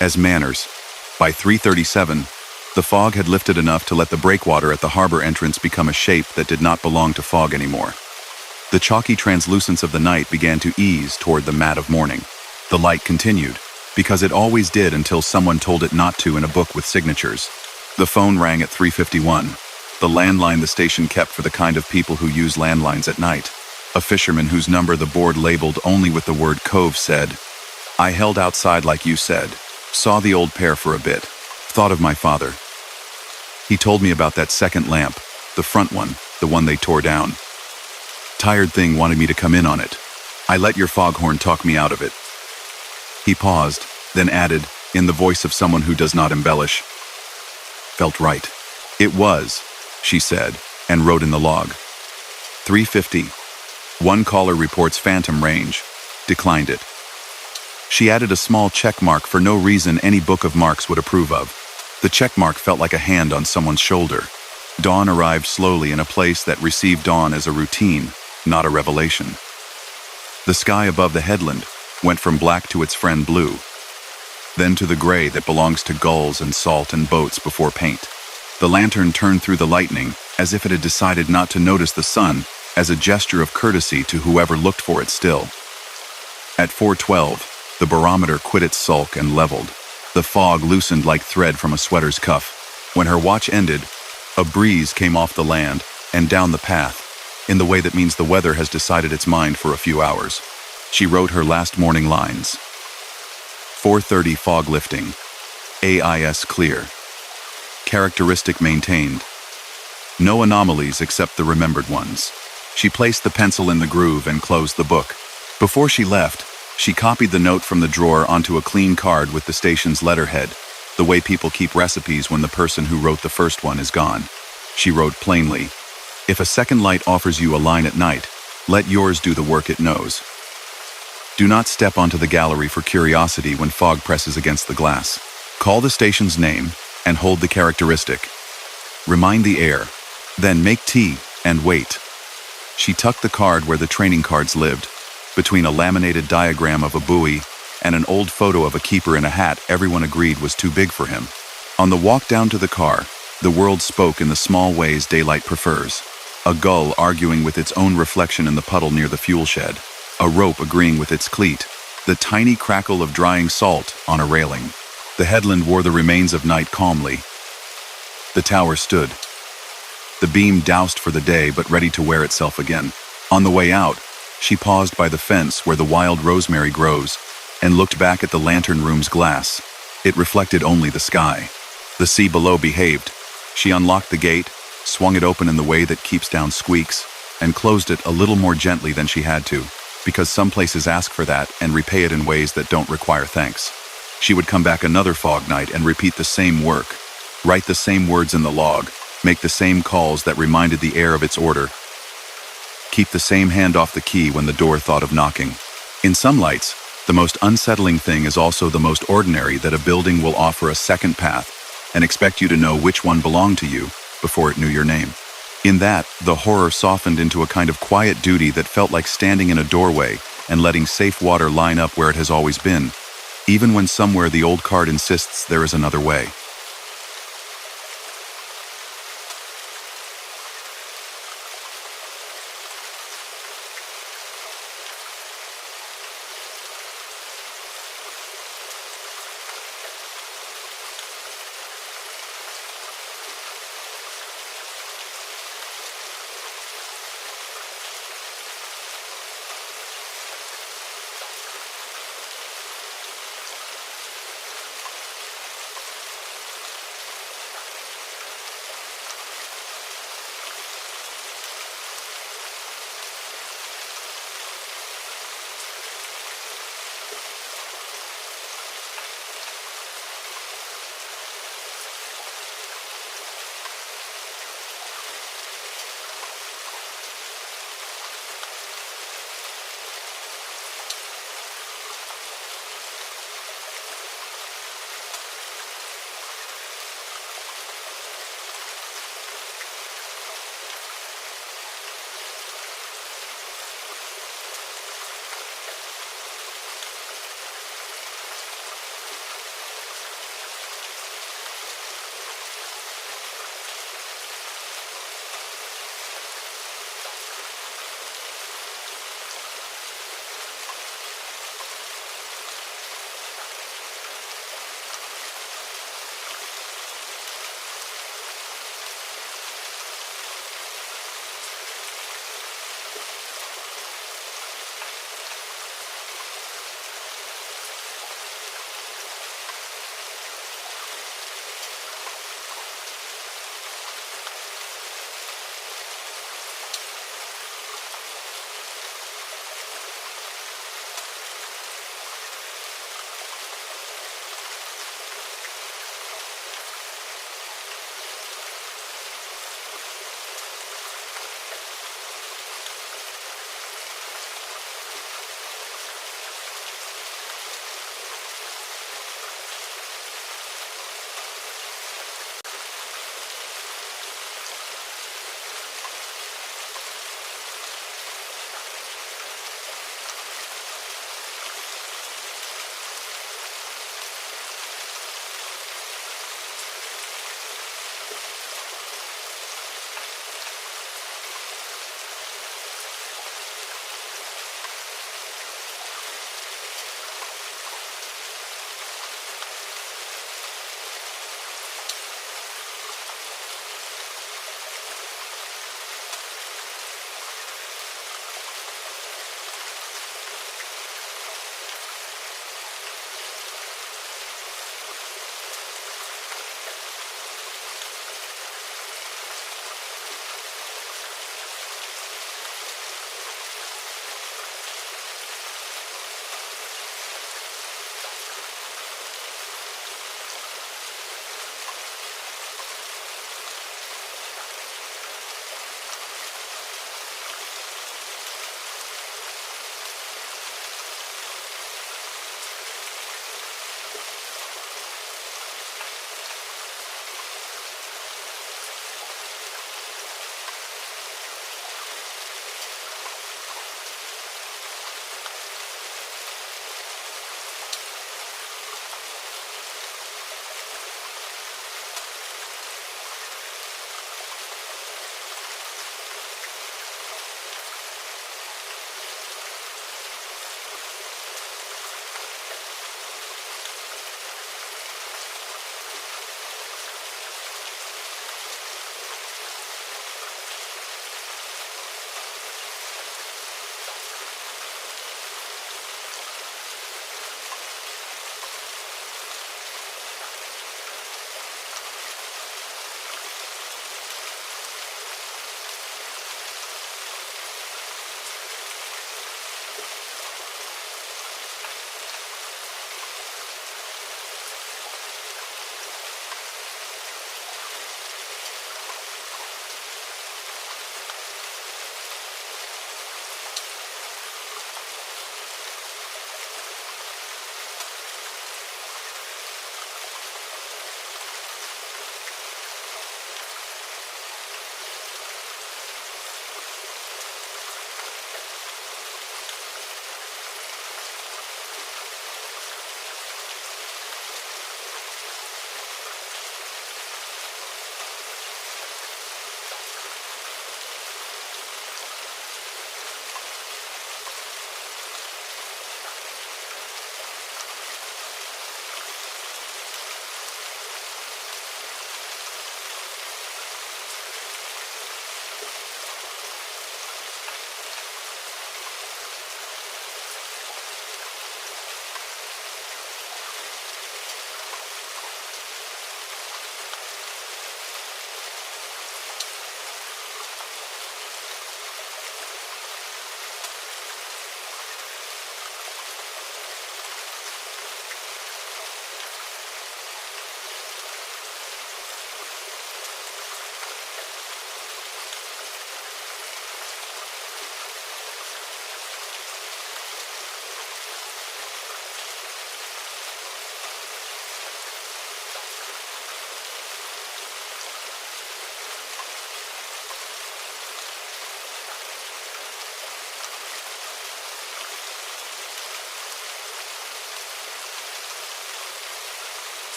as manners. By 3:37, the fog had lifted enough to let the breakwater at the harbor entrance become a shape that did not belong to fog anymore. The chalky translucence of the night began to ease toward the mat of morning. The light continued, because it always did until someone told it not to in a book with signatures. The phone rang at 3:51. The landline the station kept for the kind of people who use landlines at night. A fisherman whose number the board labeled only with the word Cove said, "I held outside like you said. Saw the old pair for a bit. Thought of my father. He told me about that second lamp, the front one, the one they tore down. Tired thing wanted me to come in on it. I let your foghorn talk me out of it." He paused, then added, in the voice of someone who does not embellish, "Felt right." "It was," she said, and wrote in the log. 3:50. One caller reports phantom range. Declined it. She added a small check mark for no reason any book of marks would approve of. The check mark felt like a hand on someone's shoulder. Dawn arrived slowly in a place that received dawn as a routine, not a revelation. The sky above the headland went from black to its friend blue, then to the gray that belongs to gulls and salt and boats before paint. The lantern turned through the lightning as if it had decided not to notice the sun, as a gesture of courtesy to whoever looked for it still. At 4:12, the barometer quit its sulk and leveled. The fog loosened like thread from a sweater's cuff. When her watch ended, a breeze came off the land and down the path, in the way that means the weather has decided its mind for a few hours. She wrote her last morning lines. 4:30 fog lifting. AIS clear. Characteristic maintained. No anomalies except the remembered ones. She placed the pencil in the groove and closed the book. Before she left, she copied the note from the drawer onto a clean card with the station's letterhead, the way people keep recipes when the person who wrote the first one is gone. She wrote plainly, "If a second light offers you a line at night, let yours do the work it knows. Do not step onto the gallery for curiosity when fog presses against the glass. Call the station's name and hold the characteristic. Remind the air, then make tea and wait." She tucked the card where the training cards lived, between a laminated diagram of a buoy and an old photo of a keeper in a hat everyone agreed was too big for him. On the walk down to the car, the world spoke in the small ways daylight prefers. A gull arguing with its own reflection in the puddle near the fuel shed. A rope agreeing with its cleat. The tiny crackle of drying salt on a railing. The headland wore the remains of night calmly. The tower stood. The beam doused for the day but ready to wear itself again. On the way out, she paused by the fence where the wild rosemary grows and looked back at the lantern room's glass. It reflected only the sky. The sea below behaved. She unlocked the gate, swung it open in the way that keeps down squeaks, and closed it a little more gently than she had to, because some places ask for that and repay it in ways that don't require thanks. She would come back another fog night and repeat the same work, write the same words in the log, make the same calls that reminded the air of its order, keep the same hand off the key when the door thought of knocking. In some lights, the most unsettling thing is also the most ordinary, that a building will offer a second path and expect you to know which one belonged to you before it knew your name. In that, the horror softened into a kind of quiet duty that felt like standing in a doorway and letting safe water line up where it has always been, even when somewhere the old card insists there is another way.